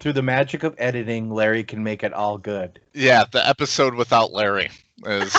Through the magic of editing, Larry can make it all good. Yeah, the episode without Larry is.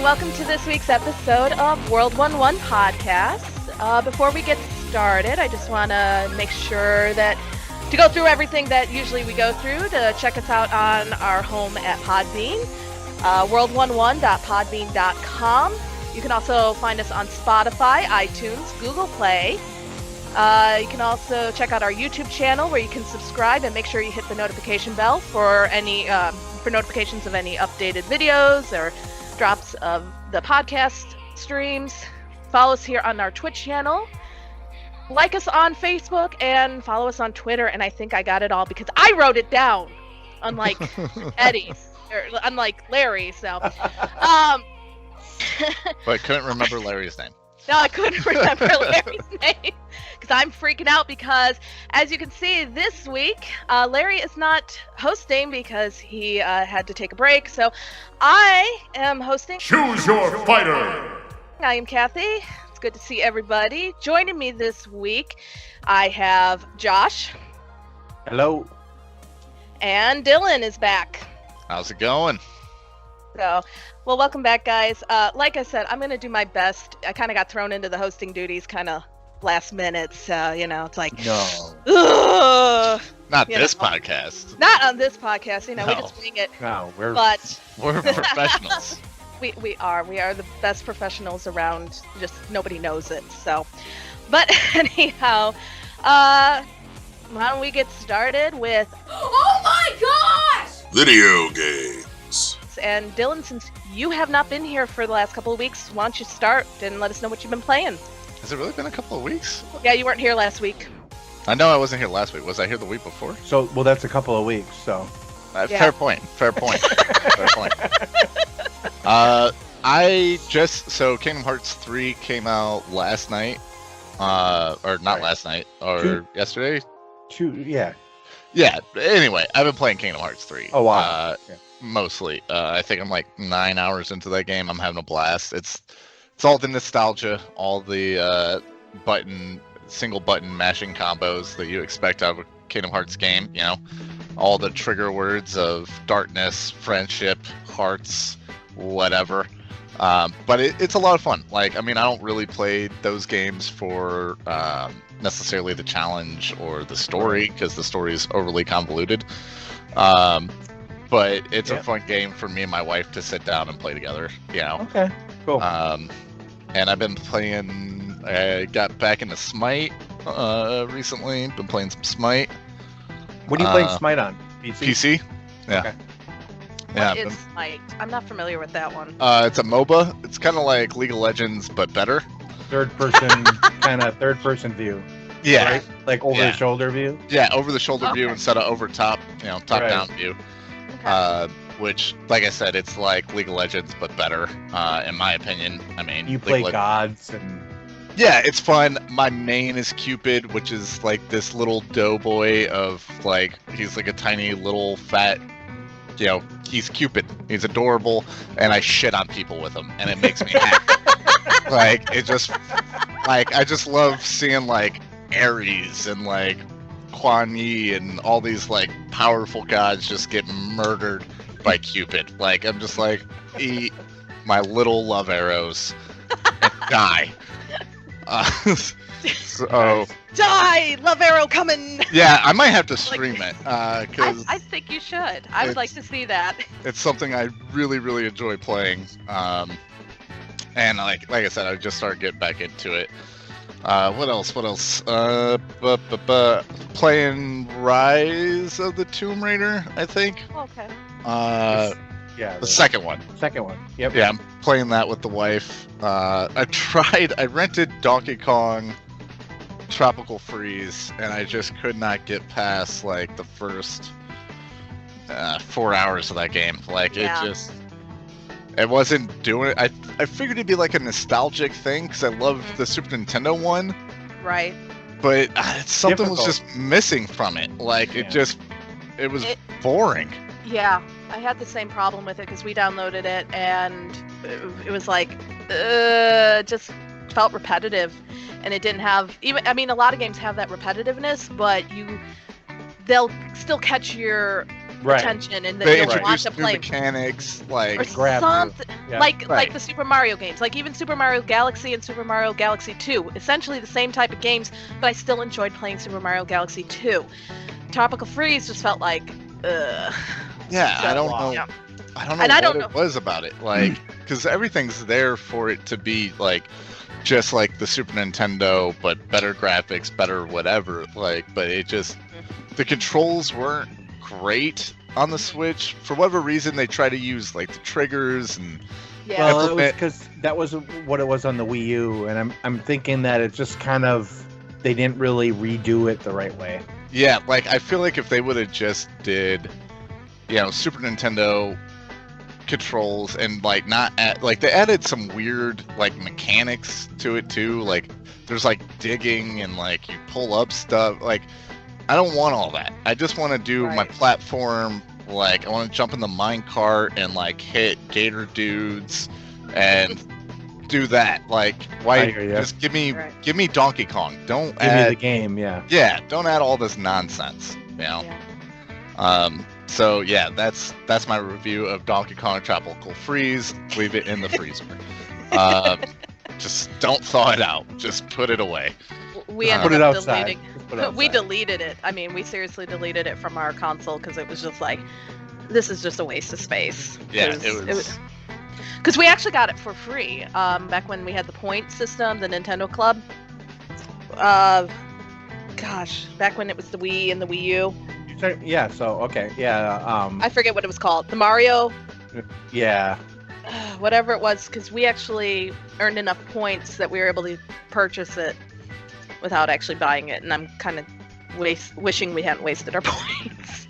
Welcome to this week's episode of World 1-1 Podcast. Before we get started, I just want to make sure that to go through everything that usually we go through, to check us out on our home at Podbean, world11.podbean.com. You can also find us on Spotify, iTunes, Google Play. You can also check out our YouTube channel where you can subscribe and make sure you hit the notification bell for any for notifications of any updated videos or drops of the podcast streams. Follow us here on our Twitch channel. Like us on Facebook and follow us on Twitter. And I think I got it all because I wrote it down, unlike Eddie, or unlike Larry. So, But I couldn't remember Larry's name. No, I couldn't remember Larry's name because I'm freaking out because, as you can see, this week, Larry is not hosting because he had to take a break. So I am hosting. Choose your fighter! I am Kathy. It's good to see everybody. Joining me this week, I have Josh. Hello. And Dylan is back. How's it going? So, well, welcome back, guys. Like I said, I'm going to do my best. I kind of got thrown into the hosting duties kind of last minute, so, it's like... No. Ugh, Not this podcast. Not on this podcast, we No. just wing it. No, We're professionals. We are the best professionals around, just nobody knows it, so. But anyhow, why don't we get started with... Oh my gosh! Video games. And Dylan, since you have not been here for the last couple of weeks, why don't you start and let us know what you've been playing? Has it really been a couple of weeks? Yeah, you weren't here last week. I know I wasn't here last week. Was I here the week before? So, well, that's a couple of weeks, so. Yeah. Fair point. Fair point. So Kingdom Hearts 3 came out last night. Or not last night, or yesterday? Yeah. Yeah, anyway, I've been playing Kingdom Hearts 3. Oh, wow. Yeah. Mostly. I think I'm like 9 hours into that game. I'm having a blast. It's all the nostalgia, all the single button mashing combos that you expect out of a Kingdom Hearts game, all the trigger words of darkness, friendship, hearts, whatever. But it's a lot of fun. I don't really play those games for necessarily the challenge or the story, because the story is overly convoluted. But it's a fun game for me and my wife to sit down and play together, Okay, cool. And I've been playing, I got back into Smite recently, been playing some Smite. What are you playing Smite on? PC? Yeah. Okay. Yeah. What is Smite? I'm not familiar with that one. It's a MOBA. It's kind of like League of Legends, but better. Third person view. Yeah. Right? Like over the shoulder view? Yeah, over the shoulder view instead of over top, top down view. Okay. Which, like I said, it's like League of Legends, but better, in my opinion. You play gods and... Yeah, it's fun. My main is Cupid, which is like this little doughboy of he's like a tiny little fat, he's Cupid. He's adorable, and I shit on people with him, and it makes me happy. I just love seeing Ares and Kuan Yi and all these powerful gods just get murdered by Cupid. I'm just eat my little love arrows and die. Die! Love Arrow coming! Yeah, I might have to stream it, because I think you should. I would like to see that. it's something I really, really enjoy playing. And like I said, I just started getting back into it. What else? Playing Rise of the Tomb Raider, I think. Okay. Yeah. The second one. Second one. Yep. Yeah, I'm playing that with the wife. I rented Donkey Kong Tropical Freeze, and I just could not get past like the first 4 hours of that game. Like it wasn't doing it. I figured it'd be like a nostalgic thing because I loved the Super Nintendo one. Right. But something was Difficult. just missing from it. Like it was boring. Yeah, I had the same problem with it because we downloaded it and it was like, just felt repetitive, and it didn't have even. I mean, a lot of games have that repetitiveness, but they'll still catch your attention, and then They you'll want introduced to new play mechanics, or like grab you. something Yeah. like the Super Mario games, like even Super Mario Galaxy and Super Mario Galaxy 2, essentially the same type of games, but I still enjoyed playing Super Mario Galaxy 2. Tropical Freeze just felt like, yeah, I don't know. Yeah. I don't know And I what don't it was about it. Like, because everything's there for it to be like, just like the Super Nintendo, but better graphics, better whatever. Like, but it just, the controls weren't great on the Switch. For whatever reason, they try to use like the triggers and Yeah. Well, it was implement- because that was what it was on the Wii U, and I'm thinking that it just kind of they didn't really redo it the right way. yeah, like I feel like if they would have just did, Super Nintendo controls and like not like they added some weird like mechanics to it too. Like there's like digging and like you pull up stuff. Like I don't want all that. I just want to do my Right. platform. Like I want to jump in the minecart and like hit gator dudes and do that. Like why I hear ya. just give me Right. Donkey Kong. Don't Give me add the game, yeah. yeah, don't add all this nonsense. Yeah. So yeah, that's my review of Donkey Kong Tropical Freeze. Leave it in the freezer. Just don't thaw it out. Just put it away. We Put ended Put it up outside. deleting. Just put it We outside. deleted it. I mean, we seriously deleted it from our console because it was just like, this is just a waste of space. Yeah, 'Cause it was. Because we actually got it for free back when we had the point system, the Nintendo Club. Gosh, back when it was the Wii and the Wii U. Yeah. So okay. Yeah. I forget what it was called. The Mario, Yeah. whatever it was, because we actually earned enough points that we were able to purchase it without actually buying it, and I'm kind of wishing we hadn't wasted our points.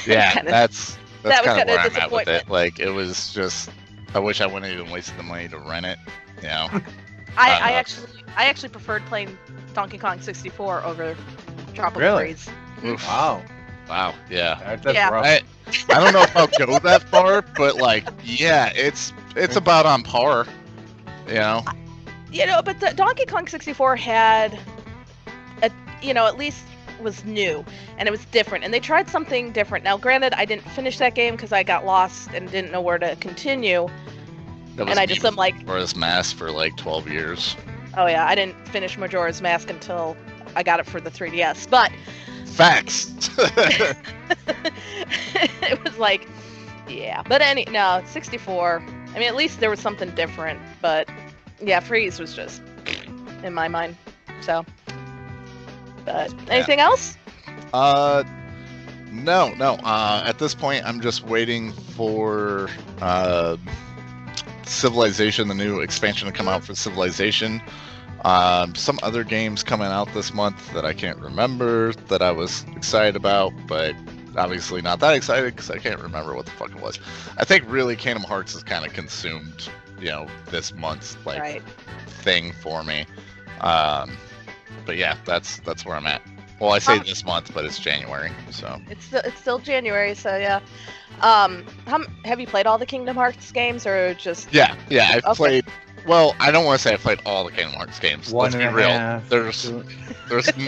Yeah, Kinda- that's that was kind of kinda where a I'm at with it. disappointment. Like it was just. I wish I wouldn't have even wasted the money to rent it. I actually preferred playing Donkey Kong 64 over Tropical Really? Freeze. Oof. Wow. Wow. Yeah. That's Yeah. rough. I don't know if I'll go that far, but like, yeah, it's about on par. But the Donkey Kong 64 had, at least was new, and it was different, and they tried something different. Now, granted, I didn't finish that game because I got lost and didn't know where to continue, That and I just am like, Majora's Mask for like 12 years. oh yeah, I didn't finish Majora's Mask until I got it for the 3DS, but Facts. it was like, yeah. But 64. I mean, at least there was something different. But yeah, Freeze was just in my mind. So, but anything else? No. At this point, I'm just waiting for Civilization, the new expansion to come out for Civilization. Some other games coming out this month that I can't remember that I was excited about, but obviously not that excited because I can't remember what the fuck it was. I think really Kingdom Hearts is kind of consumed, this month's Right. thing for me. But yeah, that's where I'm at. Well, I say this month, but it's January, so. It's still January, so yeah. Have you played all the Kingdom Hearts games, or just? Yeah, I've Okay. played. Well, I don't want to say I played all the Kingdom Hearts games. One Let's and be a real. half. There's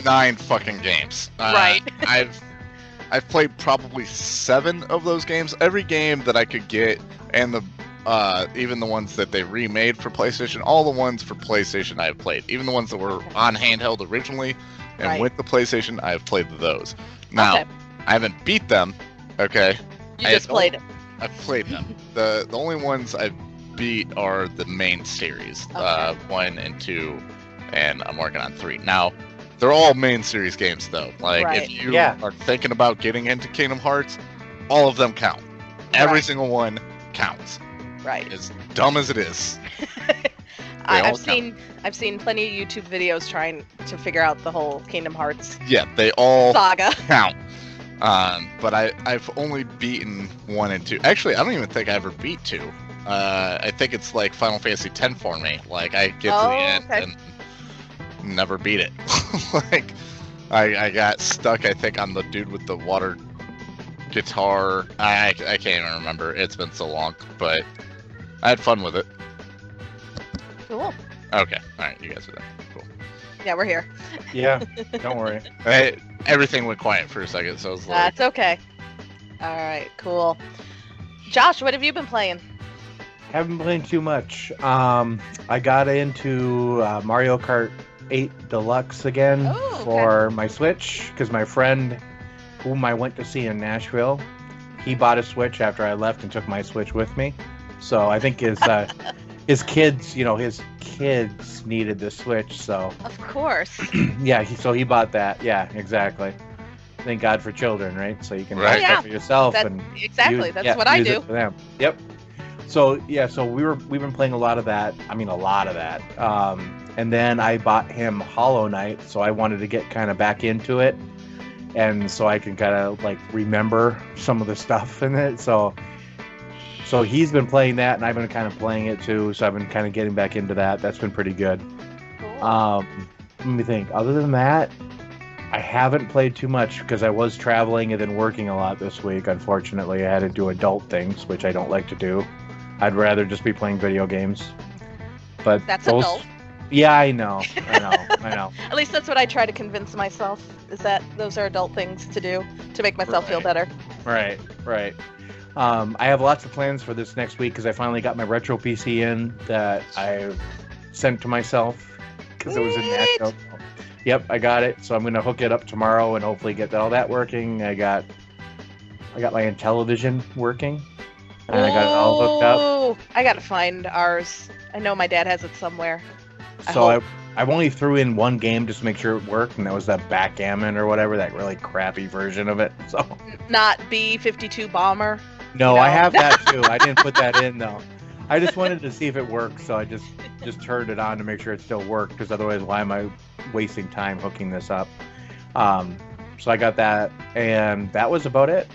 9 fucking games. Right. I've played probably 7 of those games. Every game that I could get, and even the ones that they remade for PlayStation, all the ones for PlayStation I have played. Even the ones that were on handheld originally, and Right. with the PlayStation, I have played those. Now, Okay. I haven't beat them. Okay. You I just don't- played it. I've played them. The only ones I've beat are the main series, Okay. 1 and 2, and I'm working on 3 now. They're all main series games, though. Like, Right. if you Yeah. are thinking about getting into Kingdom Hearts, all of them count. Every Right. single one counts. Right. As dumb as it is. all I've seen plenty of YouTube videos trying to figure out the whole Kingdom Hearts Yeah, they all saga. count. But I've only beaten 1 and 2. Actually, I don't even think I ever beat 2. I think it's like Final Fantasy X for me. Like, I get to the end okay. and never beat it. Like, I got stuck, I think, on the dude with the water guitar. I can't even remember. It's been so long, but I had fun with it. Cool. Okay, alright, you guys are there. Cool. Yeah, we're here. Yeah, don't worry. Everything went quiet for a second, so I was like, That's okay. All right, cool. Josh, what have you been playing? Haven't been playing too much. I got into Mario Kart 8 Deluxe again Oh, okay. for my Switch because my friend, whom I went to see in Nashville, he bought a Switch after I left and took my Switch with me. So I think his kids, his kids needed the Switch. So Of course. yeah, so he bought that. Yeah, exactly. Thank God for children, right? So you can Right. buy stuff for yourself That- and exactly. use- That's yeah, what I use it do. for them. Yep. So yeah, so we've been playing a lot of that. I mean, a lot of that. And then I bought him Hollow Knight, so I wanted to get kind of back into it, and so I can kind of like remember some of the stuff in it. So he's been playing that, and I've been kind of playing it too. So I've been kind of getting back into that. That's been pretty good. Cool. Let me think. Other than that, I haven't played too much because I was traveling and then working a lot this week. Unfortunately, I had to do adult things, which I don't like to do. I'd rather just be playing video games. But That's those, adult. Yeah, I know. I know. At least that's what I try to convince myself, is that those are adult things to do to make myself feel Right. better. Right. I have lots of plans for this next week because I finally got my retro PC in that I sent to myself because it was in Sweet. Nashville. Yep, I got it. So I'm gonna hook it up tomorrow and hopefully get all that working. I got my Intellivision working, and I got it all hooked up. Ooh, I gotta find ours. I know my dad has it somewhere. So I only threw in one game just to make sure it worked, and that was that Backgammon or whatever, that really crappy version of it. So Not B-52 Bomber. no, You I know? have that too. I didn't put that in though. I just wanted to see if it worked, so I just turned it on to make sure it still worked. Because otherwise, why am I wasting time hooking this up? So I got that, and that was about it.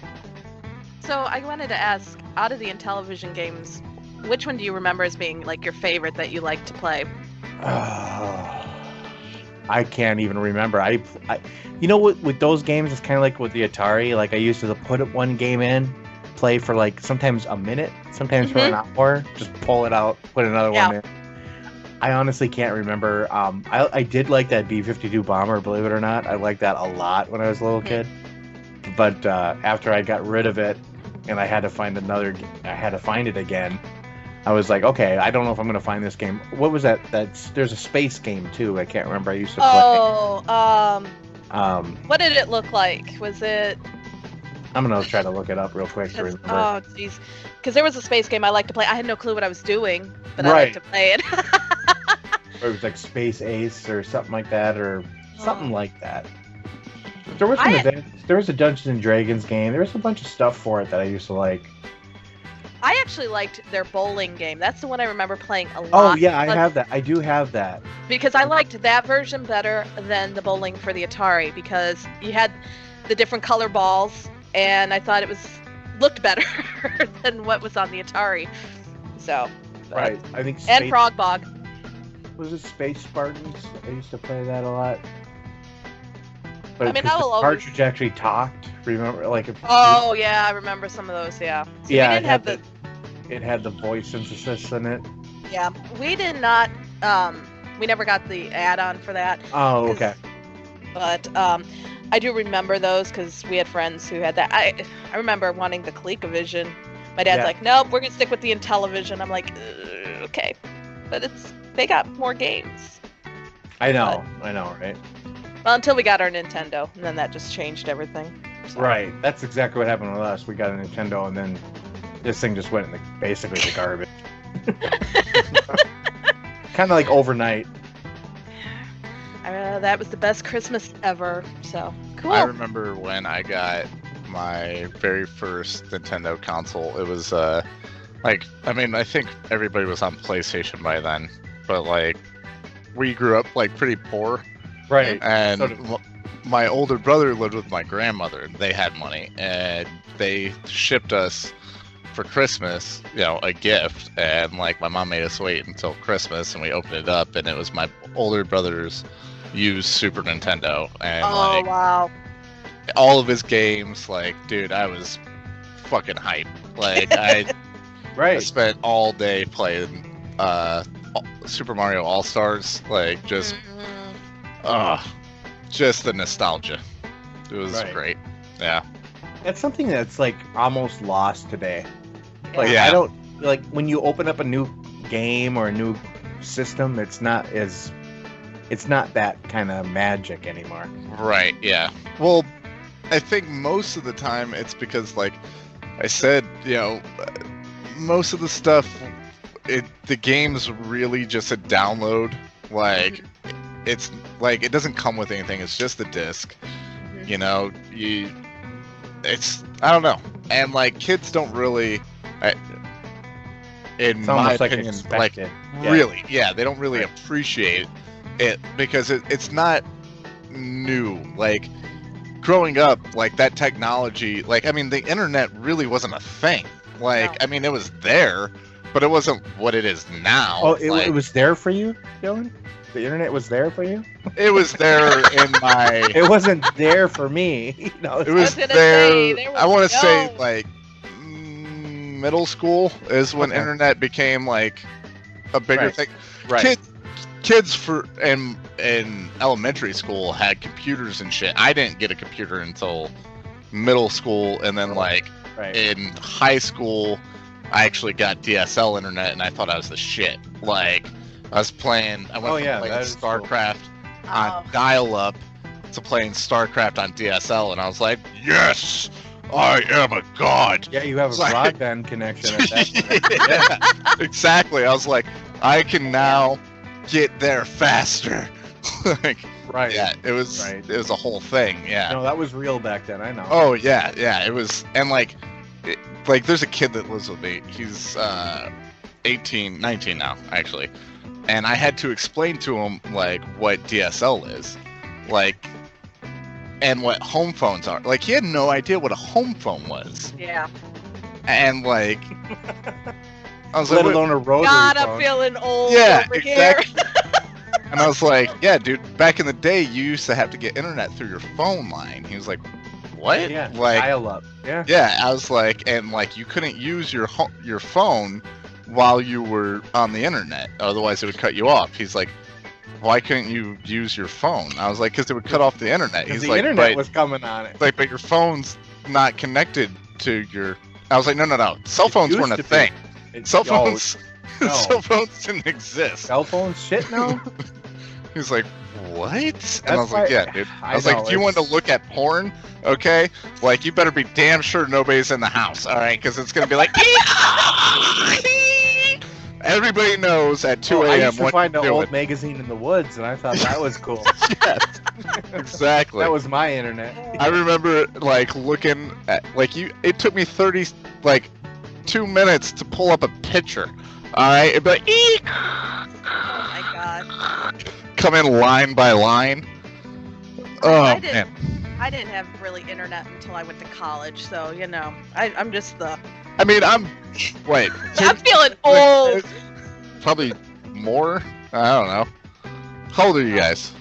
So I wanted to ask, out of the Intellivision games, which one do you remember as being like your favorite that you like to play? I can't even remember. I you know what, with those games, it's kind of like with the Atari. Like I used to put one game in, play for like sometimes a minute, sometimes for an hour, just pull it out, put another one in. I honestly can't remember. I did like that B-52 bomber, believe it or not. I liked that a lot when I was a little kid. But after I got rid of it, and I had to find it again. I was like, okay, I don't know if I'm gonna find this game. What was that? There's a space game too. I can't remember. I used to play. What did it look like? Was it? I'm gonna try to look it up real quick to remember. Oh, jeez. Because there was a space game I liked to play. I had no clue what I was doing, but I Right. liked to play it. Or it was like Space Ace or something like that, or something Oh. like that. There was there was a Dungeons and Dragons game. There was a bunch of stuff for it that I used to like. I actually liked their bowling game. That's the one I remember playing a lot. Oh yeah, I but- have that. I do have that. Because I liked that version better than the bowling for the Atari, because you had the different color balls, and I thought it looked better than what was on the Atari. So. but- Right. I think And Space, Frog Bog. was it Space Spartans? I used to play that a lot. But I mean, 'cause I will the always- cartridge actually talked. Remember, like if Oh yeah, I remember some of those. Yeah. See, yeah, we it didn't had have it had the voice synthesis in it. Yeah, we did not. We never got the add-on for that. Oh, 'cause- okay. But I do remember those because we had friends who had that. I remember wanting the ColecoVision. My dad's Yeah. like, "Nope, we're gonna stick with the Intellivision." I'm like, "Okay," but they got more games. I know, right? Well, until we got our Nintendo, and then that just changed everything. So. Right. That's exactly what happened with us. We got a Nintendo, and then this thing just went in basically the garbage. Kind of like overnight. That was the best Christmas ever. So cool. I remember when I got my very first Nintendo console. It was I think everybody was on PlayStation by then, but like we grew up like pretty poor, Right. and So did- my older brother lived with my grandmother, and they had money, and they shipped us for Christmas, a gift, and like my mom made us wait until Christmas, and we opened it up, and it was my older brother's used Super Nintendo, and like wow. all of his games, like, dude, I was fucking hyped. Like, I Right. spent all day playing Super Mario All Stars, like, just the nostalgia. It was Right. great. Yeah. That's something that's like almost lost today. Like Yeah. I don't like when you open up a new game or a new system, it's not that kind of magic anymore. Right, yeah. Well, I think most of the time it's because, like I said, most of the stuff, the game's really just a download. Like, it's like it doesn't come with anything. It's just the disc. Mhm. I don't know. And like kids don't really, in It's my almost like opinion, expected. Yeah. really, they don't really appreciate it because it's not new. Like growing up, like that technology, like the internet really wasn't a thing. Like No. it was there, but it wasn't what it is now. Oh, Like, it was there for you, Dylan? The internet was there for you? it was there in my. It wasn't there for me. It was gonna there. say, there I was want to say no- like middle school is when Okay. internet became like a bigger Right. thing. Right. Kids in elementary school had computers and shit. I didn't get a computer until middle school, and then like Right. in high school, I actually got DSL internet, and I thought I was the shit. Like I was playing. I went Oh, from yeah, playing that is cool. StarCraft on Oh. dial-up to playing StarCraft on DSL, and I was like, yes, I am a god. Yeah, you have a It's like- broadband connection at that point. Yeah, exactly. I was like, I can now get there faster. Like, Right. yeah, it was Right. it was a whole thing. Yeah. No, that was real back then. I know. Oh yeah, it was, and like, there's a kid that lives with me. He's 19 now, actually, and I had to explain to him like what DSL is, like, and what home phones are. Like, he had no idea what a home phone was, Yeah. and like, I was Let like, alone a rotary God, phone. I'm feeling old yeah, over here. exactly. And I was like, yeah, dude, back in the day, you used to have to get internet through your phone line. He was like, what? Yeah, Like, dial up. Yeah. yeah, I was like, and like, you couldn't use your phone while you were on the internet, otherwise it would cut you off. He's like, why couldn't you use your phone? I was like, because it would cut off the internet. Because He's the like, internet but, was coming on it. like, but your phone's not connected to your. I was like, no. Cell phones used weren't a to be. thing. Cell Oh, phones, no. cell phones didn't exist. Cell phones shit now? He's like, what? And I That's was like, why- yeah, dude. I I was like, know, if you want to it's- look at porn, okay, like, you better be damn sure nobody's in the house, all right? Because it's going to be like, everybody knows at 2 I a.m. used to what find you're an old doing. magazine in the woods, and I thought that was cool. Yes, exactly. That was my internet. I remember, like, looking at, like, it took me 2 minutes to pull up a picture, all right? It'd be like, eek! Oh my god. Come in line by line. Oh, I did- man. I didn't have really internet until I went to college, so I'm just the. I mean, wait. I'm feeling old. Probably more. I don't know. How old are you guys?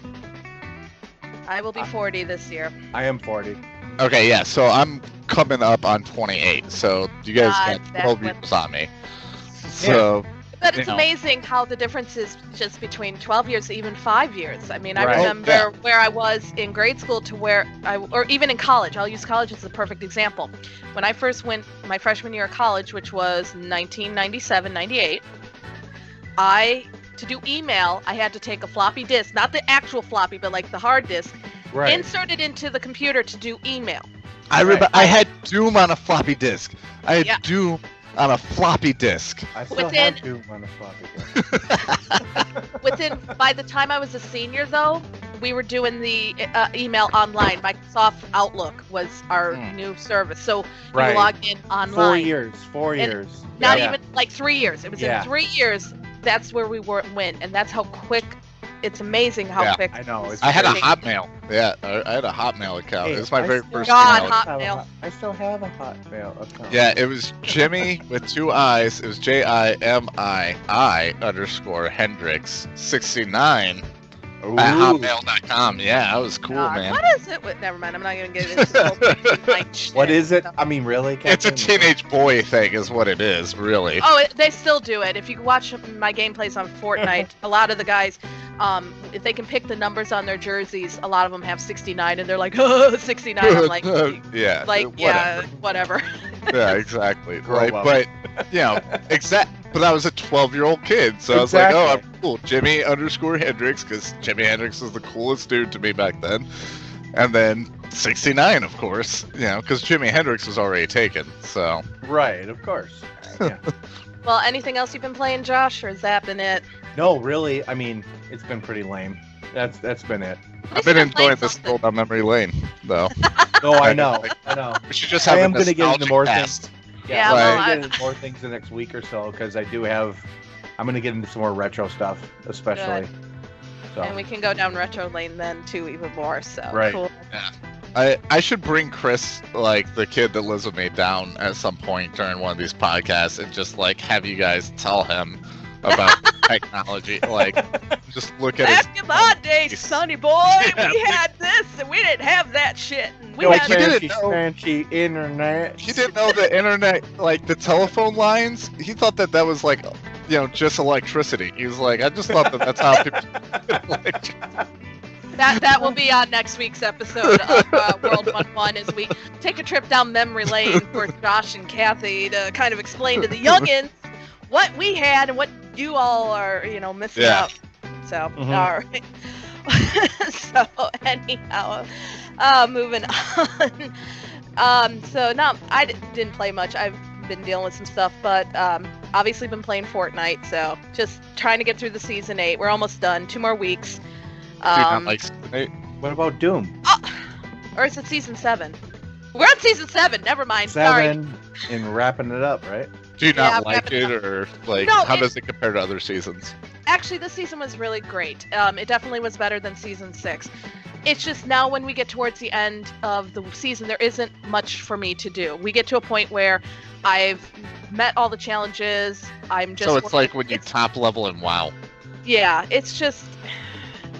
I will be 40 this year. I am 40. Okay, yeah. So I'm coming up on 28. So you guys God, got that 12 went- years on me. So But it's You know. amazing how the difference is just between 12 years, even 5 years. I mean, I Right. remember Yeah. where I was in grade school to or even in college. I'll use college as a perfect example. When I first went my freshman year of college, which was 1997, 98, to do email, I had to take a floppy disk, not the actual floppy, but like the hard disk, Right. insert it into the computer to do email. I Right. remember I had Doom on a floppy disk. I had Yeah. Doom on a floppy disk. I still Within- have Doom on a floppy disk. By the time I was a senior, though, we were doing the email online. Microsoft Outlook was our new service, so Right. you logged in online. 4 years. 4 And years. Not Yeah. even like 3 years. It was Yeah. in 3 years. That's where we went, and that's how quick. It's amazing how Yeah. quick. I know. It's I had a crazy. Hotmail. Yeah, I had a Hotmail account. Hey, It was my I very still first God, email. Hotmail. I still have a Hotmail account. Yeah, it was Jimmy with 2 I's. It was JIMI_Hendrix69 Ooh. at hotmail.com. Yeah, that was cool, God, man. what is it? Never mind. I'm not gonna get into the whole like shit. What is it? I mean, really? It's a Captain? teenage boy thing, is what it is, really. Oh, they still do it. If you watch my gameplays on Fortnite, a lot of the guys, if they can pick the numbers on their jerseys, a lot of them have 69, and they're like, oh, 69. I'm like, yeah, whatever. Yeah, exactly. Grow Like, up. but you know, But I was a 12-year-old kid, so I was like, oh, I'm cool. Jimmy_Hendrix, because Jimi Hendrix was the coolest dude to me back then. And then 69, of course, you know, because Jimi Hendrix was already taken. So Right, of course. Yeah. Well, anything else you've been playing, Josh, or has that been it? No, really. I mean, it's been pretty lame. That's been it. I've been enjoying this stroll down memory lane, though. No, I know. I know. We should just have I a am gonna get into nostalgic more cast. things. Yeah, I'm well, gonna get into more things the next week or so because I do have. I'm gonna get into some more retro stuff, especially. So. And we can go down retro lane then too, even more. So Right. cool. I should bring Chris, like the kid that lives with me, down at some point during one of these podcasts and just like have you guys tell him about technology. Like, just look at Back his. in my day, sonny boy, Yeah, we had this and we didn't have that shit. And we No had you didn't fancy, know- fancy internet. He didn't know the internet, like the telephone lines. He thought that that was like, you know, just electricity. He was like, I just thought that that's how people. that will be on next week's episode of World 1-1 as we take a trip down memory lane for Josh and Kathy to kind of explain to the youngins what we had and what you all are, you know, missing Yeah. out. So, Mhm. all right. So, anyhow, moving on. So, no, I didn't play much. I've been dealing with some stuff, but obviously been playing Fortnite. So, just trying to get through the season 8. We're almost done. 2 more weeks. Do you not like Nate? What about Doom? Or is it season 7? We're on season 7. Never mind. Sorry. 7 and wrapping it up, right? Do you Yeah, not like wrap it it, or like No, how it- does it compare to other seasons? Actually, this season was really great. It definitely was better than season 6. It's just now when we get towards the end of the season, there isn't much for me to do. We get to a point where I've met all the challenges. I'm just So it's like when you it's- top level in WoW. Yeah, it's just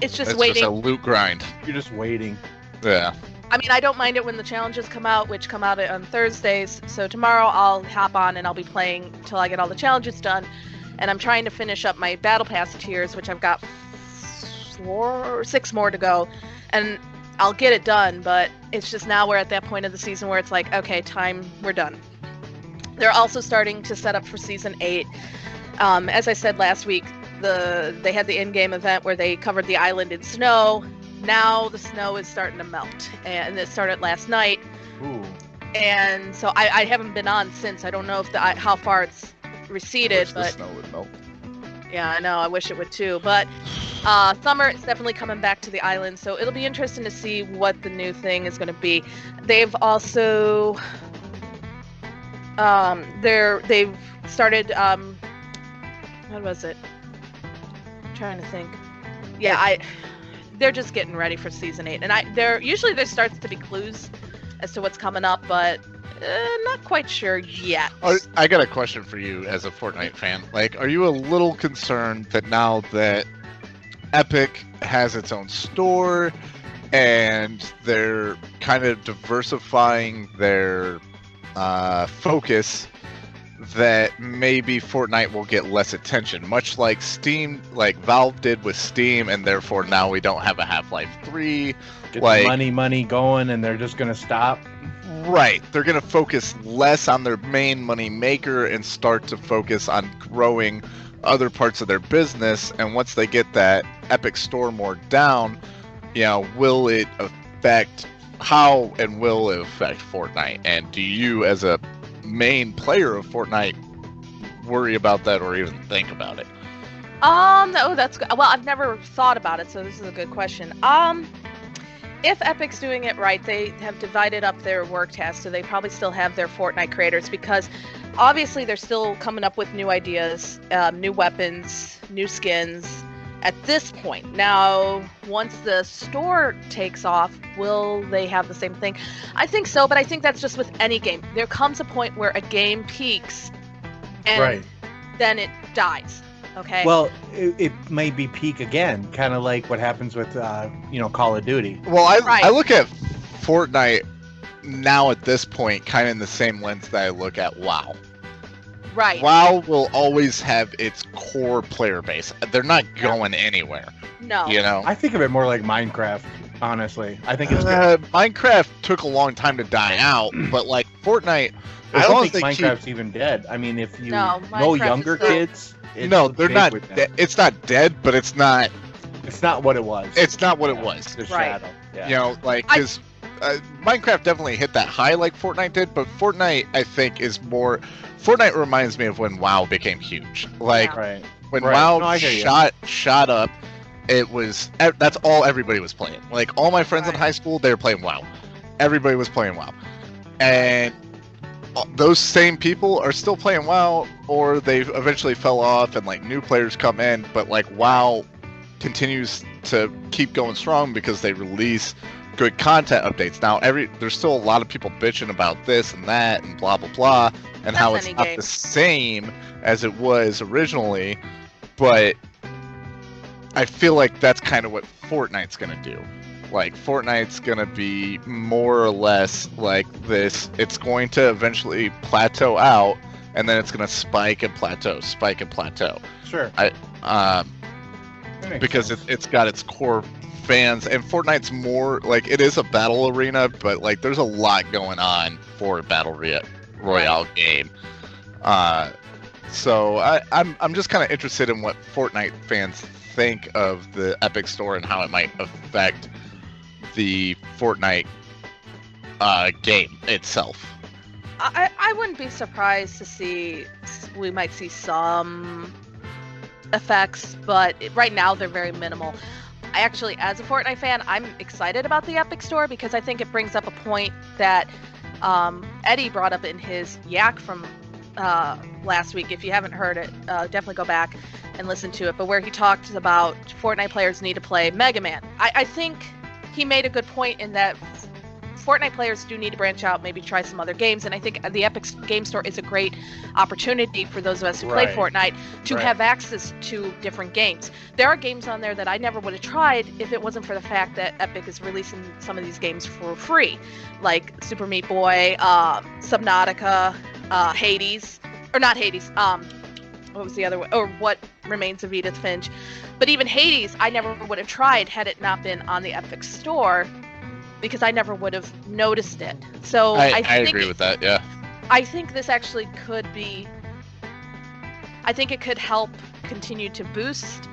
It's waiting. just a loot grind. You're just waiting. Yeah. I mean, I don't mind it when the challenges come out, which come out on Thursdays. So tomorrow I'll hop on and I'll be playing till I get all the challenges done. And I'm trying to finish up my Battle Pass tiers, which I've got 6 more to go. And I'll get it done, but it's just now we're at that point of the season where it's like, okay, we're done. They're also starting to set up for Season 8. As I said last week, they had the in-game event where they covered the island in snow. Now the snow is starting to melt, and it started last night. Ooh. And so I haven't been on since. I don't know if how far it's receded, Wish the but snow would melt. yeah, I know. I wish it would too. But summer is definitely coming back to the island, so it'll be interesting to see what the new thing is going to be. They've also they've started what was it? I'm trying to think. Yeah, they're just getting ready for season 8, and there starts to be clues as to what's coming up, but not quite sure yet. I got a question for you as a Fortnite fan. Like, are you a little concerned that now that Epic has its own store and they're kind of diversifying their focus, that maybe Fortnite will get less attention, much like Steam, like Valve did with Steam, and therefore now we don't have a Half-Life 3. Get Like- the money going, and they're just gonna stop. Right. They're going to focus less on their main money maker and start to focus on growing other parts of their business. And once they get that Epic Store more down, you know, will it affect how and will it affect Fortnite? And do you, as a main player of Fortnite, worry about that or even think about it? Oh, that's good. Well, I've never thought about it, so this is a good question. If Epic's doing it right, they have divided up their work tasks, so they probably still have their Fortnite creators, because obviously they're still coming up with new ideas, new weapons, new skins at this point. Now, once the store takes off, will they have the same thing? I think so, but I think that's just with any game. There comes a point where a game peaks and then it dies. Okay. Well, it may be peak again, kind of like what happens with, Call of Duty. Well, I look at Fortnite now at this point kind of in the same lens that I look at WoW. Right. WoW will always have its core player base. They're not going anywhere. No. You know? I think of it more like Minecraft, honestly. I think it's Minecraft took a long time to die out, but like Fortnite, I don't think Minecraft's even dead. I mean, if you know younger kids, no, they're not. It's not dead, but it's not. It's not what it was. It's not what it was. The shadow. Yeah. You know, like because Minecraft definitely hit that high like Fortnite did, but Fortnite I think is more. Fortnite reminds me of when WoW became huge. Like when WoW shot up, it was that's all everybody was playing. Like all my friends in high school, they were playing WoW. Everybody was playing WoW, and those same people are still playing WoW, or they eventually fell off and like new players come in, but like WoW continues to keep going strong because they release good content updates. Now there's still a lot of people bitching about this and that and blah blah blah and how it's not the same as it was originally, but I feel like that's kind of what Fortnite's gonna do. Like Fortnite's gonna be more or less like this. It's going to eventually plateau out, and then it's gonna spike and plateau. Sure. Because it's got its core fans, and Fortnite's more like it is a battle arena, but like there's a lot going on for a battle royale game. So I'm just kind of interested in what Fortnite fans think of the Epic Store and how it might affect the Fortnite game itself. I wouldn't be surprised to see we might see some effects, but right now they're very minimal. I actually, as a Fortnite fan, I'm excited about the Epic Store because I think it brings up a point that Eddie brought up in his yak from last week. If you haven't heard it, definitely go back and listen to it. But where he talked about Fortnite players need to play Mega Man. I think he made a good point in that Fortnite players do need to branch out, maybe try some other games, and I think the Epic Game Store is a great opportunity for those of us who play Fortnite to have access to different games. There are games on there that I never would have tried if it wasn't for the fact that Epic is releasing some of these games for free, like Super Meat Boy, Subnautica, Hades, or not Hades, what was the other one? Or What Remains of Edith Finch. But even Hades, I never would have tried had it not been on the Epic Store, because I never would have noticed it. So I agree with that, yeah. I think this actually could be... I think it could help continue to boost,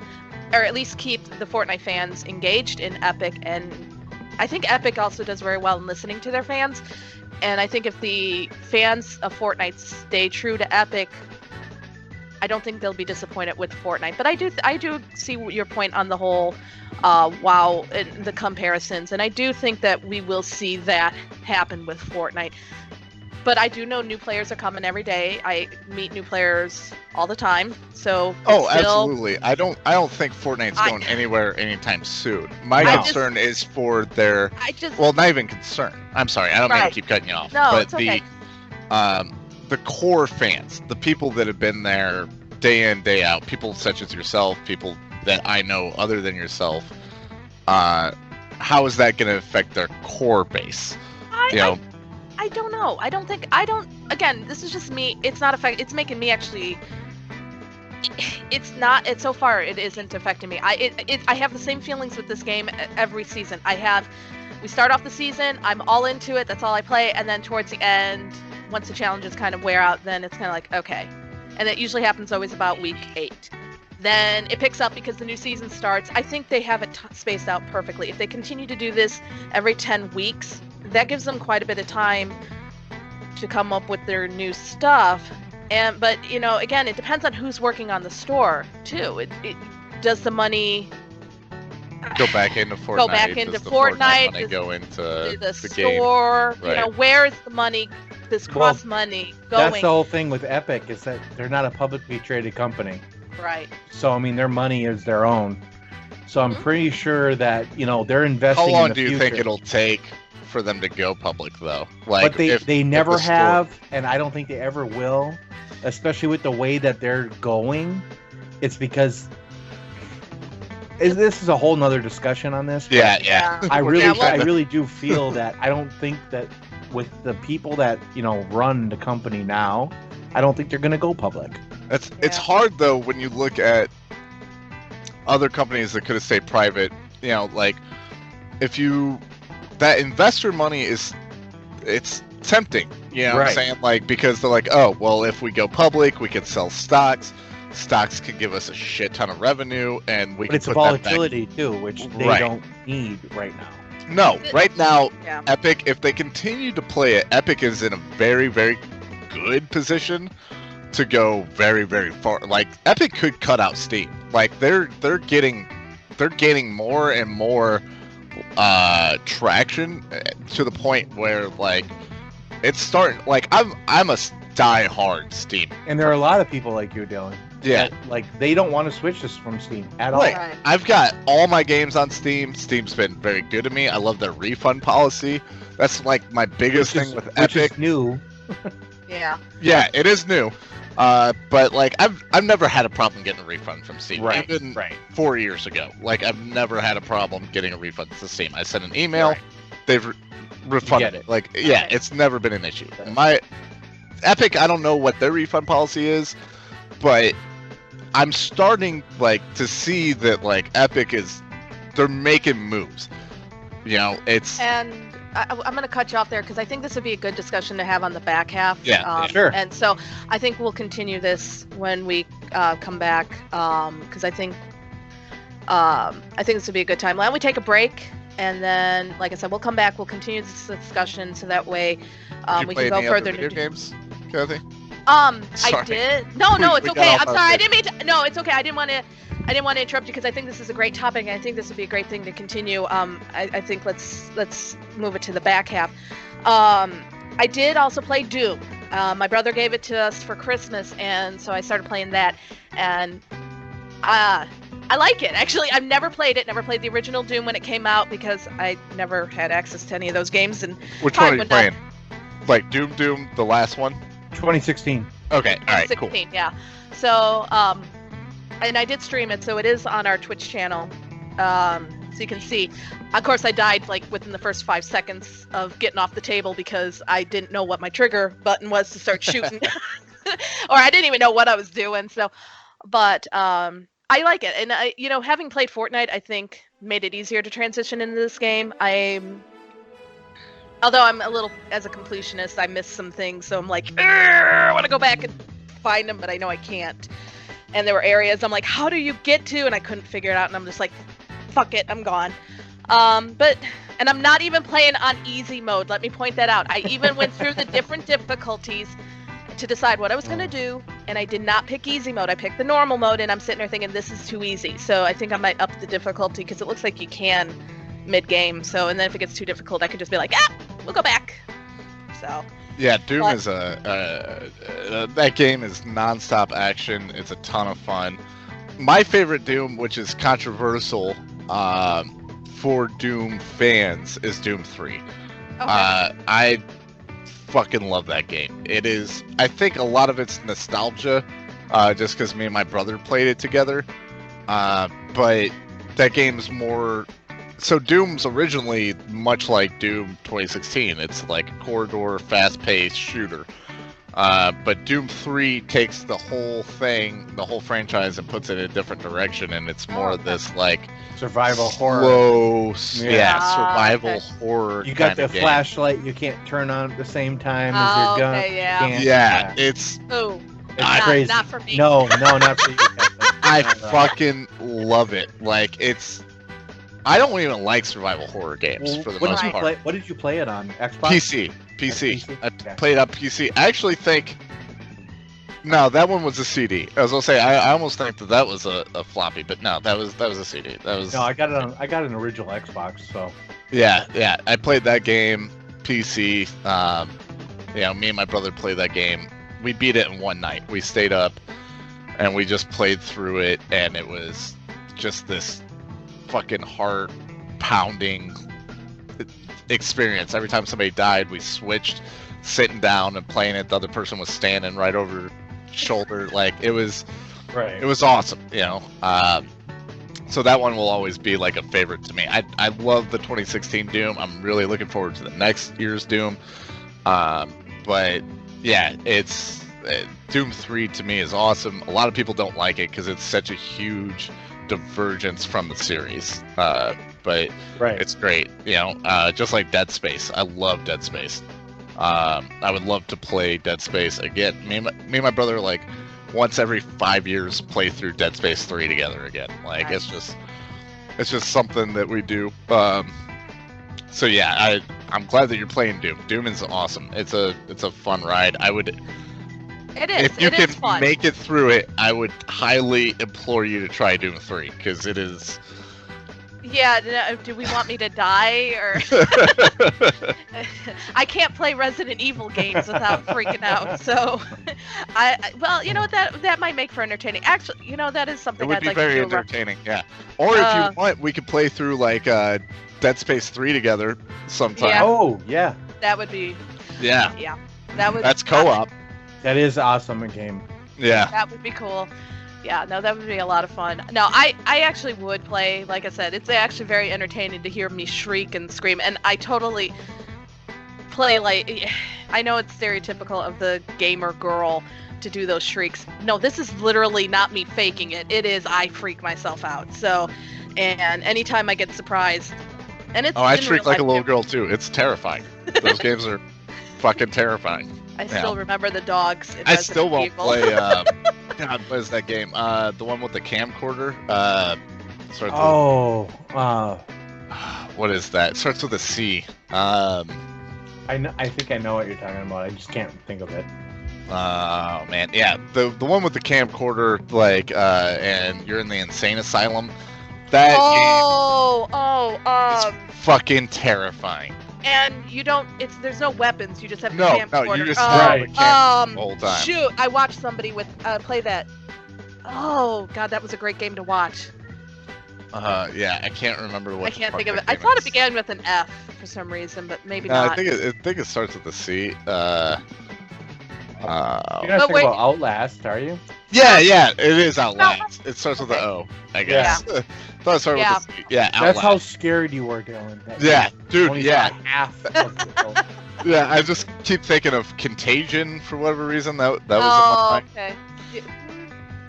or at least keep the Fortnite fans engaged in Epic, and I think Epic also does very well in listening to their fans, and I think if the fans of Fortnite stay true to Epic, I don't think they'll be disappointed with Fortnite. But I do see your point on the whole WoW and the comparisons, and I do think that we will see that happen with Fortnite. But I do know new players are coming every day. I meet new players all the time. So absolutely. I don't think Fortnite's going anywhere anytime soon. My concern is for their well, not even concern. I'm sorry. I don't mean to keep cutting you off. No, but it's okay. The core fans, the people that have been there day in, day out, people such as yourself, people that I know other than yourself, how is that going to affect their core base? I don't know. Again, this is just me. It's making me actually, so far it isn't affecting me. I have the same feelings with this game every season. We start off the season, I'm all into it, that's all I play, and then towards the end, once the challenges kind of wear out, then it's kind of like, okay. And it usually happens always about week 8. Then it picks up because the new season starts. I think they have it spaced out perfectly. If they continue to do this every 10 weeks, that gives them quite a bit of time to come up with their new stuff. but again, it depends on who's working on the store too. Does the money Go back into Fortnite. go back into Does the Fortnite? money go into the the game? store? Right. Where is the money? This cross money going? That's the whole thing with Epic is that they're not a publicly traded company. Right. So I mean, their money is their own. So I'm Mhm. pretty sure that they're investing. How in long the do you future. think it'll take for them to go public, though? Like, But they if never the store- have, and I don't think they ever will. Especially with the way that they're going, it's because this is a whole nother discussion on this. but Yeah. I really, Yeah, well- I really do feel that I don't think that with the people that run the company now, I don't think they're going to go public. It's hard though when you look at other companies that could have stayed private. Like if that investor money it's tempting. You know what I'm Right. saying? Like because they're like, oh well, if we go public, we could sell stocks. Stocks could give us a shit ton of revenue, and we But can it's a put that back. volatility too, which they Right. don't need right now. No, right now, Yeah. Epic, if they continue to play it, Epic is in a very, very good position to go very, very far. Like Epic could cut out Steam. Like they're gaining more and more traction to the point where like it's starting. Like I'm a die-hard Steam. And there are a lot of people like you, Dylan. Yeah. that, like they don't want to switch this from Steam at all. Right. Right. I've got all my games on Steam. Steam's been very good to me. I love their refund policy. That's like my biggest Which thing is- with which Epic. is new. Yeah. Yeah, it is new. But like I've never had a problem getting a refund from Steam. Right. Even Right. 4 years ago. Like I've never had a problem getting a refund to Steam. I sent an email, Right. they've refunded get it. Like yeah, Okay. it's never been an issue. My Epic, I don't know what their refund policy is, but I'm starting like to see that like Epic they're making moves. It's And I'm going to cut you off there because I think this would be a good discussion to have on the back half. Yeah, sure. And so I think we'll continue this when we come back because I think this would be a good time. Why don't we take a break? And then, like I said, we'll come back. We'll continue this discussion so that way did you we play can go any further. other video games, Kathy? I Sorry. did. No, We it's got okay. off I'm on sorry. I this. didn't mean to. No, it's okay. I didn't want to interrupt you because I think this is a great topic. And I think this would be a great thing to continue. I think let's move it to the back half. I did also play Doom. My brother gave it to us for Christmas, and so I started playing that. And I like it. Actually, I've never played it. Never played the original Doom when it came out because I never had access to any of those games. And Which Probably one are you would not- playing? Like Doom, the last one? 2016. Okay, all right, 16, cool. yeah. So, and I did stream it, so it is on our Twitch channel. So you can see. Of course, I died like within the first 5 seconds of getting off the table because I didn't know what my trigger button was to start shooting, or I didn't even know what I was doing. So, but I like it, and having played Fortnite, I think made it easier to transition into this game. Although I'm a little, as a completionist, I missed some things, so I'm like, I want to go back and find them, but I know I can't. And there were areas I'm like, how do you get to? And I couldn't figure it out, and I'm just like, fuck it, I'm gone. And I'm not even playing on easy mode. Let me point that out. I even went through the different difficulties to decide what I was going to do, and I did not pick easy mode. I picked the normal mode, and I'm sitting there thinking, this is too easy. So I think I might up the difficulty, because it looks like you can mid-game. So, and then if it gets too difficult, I could just be like, we'll go back. So, Yeah, Doom But- is that game is nonstop action. It's a ton of fun. My favorite Doom, which is controversial for Doom fans, is Doom 3. okay. I fucking love that game. It is. I think a lot of it's nostalgia, just because me and my brother played it together. But that game's more. So Doom's originally much like Doom 2016. It's like a corridor, fast-paced shooter. But Doom 3 takes the whole thing, the whole franchise, and puts it in a different direction, and it's more of this like Survival horror. slow, Yeah. survival Okay. horror. You got the kinda game. flashlight you can't turn on at the same time as your gun. Okay, yeah. Can't- Yeah, it's Oh, It's not, crazy. not for me. No, not for you. I Not, fucking love it. Like it's. I don't even like survival horror games Well, for the what most did you part. play? What did you play it on? Xbox. PC. PC? I Okay. played up PC. I actually think No, that one was a CD. I was gonna say I almost think that was a floppy, but no, that was a CD. That was. No, I got an original Xbox. So Yeah. I played that game PC. Me and my brother played that game. We beat it in one night. We stayed up and we just played through it, and it was just this fucking heart pounding experience. Every time somebody died, we switched sitting down and playing it. The other person was standing right over shoulder. Like it was awesome, so that one will always be like a favorite to me. I love the 2016 Doom. I'm really looking forward to the next year's Doom. But yeah, it's Doom 3 to me is awesome. A lot of people don't like it because it's such a huge divergence from the series. But it's great, just like Dead Space. I love Dead Space. I would love to play Dead Space again. Me and my brother, like, once every 5 years play through Dead Space 3 together again. Like, nice. It's just something that we do. So yeah, I'm glad that you're playing Doom. Doom is awesome. It's a fun ride. It is. If you can make it through it, I would highly implore you to try Doom 3 because it is. Yeah, do we want me to die or? I can't play Resident Evil games without freaking out. So, that might make for entertaining. Actually, that is something I'd like to do. It would be very entertaining. Yeah. Or if you want, we could play through like Dead Space 3 together sometime. Yeah. Oh yeah. That would be. Yeah. Yeah. That's co-op. That is awesome. A game. Yeah. That would be cool. Yeah, no, that would be a lot of fun. No, I actually would play. Like I said, it's actually very entertaining to hear me shriek and scream, and I totally play like. I know it's stereotypical of the gamer girl to do those shrieks. No, this is literally not me faking it. It is I freak myself out. So, and anytime I get surprised, and it's. Oh, I shriek like a little girl too. It's terrifying. Those games are fucking terrifying. I still remember the dogs. I still won't play. God, what is that game? The one with the camcorder. What is that? It starts with a C. I think I know what you're talking about. I just can't think of it. Oh man, yeah, the one with the camcorder, and you're in the insane asylum. That game is fucking terrifying. And there's no weapons, you just have the camcorder. No, you just have the camcorder the whole time. Shoot, I watched somebody play that. Oh, God, that was a great game to watch. Yeah, I can't remember what. I can't think of it. I thought it began with an F for some reason, but maybe not. I think it starts with a C. You're not talking about Outlast, are you? Yeah, it is Outlast. It starts with an O, I guess. Yeah. I thought it started with a C. Yeah, Outlast. That's how scared you were, Dylan. Yeah, dude, yeah. Half of the Yeah, I just keep thinking of Contagion for whatever reason. That was in my mind. Okay.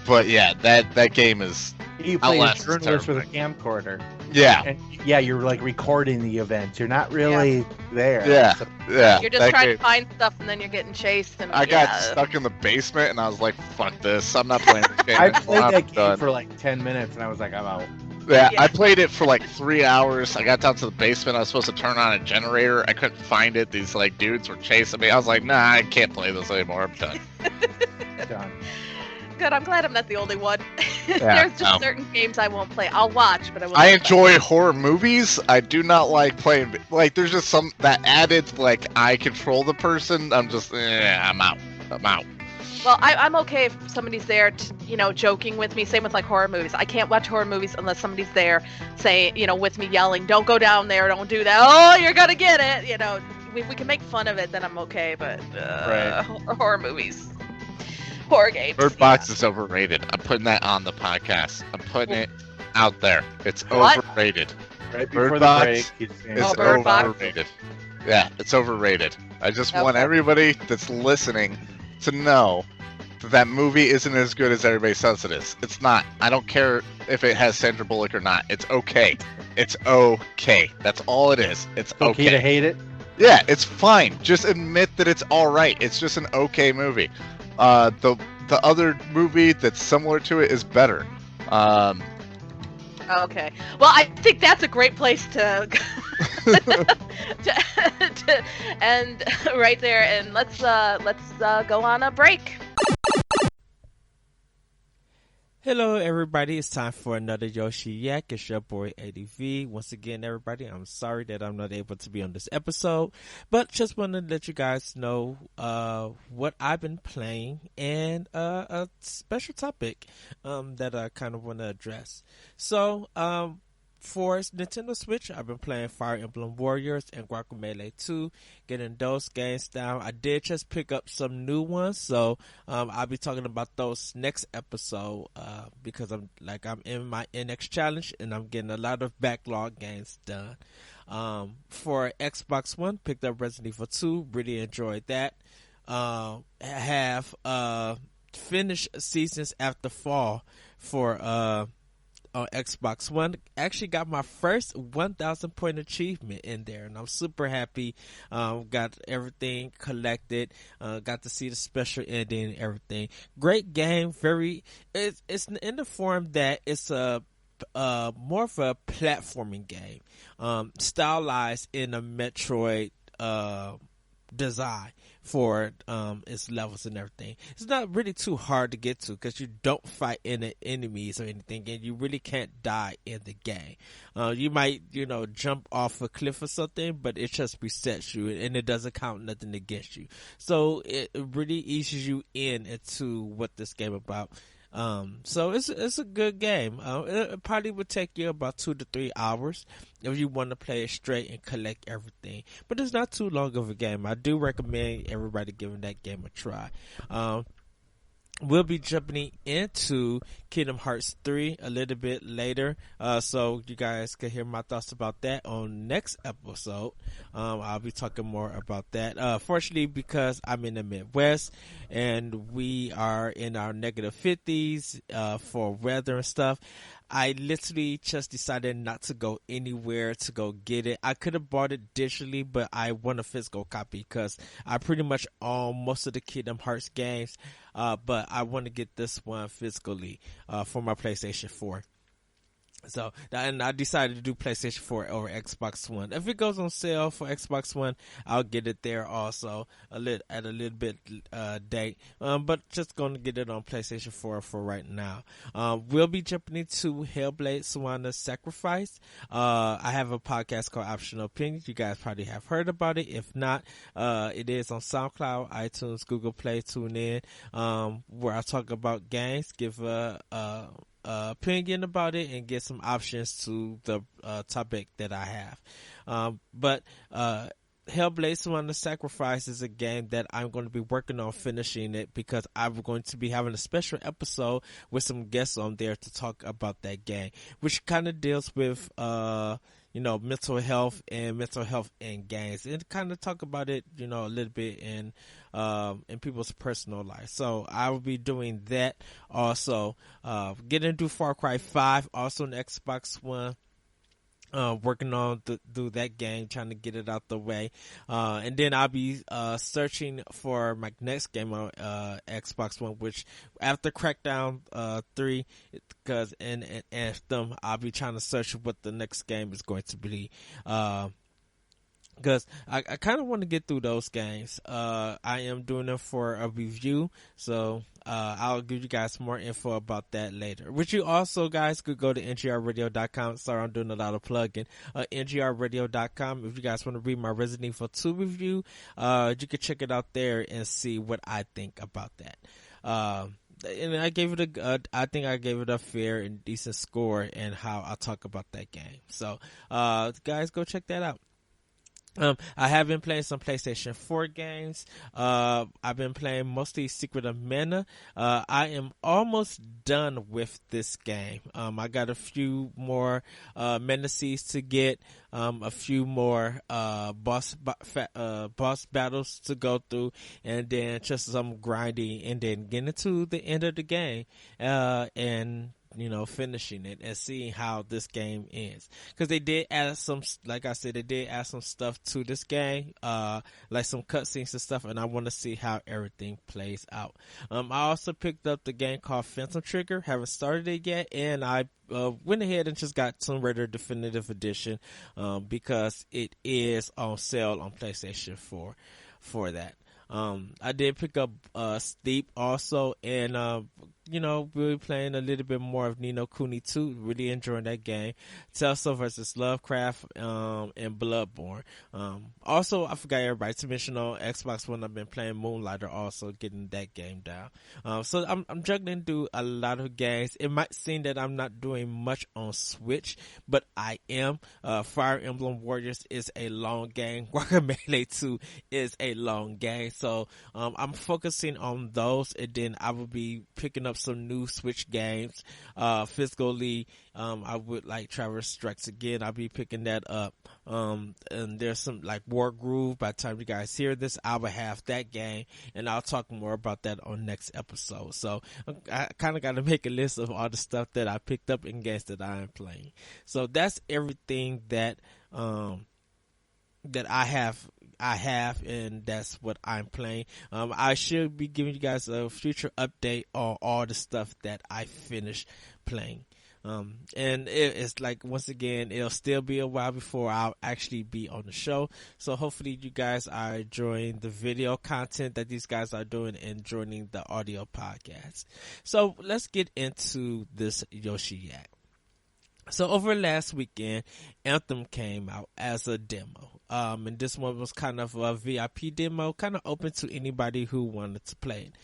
But yeah, that game is. You play a journalist with a camcorder. Yeah. And you're like recording the events. You're not really there. Yeah. Yeah. You're just trying to find stuff, and then you're getting chased. And I got stuck in the basement, and I was like, "Fuck this! I'm not playing this game." I played that game for like 10 minutes, and I was like, "I'm out." Yeah, I played it for like 3 hours. I got down to the basement. I was supposed to turn on a generator. I couldn't find it. These dudes were chasing me. I was like, "Nah, I can't play this anymore. I'm done." Done. Good. I'm glad I'm not the only one. Yeah, There's just certain games I won't play. I'll watch, but I won't. I enjoy horror movies. I do not like playing. There's just some that added I control the person. I'm just, I'm out. Well, I'm okay if somebody's there, joking with me. Same with horror movies. I can't watch horror movies unless somebody's there, saying, with me yelling, "Don't go down there! Don't do that! Oh, you're gonna get it!" If we can make fun of it, then I'm okay. But horror movies. Horror games. Bird Box is overrated. I'm putting that on the podcast. I'm putting it out there. It's overrated. Right before Bird the Box break, is overrated. Yeah, it's overrated. I just want everybody that's listening to know that movie isn't as good as everybody says it is. It's not. I don't care if it has Sandra Bullock or not. It's okay. It's okay. That's all it is. It's okay to hate it? Yeah, it's fine. Just admit that it's all right. It's just an okay movie. The other movie that's similar to it is better. Okay. Well, I think that's a great place to end right there, and let's go on a break. Hello, everybody. It's time for another Yoshi Yak. It's your boy ADV. Once again, everybody, I'm sorry that I'm not able to be on this episode, but just wanted to let you guys know what I've been playing and a special topic that I kind of want to address. So, for Nintendo Switch, I've been playing Fire Emblem Warriors and Guacamelee 2, getting those games down. I did just pick up some new ones, so I'll be talking about those next episode because I'm in my NX challenge and I'm getting a lot of backlog games done. For Xbox One, picked up Resident Evil 2, really enjoyed that. Have finished Seasons After Fall for on Xbox One. Actually got my first 1,000 point achievement in there, and I'm super happy. Got everything collected. Got to see the special ending and everything. Great game. It's in the form that it's a more of a platforming game, stylized in a Metroid design for its levels and everything. It's not really too hard to get to because you don't fight any enemies or anything, and you really can't die in the game. You might jump off a cliff or something, but it just resets you and it doesn't count nothing against you, so it really eases you into what this game about. So it's a good game. It probably would take you about 2 to 3 hours if you want to play it straight and collect everything. But it's not too long of a game. I do recommend everybody giving that game a try. We'll be jumping into Kingdom Hearts 3 a little bit later, so you guys can hear my thoughts about that on next episode. I'll be talking more about that. Fortunately, because I'm in the Midwest and we are in our negative 50s for weather and stuff, I literally just decided not to go anywhere to go get it. I could have bought it digitally, but I want a physical copy because I pretty much own most of the Kingdom Hearts games. But I want to get this one physically for my PlayStation 4. So, and I decided to do PlayStation 4 over Xbox One. If it goes on sale for Xbox One, I'll get it there also at a little bit date. But just going to get it on PlayStation 4 for right now. We'll be jumping into Hellblade: Senua's Sacrifice. I have a podcast called Optional Opinions. You guys probably have heard about it. If not, it is on SoundCloud, iTunes, Google Play, TuneIn, where I talk about games, give opinion about it, and get some options to the topic that I have. But Hellblade: Senua's Sacrifice is a game that I'm going to be working on finishing it because I'm going to be having a special episode with some guests on there to talk about that game, which kind of deals with mental health in games, and kind of talk about it a little bit in people's personal life. So I will be doing that also. Getting into Far Cry 5 also on Xbox One. Working on do that game, trying to get it out the way, and then I'll be searching for my next game on Xbox One, which after Crackdown 3, because in Anthem, I'll be trying to search what the next game is going to be. Because I kind of want to get through those games. I am doing them for a review, so I'll give you guys more info about that later. Which you also guys could go to ngrradio.com. Sorry, I'm doing a lot of plugging. ngrradio.com. If you guys want to read my Resident Evil 2 review, you can check it out there and see what I think about that. And I gave it I think I gave it a fair and decent score and how I talk about that game. So, guys, go check that out. I have been playing some PlayStation 4 games. I've been playing mostly Secret of Mana. I am almost done with this game. I got a few more Mana Seeds to get, a few more boss battles to go through, and then just some grinding, and then getting to the end of the game, and finishing it and seeing how this game ends. Because they did add some, like I said, they did add some stuff to this game, like some cutscenes and stuff, and I want to see how everything plays out. I also picked up the game called Phantom Trigger. Haven't started it yet, and I went ahead and just got Tomb Raider Definitive Edition, because it is on sale on PlayStation 4 for that. I did pick up Steep also, and really playing a little bit more of Ni no Kuni 2. Really enjoying that game. Telso versus Lovecraft and Bloodborne. Also, I forgot everybody to mention on Xbox One, I've been playing Moonlighter, also getting that game down. So I'm juggling through a lot of games. It might seem that I'm not doing much on Switch, but I am. Fire Emblem Warriors is a long game. Guacamelee 2 is a long game. So I'm focusing on those, and then I will be picking up some new Switch games. Physically, I would like Traverse Strikes Again. I'll be picking that up. And there's some like War Groove. By the time you guys hear this, I will have that game, and I'll talk more about that on next episode. So I kind of got to make a list of all the stuff that I picked up in games that I am playing. So that's everything that that I have, and that's what I'm playing. I should be giving you guys a future update on all the stuff that I finished playing. And it's like, once again, it'll still be a while before I'll actually be on the show. So hopefully you guys are enjoying the video content that these guys are doing and joining the audio podcast. So let's get into this Yoshi Yak. So over last weekend, Anthem came out as a demo. And this one was kind of a VIP demo, kind of open to anybody who wanted to play it.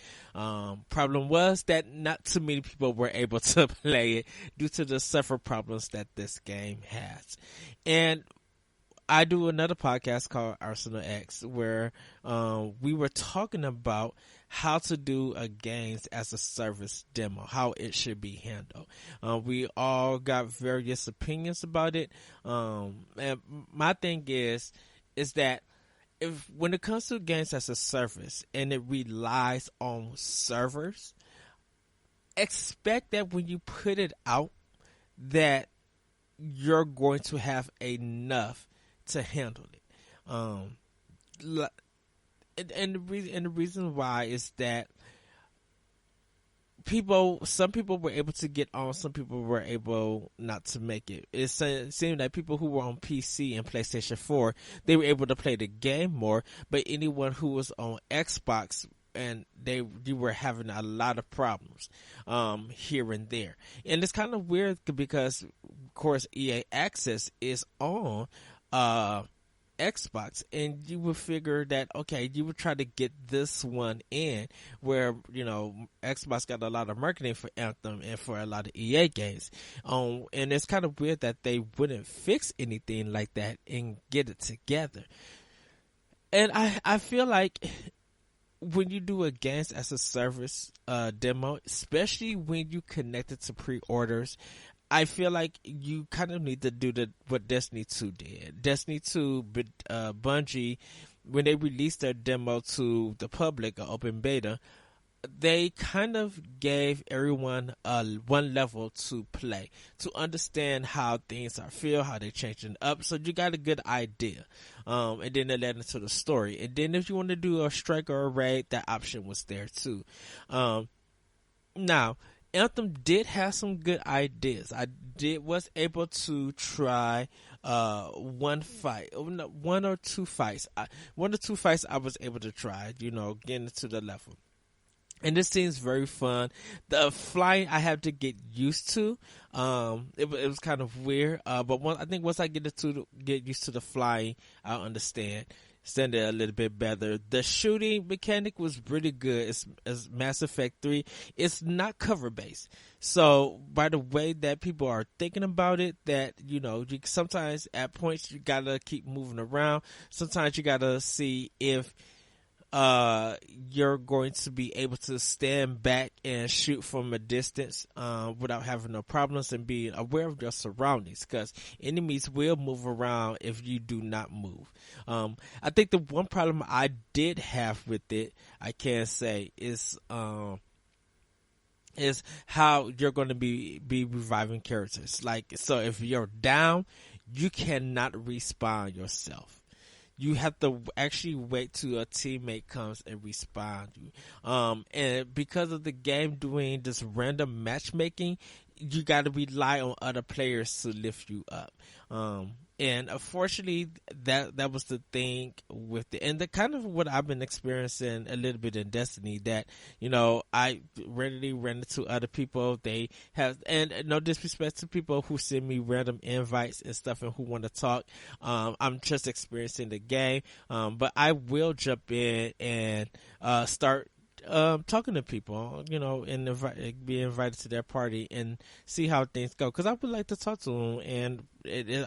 Problem was that not too many people were able to play it due to the several problems that this game has. And I do another podcast called Arsenal X, where we were talking about how to do a games as a service demo, how it should be handled. We all got various opinions about it. And my thing is that when it comes to games as a service and it relies on servers, expect that when you put it out that you're going to have enough to handle it. And the reason why is that some people were able to get on, some people were able not to make it. It seemed like people who were on PC and PlayStation 4, they were able to play the game more, but anyone who was on Xbox, and you were having a lot of problems here and there. And it's kind of weird because, of course, EA Access is on Xbox, and you would figure that, okay, you would try to get this one in where, Xbox got a lot of marketing for Anthem and for a lot of EA games. And it's kind of weird that they wouldn't fix anything like that and get it together. And I feel like when you do a games as a service demo, especially when you connect it to pre-orders, I feel like you kind of need to do what Destiny 2 did. Destiny 2, Bungie, when they released their demo to the public, an open beta, they kind of gave everyone one level to play, to understand how things are feel, how they're changing up. So you got a good idea. And then they led into the story. And then if you want to do a strike or a raid, that option was there too. Now, Anthem did have some good ideas. Was able to try one or two fights. One or two fights I was able to try, getting to the level. And this seems very fun. The flying I have to get used to. It was kind of weird. But I think once I get used to the flying, I'll understand it a little bit better. The shooting mechanic was pretty good. It's Mass Effect 3. It's not cover based. So by the way that people are thinking about it, that, you sometimes at points you gotta keep moving around. Sometimes you gotta see if you're going to be able to stand back and shoot from a distance without having no problems, and being aware of your surroundings, because enemies will move around if you do not move. I think the one problem I did have with it, I can say, is how you're going to be reviving characters. So if you're down, you cannot respawn yourself. You have to actually wait till a teammate comes and respawn you. And because of the game doing this random matchmaking, you got to rely on other players to lift you up. And unfortunately, that was the thing with the, and the kind of what I've been experiencing a little bit in Destiny, that, I readily ran into other people. They have, and no disrespect to people who send me random invites and stuff and who want to talk. I'm just experiencing the game. But I will jump in and, start talking to people, and be invited to their party and see how things go. Because I would like to talk to them, and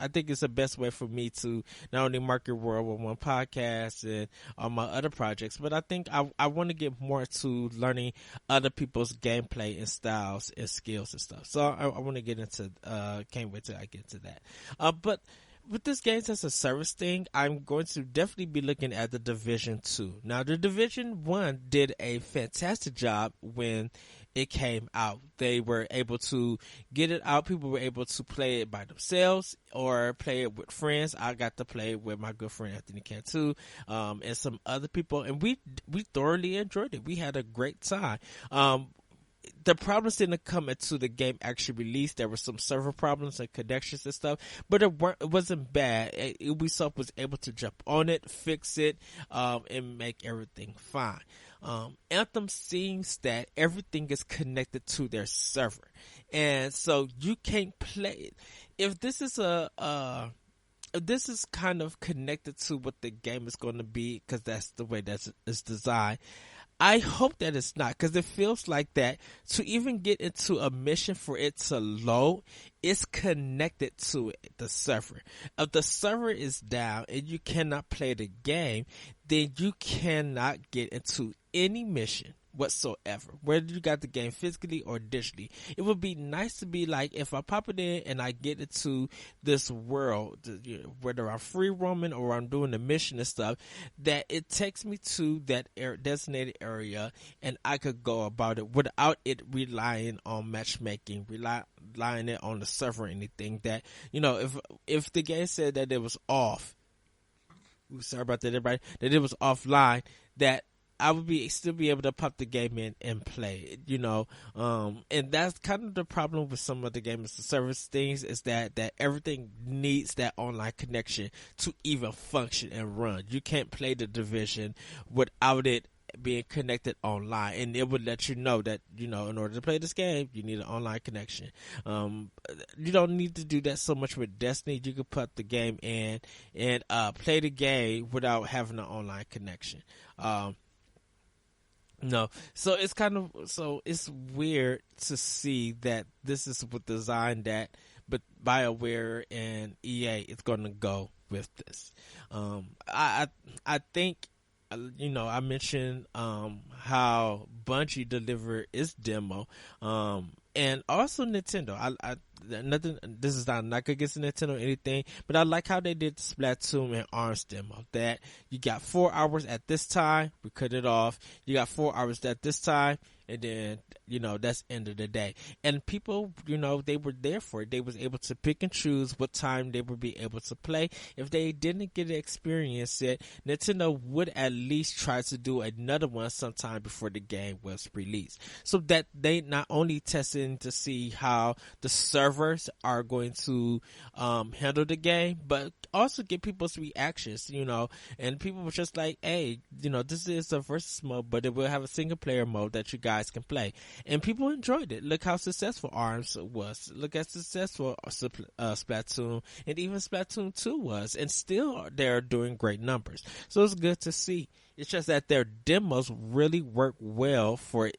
I think it's the best way for me to not only market World War One podcast and all my other projects, but I think I want to get more to learning other people's gameplay and styles and skills and stuff. So I want to get into. Can't wait till I get to that. But with this games as a service thing, I'm going to definitely be looking at the Division 2. Now, the Division 1 did a fantastic job when it came out. They were able to get it out. People were able to play it by themselves or play it with friends. I got to play it with my good friend Anthony Cantu, and some other people, and we thoroughly enjoyed it. We had a great time. The problems didn't come until the game actually released. There were some server problems and connections and stuff, but it wasn't bad. Ubisoft was able to jump on it, fix it, and make everything fine. Anthem seems that everything is connected to their server, and so you can't play it. If this is if this is kind of connected to what the game is going to be, because that's the way that it's designed, I hope that it's not, because it feels like that to even get into a mission for it to load, it's connected to it, the server. If the server is down and you cannot play the game, then you cannot get into any mission whatsoever, whether you got the game physically or digitally. It would be nice to be like, if I pop it in and I get into this world, whether I'm free roaming or I'm doing the mission and stuff, that it takes me to that designated area and I could go about it without it relying on matchmaking, relying it on the server or anything. That, if the game said that it was off, sorry about that, everybody, that it was offline, that I would still be able to pop the game in and play it, and that's kind of the problem with some of the game as a service things, is that everything needs that online connection to even function and run. You can't play the Division without it being connected online, and it would let you know that, in order to play this game, you need an online connection. You don't need to do that so much with Destiny. You can put the game in and play the game without having an online connection. No, so it's weird to see that this is what design that, but BioWare and EA is going to go with this. I think, I mentioned how Bungie delivered its demo, and also Nintendo. Nothing. This is not a knock against Nintendo or anything, but I like how they did the Splatoon and ARMS demo. That you got 4 hours at this time, we cut it off. You got 4 hours at this time, and then that's end of the day. And people, they were there for it. They was able to pick and choose what time they would be able to play. If they didn't get to experience it, Nintendo would at least try to do another one sometime before the game was released, so that they not only testing to see how the servers are going to handle the game, but also get people's reactions, and people were just like, hey, this is a versus mode, but it will have a single player mode that you guys can play. And people enjoyed it. Look how successful ARMS was. Look how successful Splatoon and even Splatoon 2 was. And still they're doing great numbers. So it's good to see. It's just that their demos really work well for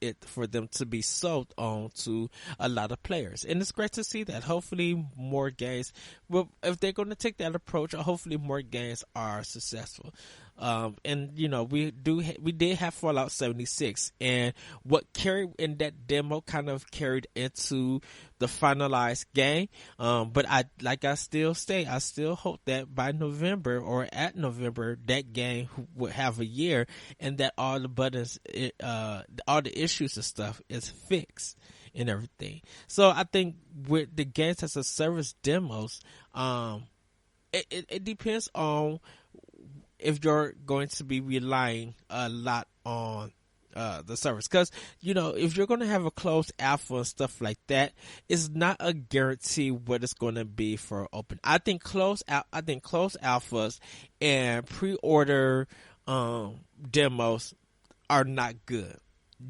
them to be sold on to a lot of players. And it's great to see that. Hopefully more games, well, if they're going to take that approach, hopefully more games are successful. And we did have Fallout 76, and what carried in that demo kind of carried into the finalized game. But I still hope that by November or at November, that game would have a year, and that all the buttons, all the issues and stuff is fixed and everything. So I think with the games as a service demos, it depends on if you're going to be relying a lot on the servers, because if you're going to have a closed alpha and stuff like that, it's not a guarantee what it's going to be for open. I think closed alphas and pre-order demos are not good.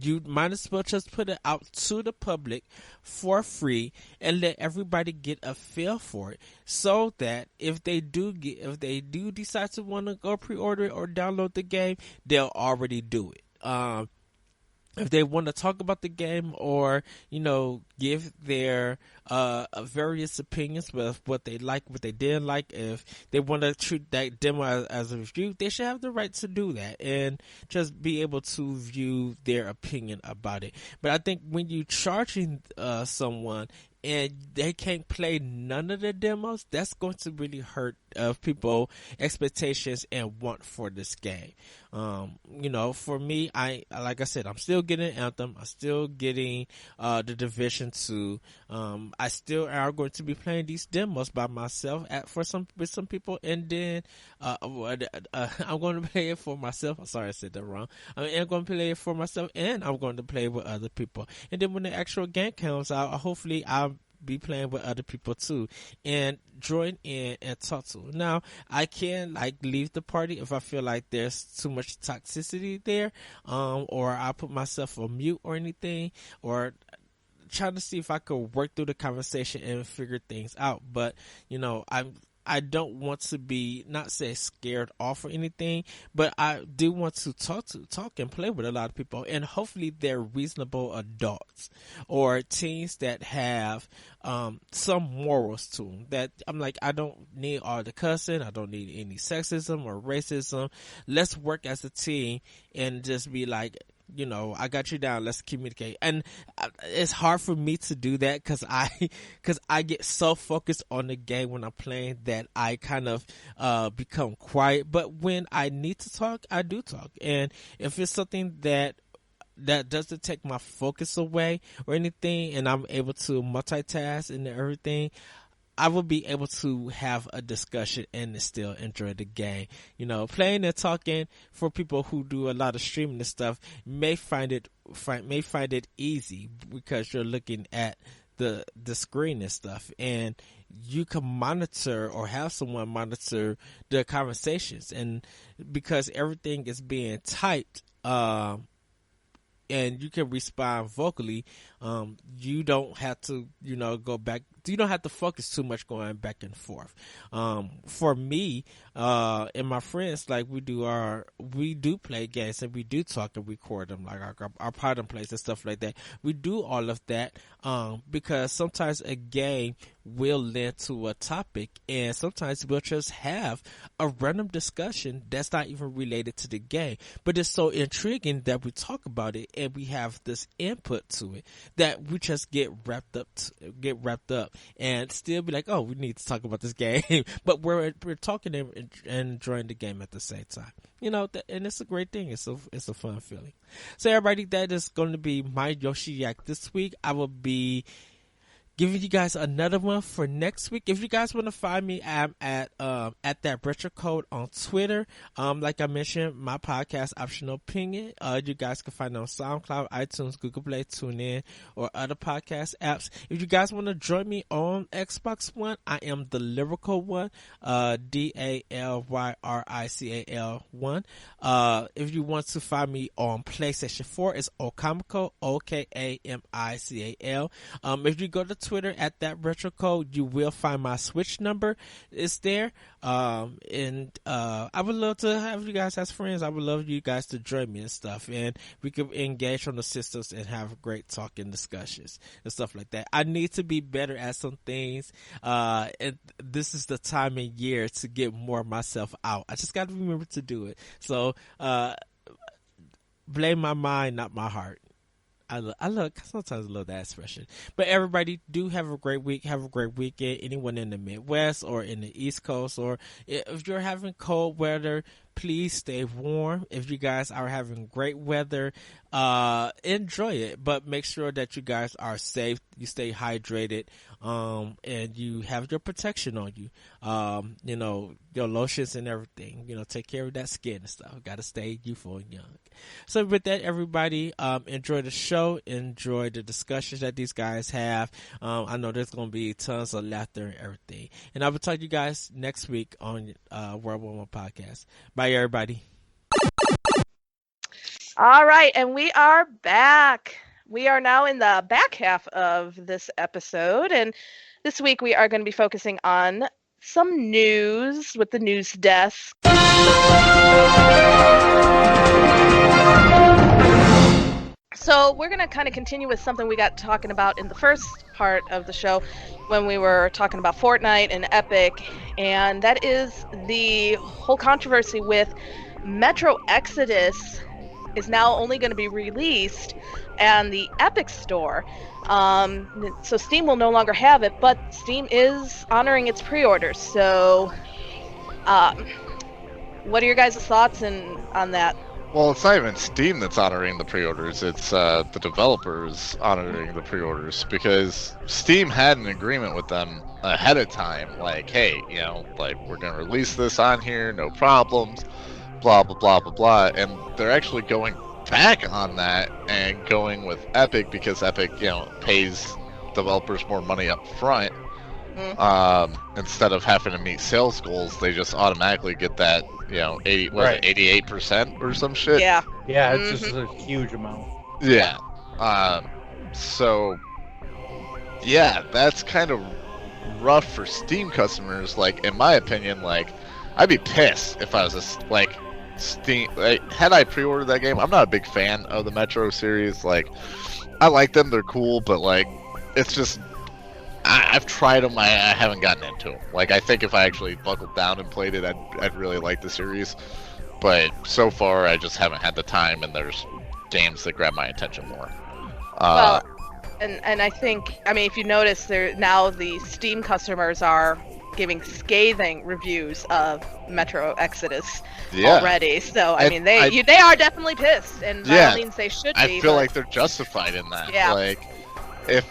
You might as well just put it out to the public for free and let everybody get a feel for it, so that if they do decide to want to go pre-order it or download the game, they'll already do it. If they want to talk about the game or, give their various opinions with what they like, what they didn't like, if they want to treat that demo as a review, they should have the right to do that and just be able to view their opinion about it. But I think when you charging someone and they can't play none of the demos, that's going to really hurt people expectations and want for this game. For me, like I said, I'm still getting Anthem. I'm still getting the Division 2. I still are going to be playing these demos by myself with some people, and then I'm going to play it for myself. I'm sorry I said that wrong. I'm going to play it for myself, and I'm going to play with other people. And then when the actual game comes out, hopefully I'll be playing with other people too and join in and talk to. Now, I can leave the party if I feel like there's too much toxicity there, or I put myself on mute or anything, or trying to see if I could work through the conversation and figure things out. But I don't want to be, not say scared off or anything, but I do want to talk and play with a lot of people, and hopefully they're reasonable adults or teens that have some morals to them. That I'm like, I don't need all the cussing, I don't need any sexism or racism. Let's work as a team and just be like, I got you down. Let's communicate. And it's hard for me to do that because I get so focused on the game when I'm playing that I kind of become quiet. But when I need to talk, I do talk. And if it's something that doesn't take my focus away or anything, and I'm able to multitask and everything, I will be able to have a discussion and still enjoy the game. Playing and talking, for people who do a lot of streaming and stuff, may find it easy because you're looking at the screen and stuff, and you can monitor or have someone monitor the conversations, and because everything is being typed, and you can respond vocally, you don't have to, go back. You don't have to focus too much going back and forth. For me, and my friends, we do play games and we do talk and record them, like our pardon plays and stuff like that. We do all of that, because sometimes a game will lend to a topic, and sometimes we'll just have a random discussion that's not even related to the game, but it's so intriguing that we talk about it and we have this input to it that we just get wrapped up and still be like, oh, we need to talk about this game, but we're talking and enjoying the game at the same time. And it's a great thing. It's a fun feeling. So everybody, that is going to be my Yoshi Yak this week. I will be giving you guys another one for next week. If you guys want to find me, I'm at that retro code on Twitter. Like I mentioned, my podcast Optional Opinion. You guys can find it on SoundCloud, iTunes, Google Play, TuneIn, or other podcast apps. If you guys want to join me on Xbox One, I am the Lyrical One, DALYRICAL1. If you want to find me on PlayStation 4, it's Okamical, OKAMICAL. If you go to Twitter at that retro code, you will find my Switch number. It's there. And I would love to have you guys as friends. I would love you guys to join me and stuff, and we could engage on the systems and have great talking discussions and stuff like that. I need to be better at some things, and this is the time and year to get more of myself out. I just got to remember to do it. So blame my mind, not my heart. Sometimes I love that expression. But everybody, do have a great week. Have a great weekend. Anyone in the Midwest or in the East Coast, or if you're having cold weather, please stay warm. If you guys are having great weather, enjoy it, but make sure that you guys are safe, you stay hydrated, and you have your protection on you. You know, your lotions and everything, you know, take care of that skin and stuff. Got to stay youthful and young. So with that, everybody, enjoy the show, enjoy the discussions that these guys have. I know there's going to be tons of laughter and everything. And I will talk to you guys next week on World War One Podcast. Bye, everybody. All right, and we are back. We are now in the back half of this episode, and this week we are going to be focusing on some news with the news desk. So we're going to kind of continue with something we got talking about in the first part of the show when we were talking about Fortnite and Epic, and that is the whole controversy with Metro Exodus is now only going to be released and the Epic Store. So Steam will no longer have it, but Steam is honoring its pre-orders. So what are your guys' thoughts on that? Well, it's not even Steam that's honoring the pre-orders. It's the developers honoring the pre-orders, because Steam had an agreement with them ahead of time. Like, hey, you know, like, we're going to release this on here, no problems, blah, blah, blah, blah, blah. And they're actually going back on that and going with Epic because Epic, you know, pays developers more money up front. Instead of having to meet sales goals, they just automatically get that, you know, 88% or some shit. Yeah. Yeah, it's just a huge amount. Yeah. So, yeah, that's kind of rough for Steam customers. Like, in my opinion, like, I'd be pissed if I was like Steam. Like, had I pre-ordered that game, I'm not a big fan of the Metro series. Like, I like them; they're cool, but like, it's just I've tried them. I haven't gotten into them. Like, I think if I actually buckled down and played it, I'd really like the series. But so far, I just haven't had the time, and there's games that grab my attention more. Well, and I think, I mean, if you notice, now the Steam customers are giving scathing reviews of Metro Exodus already. So I mean, they are definitely pissed, and by all means they should be. I feel like they're justified in that. Yeah. Like, if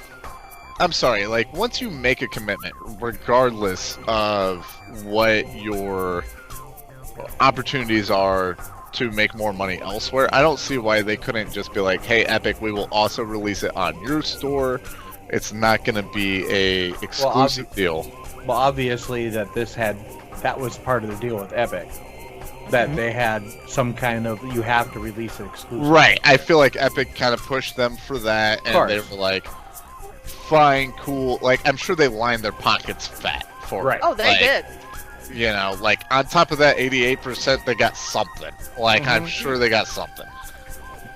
I'm sorry, like, once you make a commitment, regardless of what your opportunities are to make more money elsewhere, I don't see why they couldn't just be like, hey, Epic, we will also release it on your store. It's not going to be a exclusive deal. Well, obviously that was part of the deal with Epic. That they had some kind of, you have to release it exclusively. Right. I feel like Epic kind of pushed them for that, and they were like, fine, cool. Like, I'm sure they lined their pockets fat for it. Oh, they did. You know, like, on top of that 88%, they got something. Like, I'm sure they got something.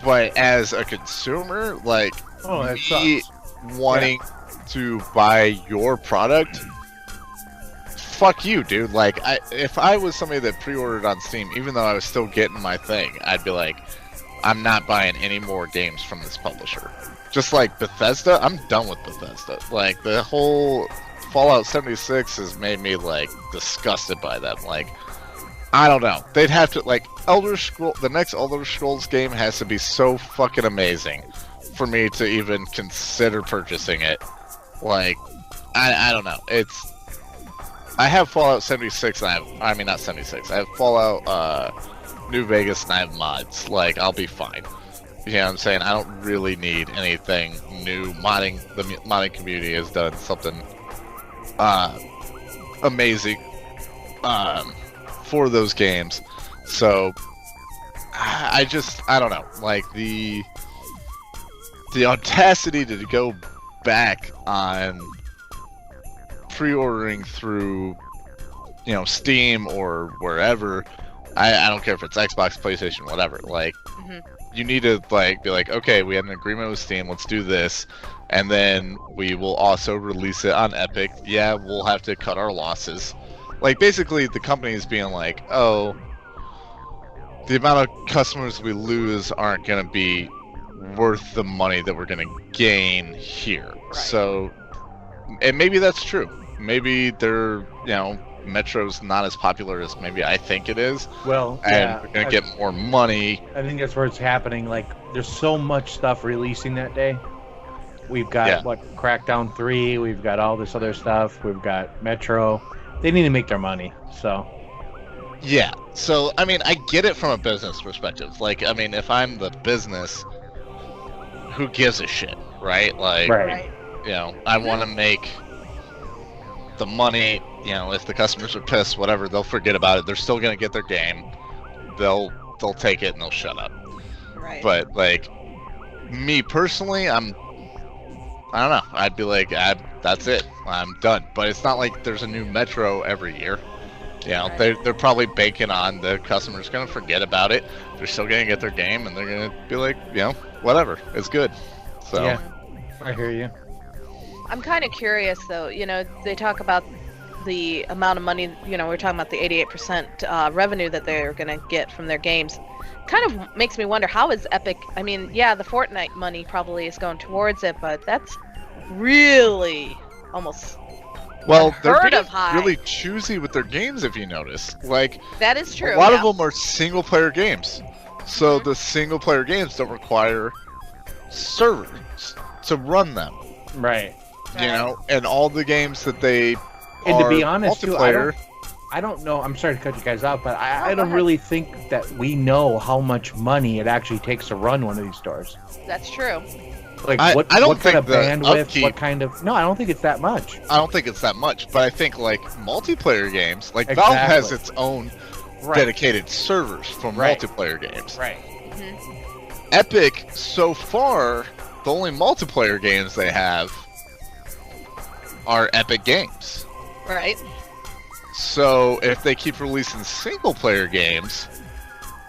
But as a consumer, like, me wanting to buy your product, fuck you, dude. Like, if I was somebody that pre-ordered on Steam, even though I was still getting my thing, I'd be like, I'm not buying any more games from this publisher. Just like Bethesda, I'm done with Bethesda. Like, the whole Fallout 76 has made me, like, disgusted by them. Like, I don't know. They'd have to, like, the next Elder Scrolls game has to be so fucking amazing for me to even consider purchasing it. Like, I don't know. I have Fallout 76 and not 76. I have Fallout New Vegas and I have mods. Like, I'll be fine. You know what I'm saying? I don't really need anything new. The modding community has done something amazing for those games. So I don't know. Like, the audacity to go back on pre-ordering through, you know, Steam or wherever. I don't care if it's Xbox, PlayStation, whatever. Like, you need to, like, be like, okay, we had an agreement with Steam, let's do this, and then we will also release it on Epic. Yeah, we'll have to cut our losses. Like, basically, the company is being like, oh, the amount of customers we lose aren't going to be worth the money that we're going to gain here. Right. So, and maybe that's true. Maybe they're, you know, Metro's not as popular as maybe I think it is, Well, and yeah, we're gonna get more money. I think that's where it's happening. Like, there's so much stuff releasing that day. We've got Crackdown 3. We've got all this other stuff. We've got Metro. They need to make their money. So Yeah. So I mean, I get it from a business perspective. Like, I mean, if I'm the business, who gives a shit, right? Like, Right. you know, I want to make the money. You know, if the customers are pissed, whatever, they'll forget about it. They're still gonna get their game. They'll take it and they'll shut up. Right. But like, me personally, I don't know. I'd be like, that's it. I'm done. But it's not like there's a new Metro every year. You know, Right. they're probably banking on the customers gonna forget about it. They're still gonna get their game, and they're gonna be like, you know, whatever, it's good. So yeah, I hear you. I'm kind of curious, though. You know, they talk about the amount of money. You know, we're talking about the 88% revenue that they're going to get from their games. Kind of makes me wonder, how is Epic? I mean, yeah, the Fortnite money probably is going towards it, but that's really almost well, they're unheard being of high. really choosy with their games. If you notice, like That is true. a lot yeah. of them are single player games. So the single player games don't require servers to run them. Right. You know, and all the games that they And to are be honest, too, multiplayer. I don't know. I'm sorry to cut you guys off, but No, I go don't ahead. really think that we know how much money it actually takes to run one of these stores. That's true. Like, I what don't kind think of the bandwidth? upkeep- What kind of? No, I don't think it's that much. I don't think it's that much, but I think like multiplayer games, like Valve has Exactly. its own Right. dedicated servers for Right. multiplayer games. Right. Epic, so far, the only multiplayer games they have are Epic Games. Right. So if they keep releasing single player games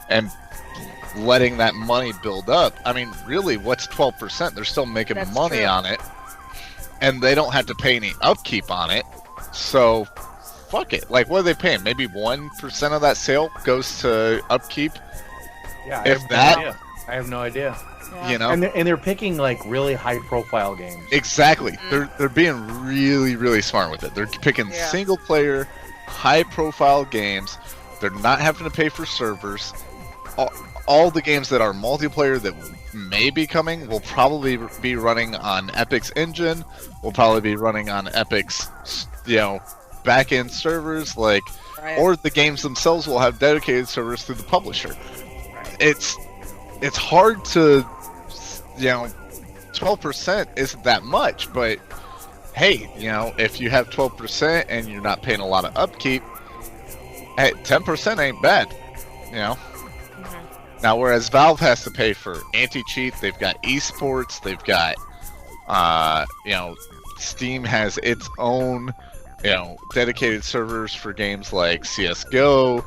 and letting that money build up, I mean, really, what's 12%? They're still making That's money true. on it, and they don't have to pay any upkeep on it. So fuck it. Like, what are they paying? Maybe 1% of that sale goes to upkeep. Yeah. If have that- no idea. I have no idea. Yeah. You know, And they're picking like really high profile games. exactly. They're being really smart with it. They're picking Yeah. single player, high profile games. They're not having to pay for servers. All the games that are multiplayer that may be coming will probably be running on Epic's engine. Will probably be running on Epic's, you know, back-end servers. Like, Right. or the games themselves will have dedicated servers through the publisher. It's hard to, you know, 12% isn't that much, but hey, you know, if you have 12% and you're not paying a lot of upkeep, hey, 10% ain't bad, you know. Now, whereas Valve has to pay for anti-cheat, they've got esports, they've got, you know, Steam has its own, you know, dedicated servers for games like CS:GO.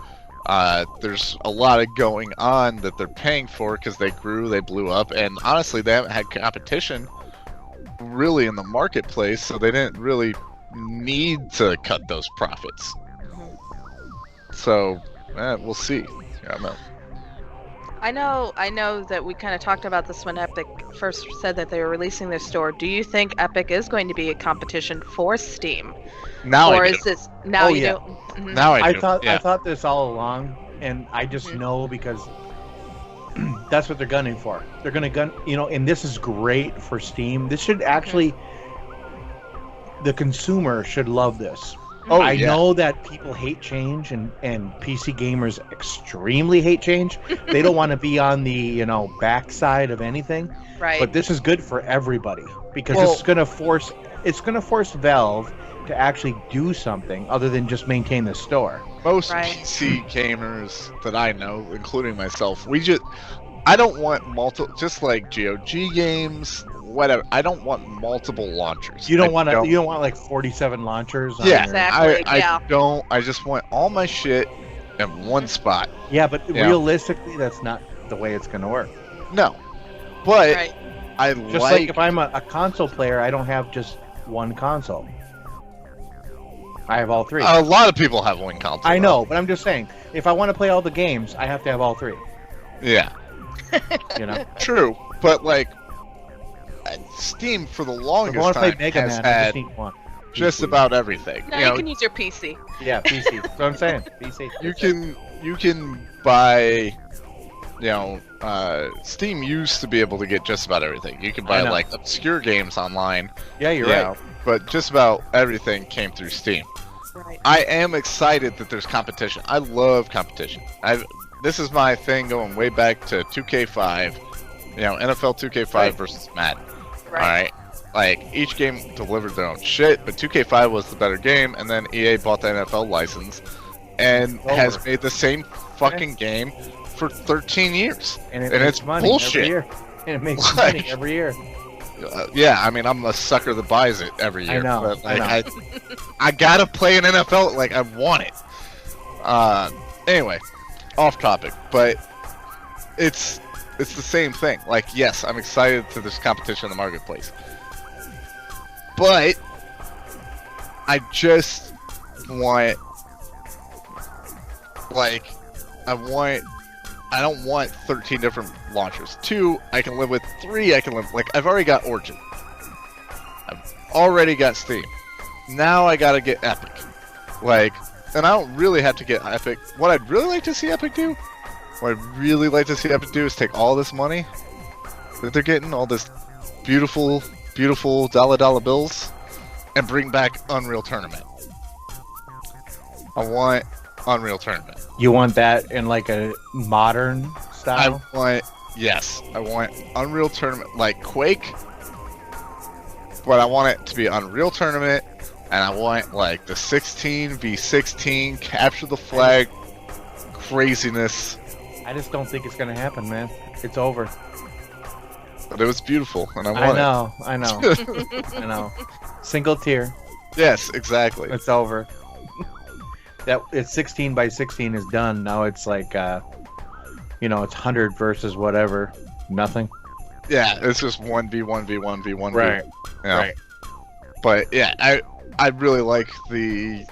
There's a lot of going on that they're paying for because they grew, they blew up, and honestly, they haven't had competition really in the marketplace, so they didn't really need to cut those profits. So, we'll see. I don't know. I know that we kind of talked about this when Epic first said that they were releasing their store. Do you think Epic is going to be a competition for Steam? Now Or I do. is this now Oh, you yeah. do? Mhm. Now I I do. thought yeah. I thought this all along, and I just Mhm. know because that's what they're gunning for. They're gonna gun, you know, and this is great for Steam. This should actually, the consumer should love this. Oh, I yeah. know that people hate change, and PC gamers extremely hate change. They don't want to be on the, you know, backside of anything. Right. But this is good for everybody because Well- it's gonna force Valve to actually do something other than just maintain the store. Most Right. PC gamers that I know, including myself, I don't want just like GOG games, whatever. I don't want multiple launchers. You don't I want to. You don't want like 47 launchers. on Yeah, your- Exactly, I yeah. don't. I just want all my shit in one spot. Yeah, but Yeah. realistically, that's not the way it's going to work. No, but Right. I Just like if I'm a console player, I don't have just one console. I have all three. a lot of people have one console. I know, but I'm just saying, if I want to play all the games, I have to have all three. Yeah, You know, true. But like, Steam for the if I longest want to play time Mega has Man, I had. just need one. just PC. about everything. No, you you know, can use your PC. Yeah, PC. That's what I'm saying. PC. you can buy, Steam used to be able to get just about everything. You can I buy know. like obscure games online. Yeah, you're Yeah, right. but just about everything came through Steam. Right. I am excited that there's competition. I love competition. This is my thing going way back to 2K5. NFL 2K5 Right. versus Madden. Right. All right. Like each game delivered their own shit, but 2K5 was the better game, and then EA bought the NFL license and Over. has made the same fucking game for 13 years. And, and makes it's money bullshit. every year. And it makes Like- money every year. Yeah, I mean, I'm a sucker that buys it every year. know, But, I like, I gotta play an NFL. Like, I want it. Anyway, off topic, but it's the same thing. Like, yes, I'm excited that there's competition in the marketplace, but I just want, like, I don't want 13 different launchers. 2, I can live with. 3, I can live. Like, I've already got Origin. I've already got Steam. Now I gotta get Epic. Like, and I don't really have to get Epic. What I'd really like to see Epic do, is take all this money that they're getting, all this beautiful, beautiful dollar bills, and bring back Unreal Tournament. I want Unreal Tournament. You want that in like a modern style? I want Unreal Tournament like Quake, but I want it to be Unreal Tournament, and I want like the 16v16 capture the flag craziness. I just don't think it's gonna happen, man. It's over. But it was beautiful, and I I want know. it. I know. Single tier. Yes, exactly. It's over. That it's 16 by 16 is done. Now it's like it's 100 versus whatever. Nothing. Yeah, it's just 1v1v1v1v. Right. Yeah. Right. But yeah, I really like the.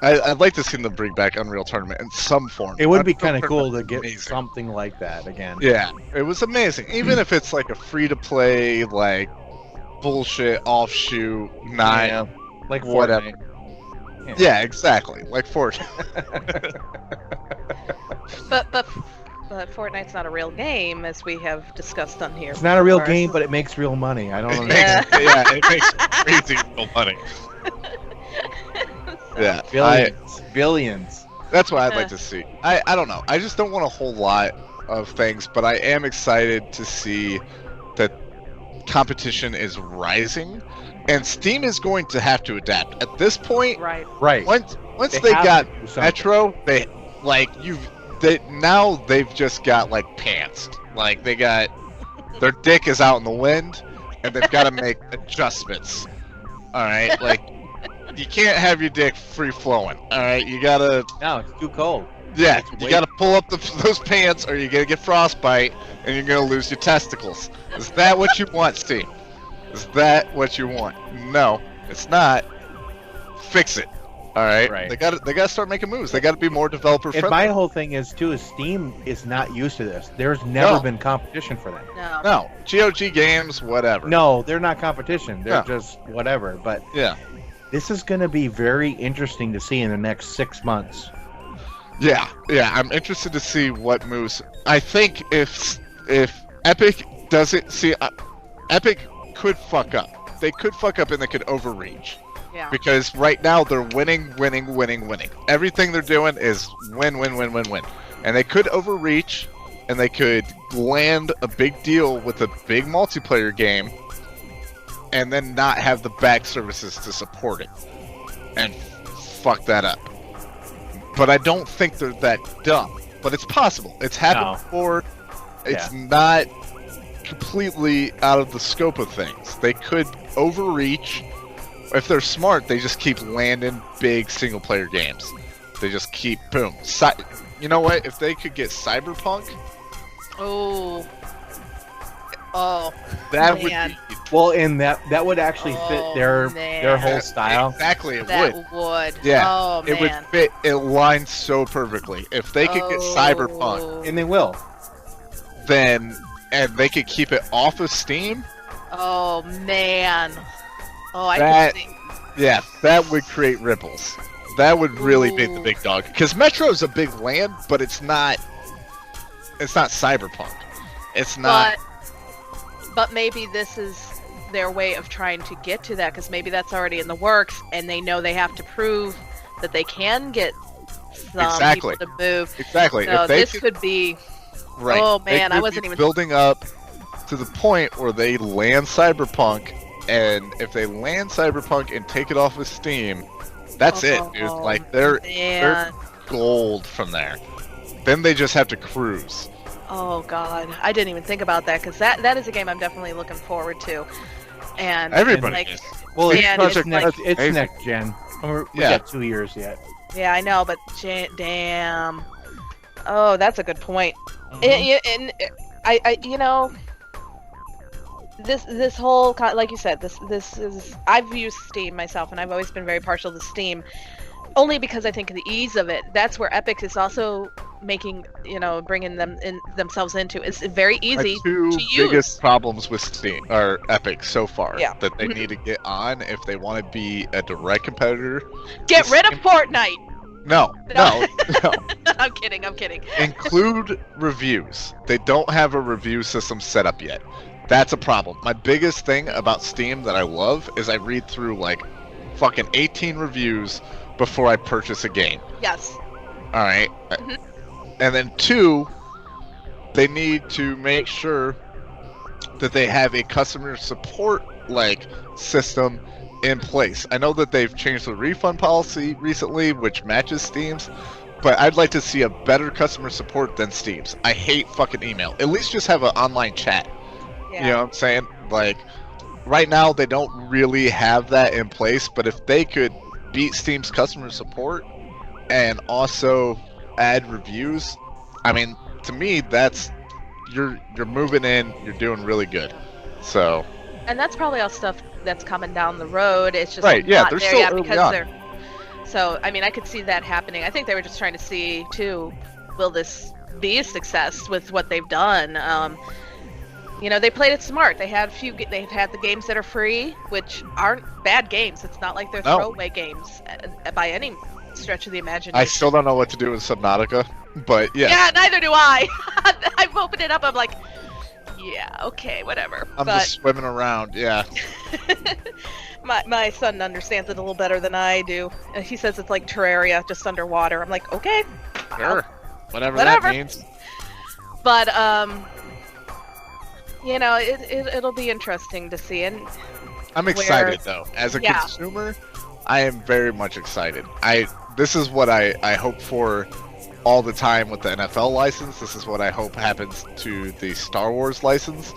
I'd like to see them bring back Unreal Tournament in some form. It would be Unreal kind of cool to Tournament get is amazing. something like that again. Yeah, it was amazing. Even if it's like a free-to-play, like bullshit offshoot, Yeah. Like whatever. Fortnite. Yeah, exactly. Like Fortnite. But Fortnite's not a real game, as we have discussed on here. It's not a real before. game, but it makes real money. I don't It understand. makes, it makes crazy real money. Yeah, Billions. that's what I'd like to see. I don't know. I just don't want a whole lot of things, but I am excited to see that competition is rising, and Steam is going to have to adapt. At this point, Right. Right. once they have got to do something. Metro, now they've just got like pantsed. Like they got their dick is out in the wind, and they've got to make adjustments. All right, like you can't have your dick free flowing. All right, you gotta. No, it's too cold. Yeah, It's you way- gotta pull up those pants, or you're gonna get frostbite, and you're gonna lose your testicles. Is that what you want, Steve? Is that what you want? No, it's not. Fix it. All right. Right. They gotta start making moves. They gotta be more developer And friendly. my whole thing is too is Steam is not used to this. There's never No. been competition for them. No. No, GOG games, whatever. No, they're not competition. They're No. just whatever. But Yeah. this is going to be very interesting to see in the next 6 months. Yeah. I'm interested to see what moves. I think if Epic doesn't see, Epic could fuck up. They could fuck up and they could overreach. Yeah. Because right now they're winning. Everything they're doing is win. And they could overreach, and they could land a big deal with a big multiplayer game, and then not have the back services to support it, and fuck that up. But I don't think they're that dumb. But it's possible. It's happened No. before. It's not completely out of the scope of things. They could overreach. If they're smart, they just keep landing big single-player games. They just keep boom. You know what? If they could get Cyberpunk, Oh. that Man. would be Well, and that would actually fit Oh, their man. whole style. Exactly, it That would. would. Yeah, Oh, it would man. fit. It lines so perfectly. If they could get Cyberpunk, Oh. And they will. then and they could keep it off of Steam, Oh man. Oh, I That- can see. Yeah, that would create ripples. That would really be the Ooh. big dog. Because Metro's a big land, but it's not. It's not Cyberpunk. It's not. But maybe this is their way of trying to get to that, because maybe that's already in the works, and they know they have to prove that they can get some Exactly. people to move. Exactly. So if they this could be. right, Oh they man, I could wasn't be even. building up to the point where they land Cyberpunk, and if they land Cyberpunk and take it off of Steam, that's it, dude. Oh, Like they're Man. gold from there. Then they just have to cruise. Oh god, I didn't even think about that, because that is a game I'm definitely looking forward to. And Everybody like, is. Well, it's, Man, it's, it's next, like- it's amazing. next gen. We Yeah. got 2 years yet. yeah, I know, but damn. Oh, that's a good point. Mm-hmm. And I, you know, this whole like you said, this is, I've used Steam myself, and I've always been very partial to Steam, only because I think of the ease of it. That's where Epic is also making, bringing themselves into. It's very My easy two to use. biggest problems with Steam or Epic so far Yeah. that they need to get on if they want to be a direct competitor. Get rid of Fortnite. No, No. no. I'm kidding. Include reviews. They don't have a review system set up yet. That's a problem. My biggest thing about Steam that I love is I read through like fucking 18 reviews before I purchase a game. Yes. All right. Mhm. And then 2, they need to make sure that they have a customer support like system in place. I know that they've changed the refund policy recently, which matches Steam's, but I'd like to see a better customer support than Steam's. I hate fucking email. At least just have an online chat. Yeah. You know what I'm saying? Like, right now they don't really have that in place, but if they could beat Steam's customer support and also add reviews, I mean, to me, that's you're moving in, you're doing really good. So, And that's probably all stuff that's coming down the road. It's just Right, yeah, not they're there still yet early because on. they're. So I mean, I could see that happening. I think they were just trying to see too, will this be a success with what they've done? They played it smart. They've had the games that are free, which aren't bad games. It's not like they're No. throwaway games by any stretch of the imagination. I still don't know what to do with Subnautica, but yeah, Yeah, neither do I. I've opened it up. I'm like, yeah, okay, whatever. I'm but just swimming around. Yeah, my son understands it a little better than I do. He says it's like Terraria, just underwater. I'm like, okay, sure, whatever Whatever. that means. but it'll be interesting to see. And I'm excited though. As a Yeah. consumer, I am very much excited. This is what I hope for all the time with the NFL license. This is what I hope happens to the Star Wars license.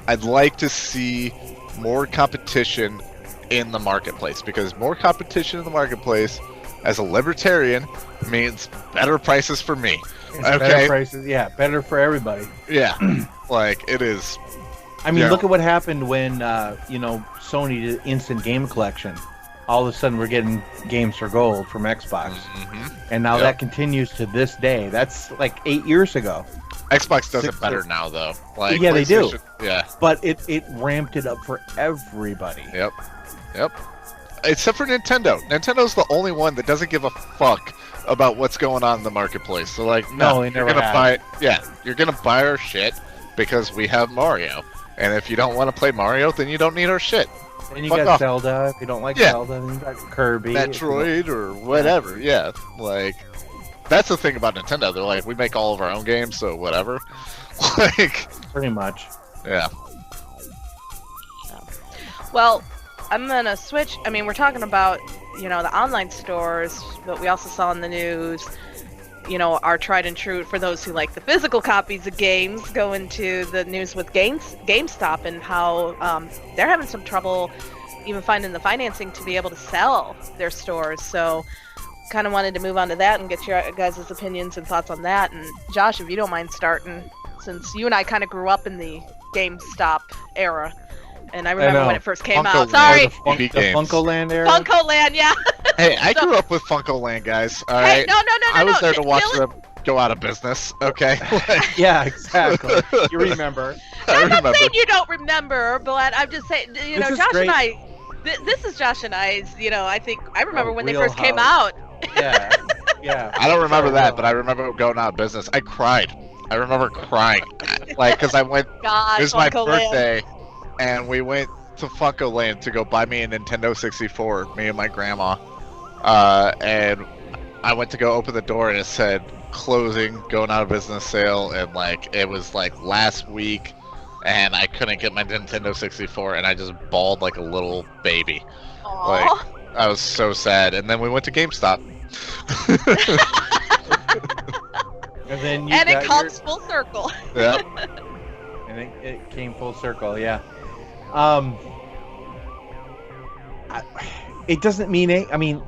I'd like to see more competition in the marketplace, because more competition in the marketplace as a libertarian means better prices for me. It's Okay. better prices. Yeah, better for everybody. Yeah, like it is. I mean, Yeah. look at what happened when Sony did Instant Game Collection. All of a sudden, we're getting games for gold from Xbox, Mhm. and now Yep. that continues to this day. That's like 8 years ago, Xbox does Six- it better now though. Like Yeah, they do. PlayStation- Yeah. but it ramped it up for everybody. Yep. Except for Nintendo. Nintendo's the only one that doesn't give a fuck about what's going on in the marketplace. So like, No, no, they you're never gonna have. buy. Yeah, you're gonna buy our shit because we have Mario. And if you don't want to play Mario, then you don't need our shit. And you Fuck got off. Zelda. If you don't like Yeah. Zelda, then you got Kirby. Metroid or whatever. Yeah, like that's the thing about Nintendo. They're like, we make all of our own games, so whatever. Like, Pretty much. yeah. well, I'm gonna switch. I mean, we're talking about the online stores, but we also saw in the news, our tried and true for those who like the physical copies of games, go into the news with GameStop and how they're having some trouble even finding the financing to be able to sell their stores. So, kind of wanted to move on to that and get your guys' opinions and thoughts on that. And Josh, if you don't mind starting, since you and I kind of grew up in the GameStop era, and I remember know. when it first came Funko out. Sorry, Land. The Games. Funko Land era. Funko Land, yeah. Hey, I So- grew up with Funko Land, guys. All Hey, right. no. I was there to watch Dylan- them go out of business. Okay. Like, Yeah, exactly. You remember. I I'm not remember. saying you don't remember, but I'm just saying, This is Josh great. and I This is Josh and I's. I think I remember when they Real first came House. out. Yeah, yeah. I don't remember that, but I remember going out of business. I cried. I remember crying, like, because I went. God, It was my Funko Land. birthday, and we went to Funko Land to go buy me a Nintendo 64. Me and my grandma, and I went to go open the door, and it said closing, going out of business sale, and like it was like last week, and I couldn't get my Nintendo 64, and I just bawled like a little baby. Aw. Like, I was so sad, and then we went to GameStop. And then you And it got comes full circle. Yeah. and it came full circle. Yeah. It doesn't mean I mean,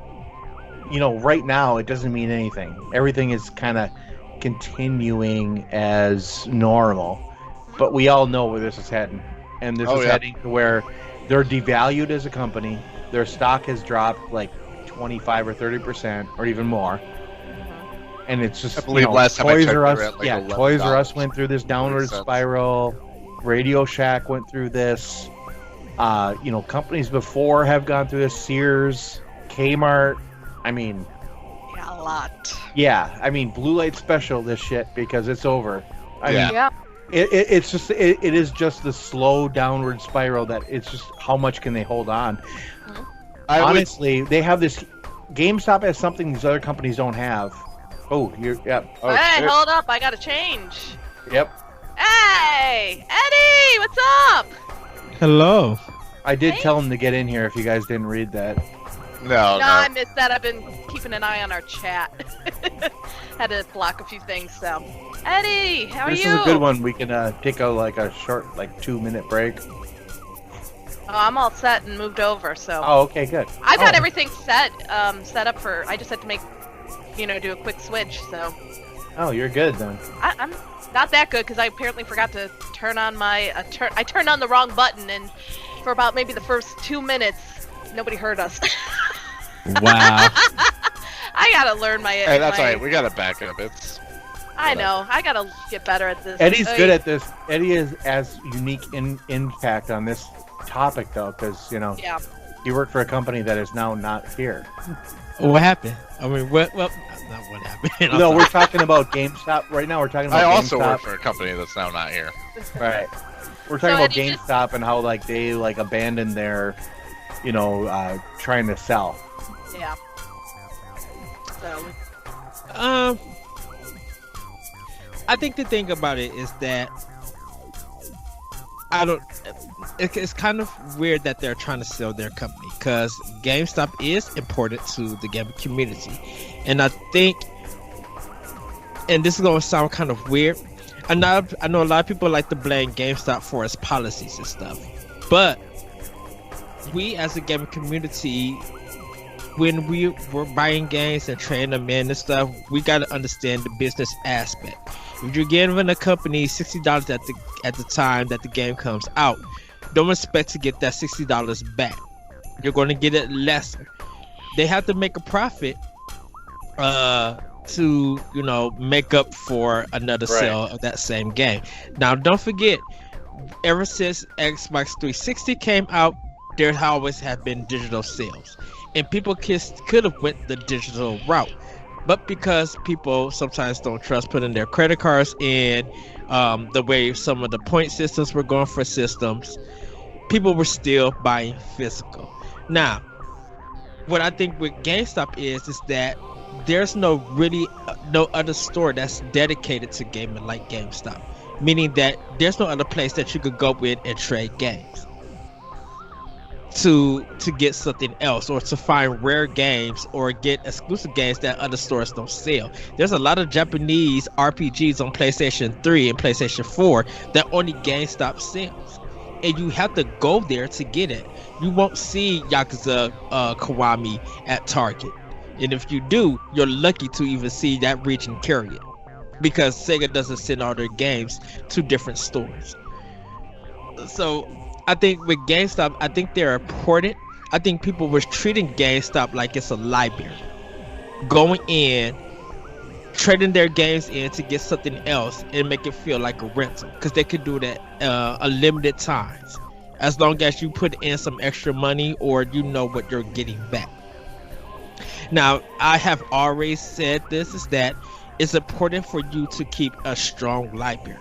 right now it doesn't mean anything. Everything is kind of continuing as normal, but we all know where this is heading, and this is heading to where they're devalued as a company. Their stock has dropped like 25 or 30% or even more. And it's just, I believe last time I Toys checked, R they Us, were at, like, Toys R Us $11. went through this downward 40 cents. spiral. Radio Shack went through this. Companies before have gone through this. Sears, Kmart. I mean, Yeah, a lot. yeah. I mean, Blue Light Special this shit because it's over. I Yeah. mean, Yeah. it's just it is just the slow downward spiral that it's just how much can they hold on. Honestly, they have this. GameStop has something these other companies don't have. Oh, yep. Oh, Hey, shit. hold up! I gotta change. Yep. Hey, Eddie, what's up? Hello. I did tell him to get in here if you guys didn't read that. No, No, I missed that. I've been keeping an eye on our chat. Had to block a few things, so. Eddie, how are This you? is a good one. We can take a short 2-minute break. Oh, I'm all set and moved over, so. Oh, okay, good. I've had Oh. everything set up for. I just had to make, do a quick switch. So Oh, you're good then. I'm not that good because I apparently forgot to turn on my. I turned on the wrong button, and for about maybe the first 2 minutes, nobody heard us. Wow. I gotta learn my. Hey, that's my, alright. We got it back up. It's. I know. I gotta get better at this. Eddie's Oh, good at this. Eddie is as unique impact on this topic though, because Yeah. he worked for a company that is now not here. What happened? I mean, well, not what happened. No, we're talking about GameStop right now. We're talking about I also GameStop. work for a company that's now not here. Right. We're talking So about Eddie, just- GameStop and how they abandoned their, trying to sell. Yeah. So. I think the thing about it is that it's kind of weird that they're trying to sell their company because GameStop is important to the gaming community, and I think, and this is gonna sound kind of weird. I know a lot of people like to blame GameStop for its policies and stuff, but we as a gaming community, when we were buying games and trading them in and stuff, we gotta understand the business aspect. If you're giving a company $60 at the time that the game comes out, don't expect to get that $60 back. You're going to get it lesser. They have to make a profit to make up for another Right. sale of that same game. Now, don't forget, ever since Xbox 360 came out, there always have been digital sales, and people could have went the digital route. But because people sometimes don't trust putting their credit cards in, the way some of the point systems were going for systems, people were still buying physical. Now, what I think with GameStop is that there's no other store that's dedicated to gaming like GameStop. Meaning that there's no other place that you could go in and trade games to get something else, or to find rare games or get exclusive games that other stores don't sell. There's a lot of Japanese RPGs on PlayStation 3 and PlayStation 4 that only GameStop sells, and you have to go there to get it. You won't see Yakuza Kiwami at Target, and if you do, you're lucky to even see that region carry it, because Sega doesn't send all their games to different stores. So I think with GameStop, I think they're important. I think people were treating GameStop like it's a library, going in, trading their games in to get something else and make it feel like a rental, because they could do that unlimited times. as long as you put in some extra money or you know what you're getting back. Now, I have always said this, is that it's important for you to keep a strong library.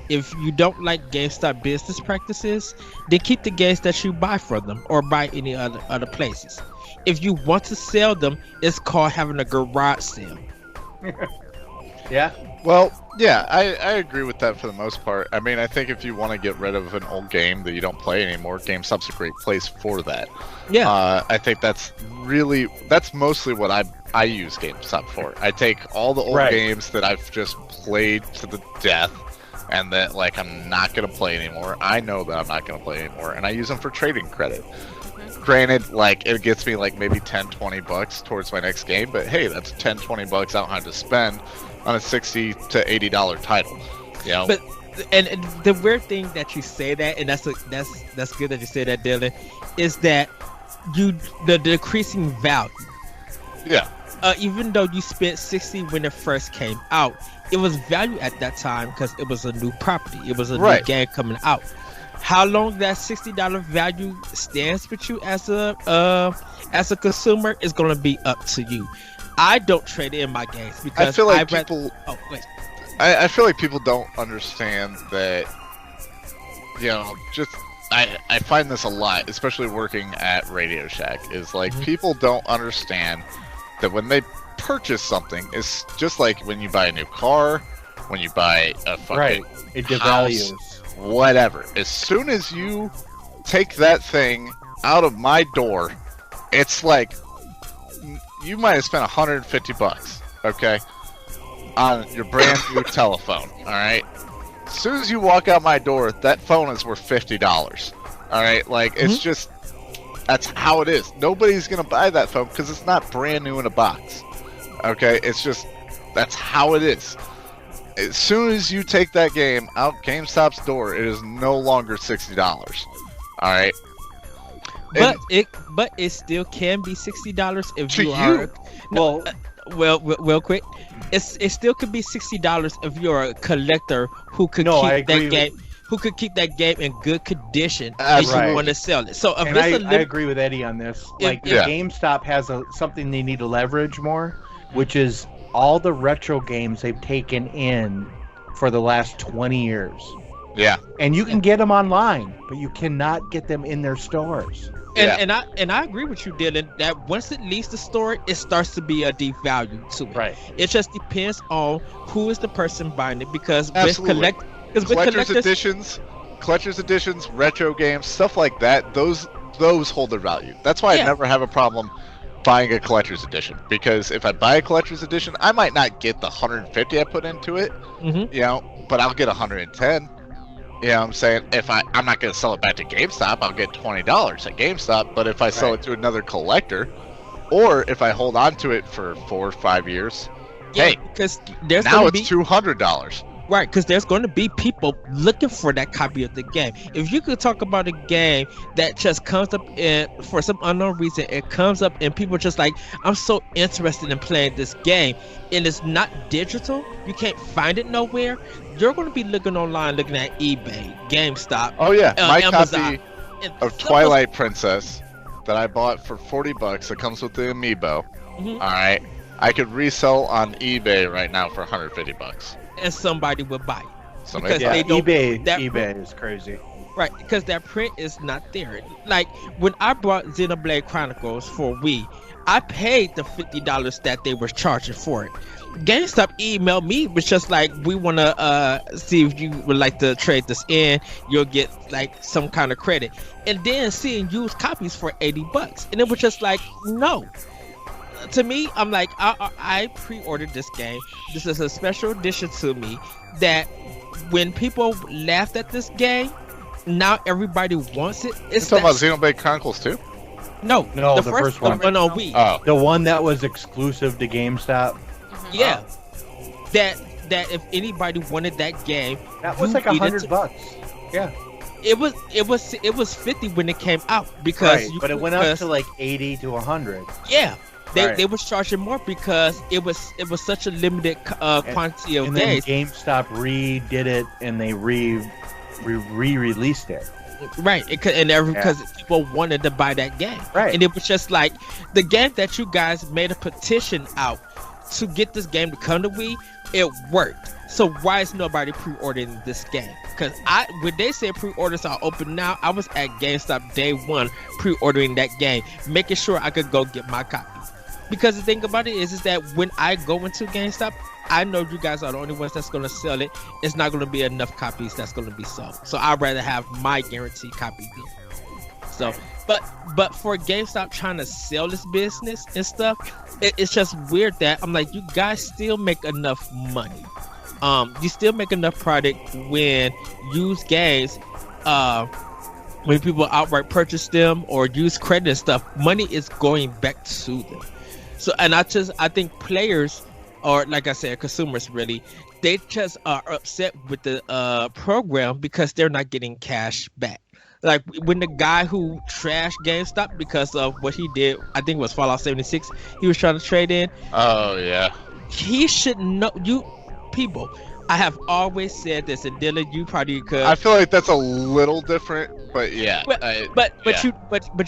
If you don't like GameStop business practices, then keep the games that you buy from them or buy any other places. If you want to sell them, it's called having a garage sale. Yeah. Well, yeah, I agree with that for the most part. I mean, I think if you want to get rid of an old game that you don't play anymore, GameStop's a great place for that. Yeah. I think that's mostly what I use GameStop for. I take all the old Right. games that I've just played to the death and that, like, I'm not going to play anymore. I know that I'm not going to play anymore, and I use them for trading credit. Granted, like, it gets me like maybe $10-20 towards my next game, but hey, that's $10-20 I don't have to spend on a $60 to $80 title. You know? But and the weird thing that you say that, and that's good that you say that, Dylan, is that the decreasing value. Yeah. Even though you spent $60 when it first came out, it was value at that time because it was a new property. It was a new game coming out. How long that $60 value stands with you as a consumer is going to be up to you. I don't trade in my games because I feel like people. Oh wait. I feel like people don't understand that. You know, just I find this a lot, especially working at Radio Shack. Is like people don't understand that when they purchase something, it's just like when you buy a new car, when you buy a fucking It house, devalues. whatever. As soon as you take that thing out of my door, it's like you might have spent $150, okay, on your brand new telephone. All right. As soon as you walk out my door, that phone is worth $50. All right, like it's just that's how it is. Nobody's gonna buy that phone because it's not brand new in a box. Okay, it's just that's how it is. As soon as you take that game out GameStop's door, it is no longer $60. All right. But it still can be $60 if To you are. you. Well, Real quick, it still could be $60 if you're a collector who could I keep agree that game. Who could keep that game in good condition and Absolutely. you want to sell it? So if and it's I agree with Eddie on this. Like, Yeah. GameStop has something they need to leverage more, which is all the retro games they've taken in for the last 20 years. Yeah. And you can get them online, but you cannot get them in their stores. and I agree with you, Dylan, that once it leaves the store, it starts to be a devalue to it. Right. It just depends on who is the person buying it because Absolutely. with collector's editions, retro games, stuff like that, those hold their value. That's why I never have a problem buying a collector's edition, because if I buy a collector's edition, I might not get the 150 I put into it, you know, but I'll get 110. You know what I'm saying? If I'm not going to sell it back to GameStop, I'll get $20 at GameStop, but if I sell it to another collector, or if I hold on to it for 4 or 5 years, hey, because there's now going to it's be $200. right, because there's going to be people looking for that copy of the game. If you could talk about a game that just comes up and for some unknown reason it comes up and people just like, I'm so interested in playing this game, and it's not digital, you can't find it nowhere, you're going to be looking online, looking at eBay, GameStop. Oh yeah, my Amazon, copy and of stuff Twilight Princess that I bought for $40 that comes with the amiibo. All right, I could resell on eBay right now for $150. and somebody will buy it. Somebody Because Yeah, they don't- eBay that- is crazy. Right, because that print is not there. Like when I bought Xenoblade Chronicles for Wii, I paid the $50 that they were charging for it. GameStop emailed me, was just like, we want to see if you would like to trade this in. You'll get like some kind of credit, and then seeing used copies for $80, and it was just like, no. To me, I'm like, I pre-ordered this game. This is a special edition to me. That when people laughed at this game, now everybody wants it. You It's talking about that, Xenoblade Chronicles 2? No, the first one. the one on Wii. Oh, The one that was exclusive to GameStop. Yeah, that if anybody wanted that game, That was you like needed $100. Yeah. it was 50 when it came out because Right, but it went up to like 80 to 100. yeah. They Right. was charging more because it was such a limited quantity of And then days. GameStop redid it and they re-released it. Right, because people wanted to buy that game, Right. and it was just like the game that you guys made a petition out to get this game to come to Wii. It worked. So why is nobody pre-ordering this game? Because when they said pre-orders are open now, I was at GameStop day one pre-ordering that game, making sure I could go get my copy. Because the thing about it is that when I go into GameStop, I know you guys are the only ones that's going to sell it. It's not going to be enough copies that's going to be sold. So I'd rather have my guaranteed copy there. So, but for GameStop trying to sell this business and stuff, it's just weird that I'm like, you guys still make enough money. You still make enough product when used games, when people outright purchase them or use credit and stuff, money is going back to them. So, and I think players, or like I said, consumers really, they just are upset with the program because they're not getting cash back. Like when the guy who trashed GameStop because of what he did, I think it was Fallout 76, he was trying to trade in. Oh yeah. He should know, you people. I have always said this, and Dylan, you probably could. I feel like that's a little different, but yeah. But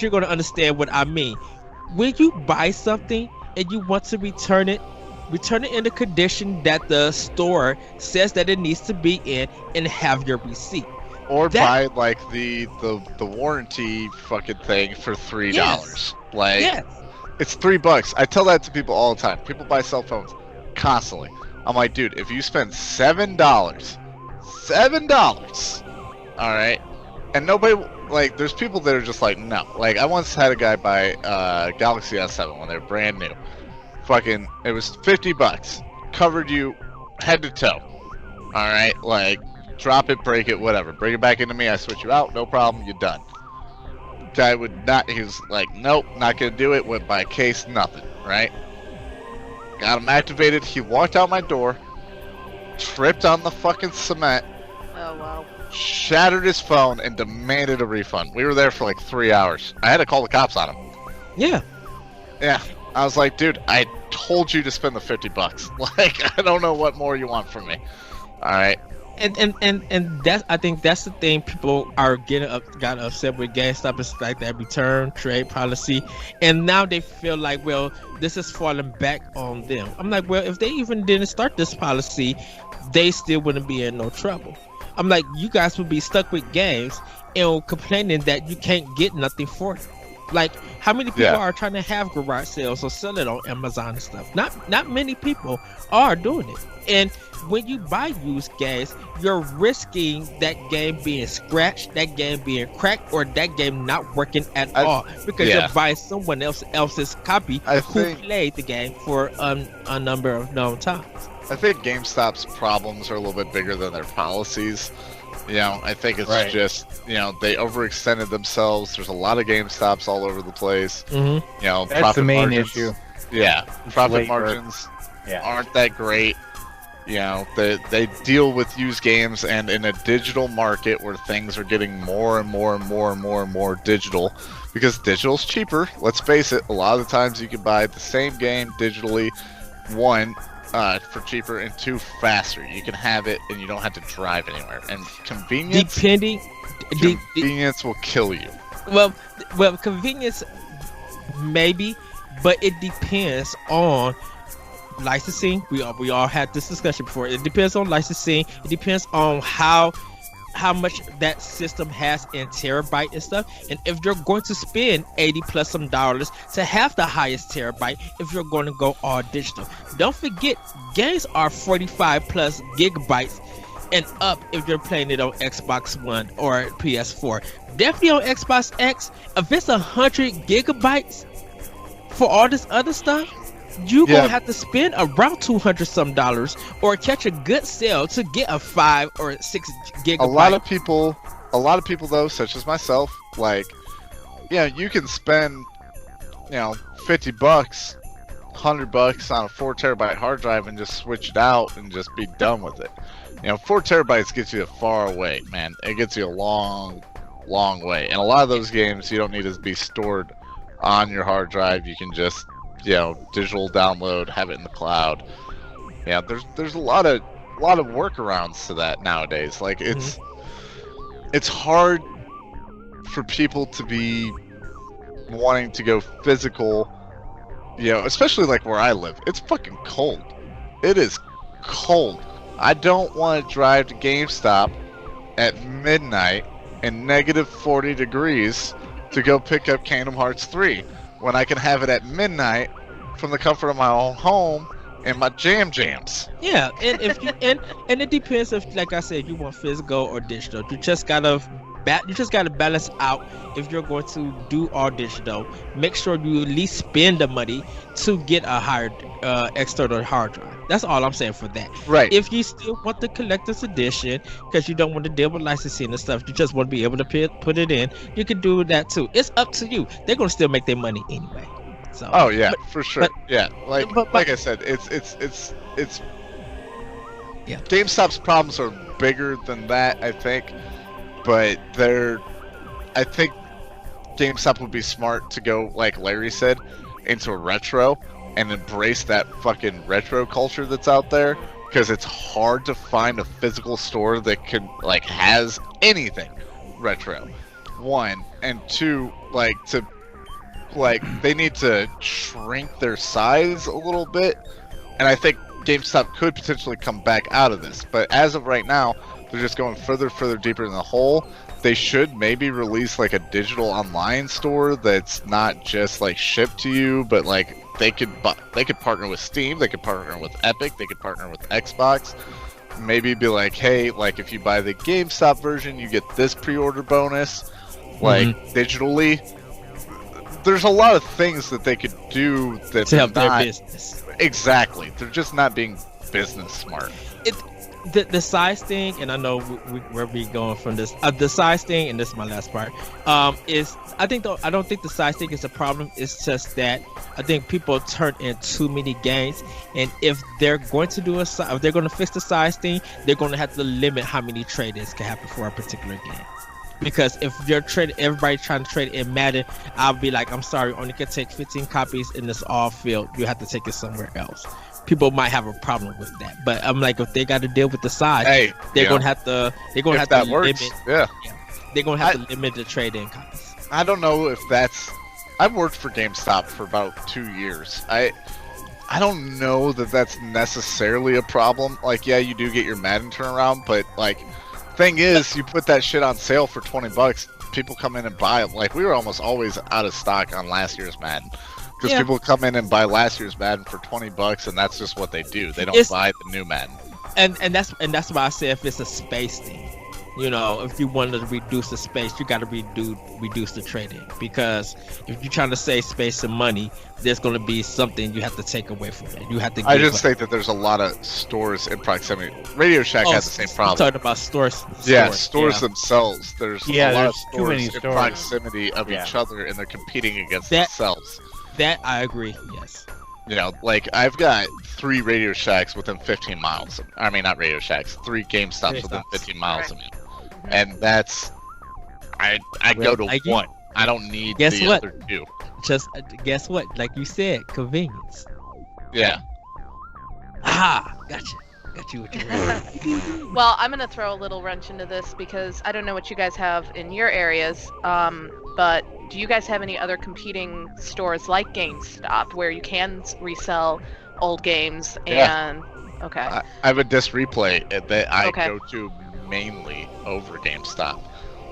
you're going to understand what I mean. When you buy something and you want to return it in the condition that the store says that it needs to be in, and have your receipt. Or buy like the warranty fucking thing for $3. Yes. Like Yes. it's $3. I tell that to people all the time. People buy cell phones constantly. I'm like, dude, if you spend $7, all right, and nobody, like, there's people that are just like, no. Like, I once had a guy buy Galaxy S7 when they were brand new. Fucking, it was $50, covered you head to toe. All right, like, drop it, break it, whatever. Bring it back into me. I switch you out, no problem. You're done. Guy would not. He was like, nope, not gonna do it. Went by case, nothing. Right. Got him activated. He walked out my door, tripped on the fucking cement, Oh wow. shattered his phone, and demanded a refund. We were there for like 3 hours. I had to call the cops on him. Yeah. Yeah. I was like, dude, I told you to spend the $50. Like, I don't know what more you want from me. All right. And that's, I think that's the thing people are got upset with GameStop, is like that return trade policy, and now they feel like, well, this is falling back on them. I'm like, well, if they even didn't start this policy, they still wouldn't be in no trouble. I'm like, you guys would be stuck with games and complaining that you can't get nothing for it. Like, how many people are trying to have garage sales or sell it on Amazon and stuff? Not many people are doing it. And when you buy used games, you're risking that game being scratched, that game being cracked, or that game not working at all, because you're buying someone else's copy who played the game for a number of known times. I think GameStop's problems are a little bit bigger than their policies. You know, I think it's just, you know, they overextended themselves. There's a lot of GameStops all over the place. Mm-hmm. You know, That's profit the main margins, issue. Yeah, profit labor. margins aren't that great. You know, they deal with used games, and in a digital market where things are getting more and more digital, because digital's cheaper. Let's face it, a lot of the times you can buy the same game digitally, one, for cheaper, and two, faster. You can have it and you don't have to drive anywhere. And convenience will kill you. Well, convenience maybe, but it depends on licensing. We all had this discussion before. It depends on licensing. It depends on how much that system has in terabyte and stuff, and if you're going to spend $80+ some dollars to have the highest terabyte, if you're going to go all digital. Don't forget, games are 45+ gigabytes and up if you're playing it on Xbox One or PS4. Definitely on Xbox X, if it's 100 gigabytes for all this other stuff, you gonna have to spend around $200 some dollars or catch a good sale to get a 5 or 6 gigabyte. A lot of people though, such as myself, like, yeah, you can spend, you know, $50, $100 on a 4 terabyte hard drive and just switch it out and just be done with it. You know, 4 terabytes gets you far away, man. It gets you a long way. And a lot of those games you don't need to be stored on your hard drive. You can just, you know, digital download, have it in the cloud. Yeah, there's a lot of workarounds to that nowadays. Like, it's hard for people to be wanting to go physical, especially like where I live. It's fucking cold. It is cold. I don't want to drive to GameStop at midnight and negative 40 degrees to go pick up Kingdom Hearts 3 when I can have it at midnight from the comfort of my own home and my jams. Yeah, and if you and it depends if, like I said, you want physical or digital. You just gotta balance out. If you're going to do all digital, make sure you at least spend the money to get a higher external hard drive. That's all I'm saying for that. Right. If you still want the collector's edition because you don't want to deal with licensing and stuff, you just want to be able to put it in, you can do that too. It's up to you. They're gonna still make their money anyway. So. Oh yeah, for sure. But, like I said, it's yeah. GameStop's problems are bigger than that, I think. But I think GameStop would be smart to go, like Larry said, into retro and embrace that fucking retro culture that's out there, because it's hard to find a physical store that can has anything retro. One, and two, they need to shrink their size a little bit, and I think GameStop could potentially come back out of this. But as of right now, they're just going further deeper in the hole. They should maybe release a digital online store that's not just shipped to you, but they could partner with Steam, they could partner with Epic, they could partner with Xbox. Maybe be hey, if you buy the GameStop version, you get this pre-order bonus, digitally. There's a lot of things that they could do that to help their business. Exactly. They're just not being business smart. The size thing, and I know where we going from this. The size thing, and this is my last part. Is I don't think the size thing is a problem. It's just that I think people turn in too many games, and if they're going to if they're going to fix the size thing, they're going to have to limit how many trade-ins can happen for a particular game. Because if you're everybody trying to trade in Madden, I'll be I'm sorry, only can take 15 copies and it's all filled. You have to take it somewhere else. People might have a problem with that, but I'm if they got to deal with the size, they're gonna have to. They're gonna have to limit. Yeah. They're gonna have to limit the trade-in copies. I don't know if that's. I've worked for GameStop for about 2 years. I don't know that that's necessarily a problem. Yeah, you do get your Madden turnaround, but thing is, you put that shit on sale for $20, people come in and buy it. We were almost always out of stock on last year's Madden, because people come in and buy last year's Madden for $20, and that's just what they do. They don't buy the new Madden. And that's why I say if it's a space thing, if you wanted to reduce the space, you got to reduce the trading, because if you're trying to save space and money, there's going to be something you have to take away from it. You have to. I just think that there's a lot of stores in proximity. Radio Shack has the same problem. I'm talking about stores. Stores themselves. There's a lot of stores in proximity of each other, and they're competing against themselves. That I agree. Yes. I've got 3 Radio Shacks within 15 miles. I mean, not Radio Shacks. 3 GameStops within 15 miles of me. And that's, I go to one. I don't need the other 2. Just guess what? Like you said, convenience. Yeah. Gotcha. Got you with your Well, I'm gonna throw a little wrench into this because I don't know what you guys have in your areas, but do you guys have any other competing stores like GameStop where you can resell old games? And okay, I have a disc replay that I go to mainly over GameStop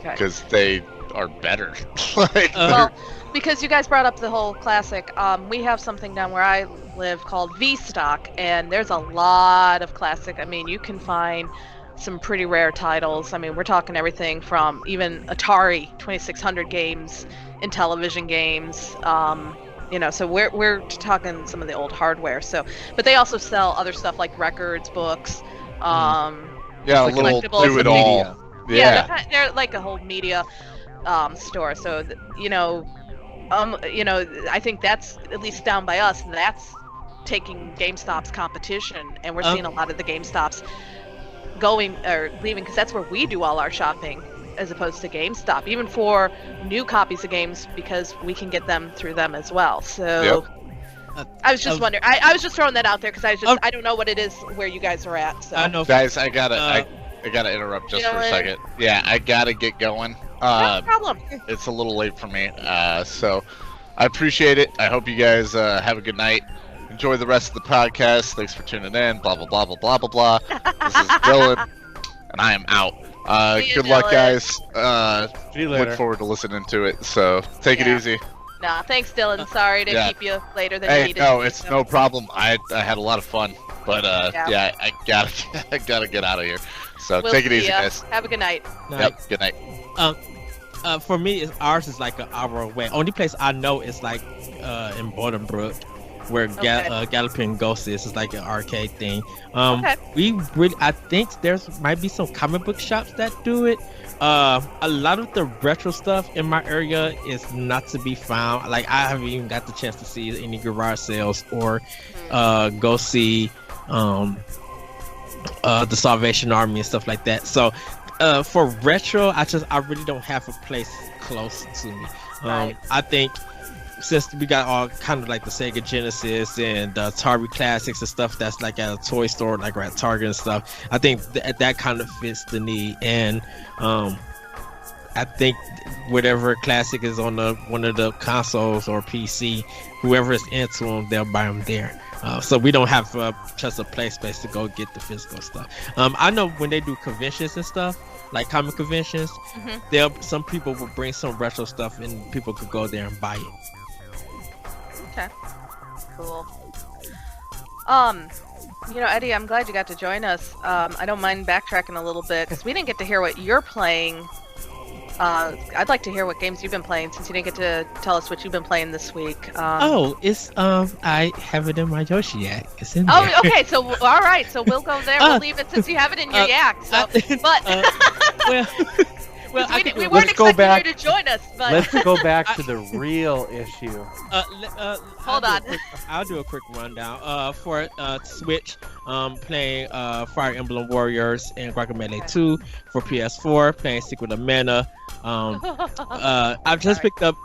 because they are better. Well, because you guys brought up the whole classic, we have something down where I live called V-Stock, and there's a lot of classic. I mean, you can find some pretty rare titles. I mean, we're talking everything from even Atari 2600 games, Intellivision games, so we're talking some of the old hardware. So, but they also sell other stuff like records, books, a little do it all. They're like a whole media store. So, I think that's, at least down by us, that's taking GameStop's competition, and we're seeing a lot of the GameStops going or leaving because that's where we do all our shopping, as opposed to GameStop, even for new copies of games, because we can get them through them as well. So I was just wondering. I was just throwing that out there because I don't know what it is where you guys are at. So. I know, guys. I gotta interrupt just for a second. Yeah, I gotta get going. No problem. It's a little late for me, so I appreciate it. I hope you guys have a good night. Enjoy the rest of the podcast. Thanks for tuning in. Blah blah blah blah blah blah blah. This is Dylan, and I am out. See you, Good luck, Dylan. guys. See you later. Look forward to listening to it. So take it Yeah. easy. Nah, thanks, Dylan. Sorry to Yeah. keep you later than you Hey, needed. no, to, it's so. no problem. I had a lot of fun, but Yeah. yeah, I gotta I gotta get out of here. So We'll take it see easy, ya. guys. Have a good night. Yep. Good night. For me, ours is like an hour away. Only place I know is like in Bolingbrook, where Okay. Galloping Ghost is. It's like an arcade thing. Okay. I think might be some comic book shops that do it. A lot of the retro stuff in my area is not to be found. Like I haven't even got the chance to see any garage sales or go see the Salvation Army and stuff like that. So for retro, I really don't have a place close to me. Right. I think since we got all kind of like the Sega Genesis and the Atari Classics and stuff that's like at a toy store, like or at Target and stuff, I think that kind of fits the need. And I think whatever classic is on one of the consoles or PC, whoever is into them, they'll buy them there. So we don't have just a play space to go get the physical stuff. I know when they do conventions and stuff, like comic conventions, some people will bring some retro stuff and people could go there and buy it. Okay. Cool. Eddie, I'm glad you got to join us. I don't mind backtracking a little bit because we didn't get to hear what you're playing. I'd like to hear what games you've been playing since you didn't get to tell us what you've been playing this week. It's I have it in my Yoshi Yak. It's in there. Oh, okay. So all right. So we'll go there. We'll leave it since you have it in your yak. So, but well, I we could- weren't let's go expecting back. you to join us. But Let's go back to the real issue. Hold on. I'll do a quick rundown. For Switch, playing Fire Emblem Warriors and Guacamelee 2. For PS4, playing Secret of Mana. I just picked up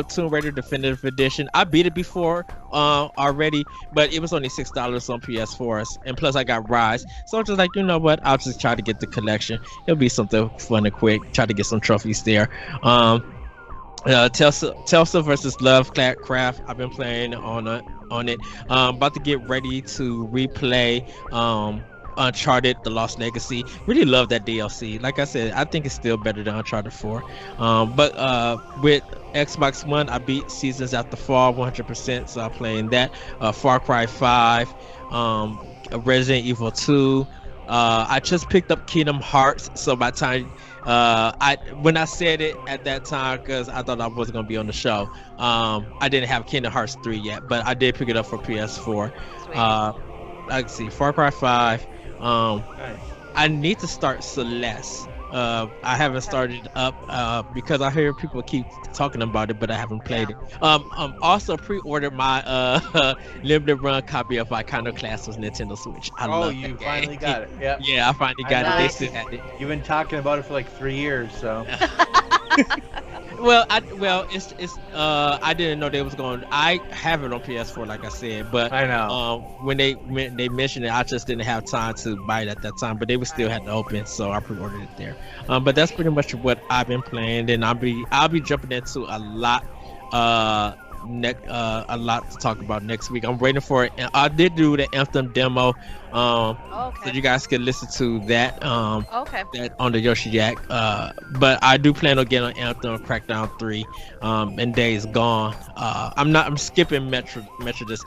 Tomb Raider Definitive Edition. I beat it before already, but it was only $6 on PS4s, and plus I got Rise, so I'm just like, you know what? I'll just try to get the collection. It'll be something fun and quick. Try to get some trophies there. Telsa versus Lovecraft. I've been playing on it. About to get ready to replay Uncharted: The Lost Legacy. Really love that DLC. Like I said, I think it's still better than Uncharted 4. But with Xbox One, I beat Seasons After Fall 100%, so I'm playing that. Far Cry 5, Resident Evil 2. I just picked up Kingdom Hearts, so by the time when I said it at that time, because I thought I wasn't gonna be on the show, I didn't have Kingdom Hearts 3 yet, but I did pick it up for PS4. Let's see, Far Cry 5. I need to start Celeste. I haven't started up because I hear people keep talking about it, but I haven't played it. Also pre-ordered my limited run copy of Iconoclast on Nintendo Switch. I love you that game. finally got it. Yep. Yeah, I finally got it. They Nice. still had it. You've been talking about it for like 3 years, so. I didn't know they was going. I have it on PS4, like I said, but I know. when they mentioned it, I just didn't have time to buy it at that time. But they would still had to open, so I pre-ordered it there. But that's pretty much what I've been playing, and I'll be jumping into a lot to talk about next week. I'm waiting for it. And I did do the Anthem demo, so you guys can listen to that. That on the Yoshi Yak. But I do plan on getting on Anthem, Crackdown 3, and Days Gone. I'm skipping Metro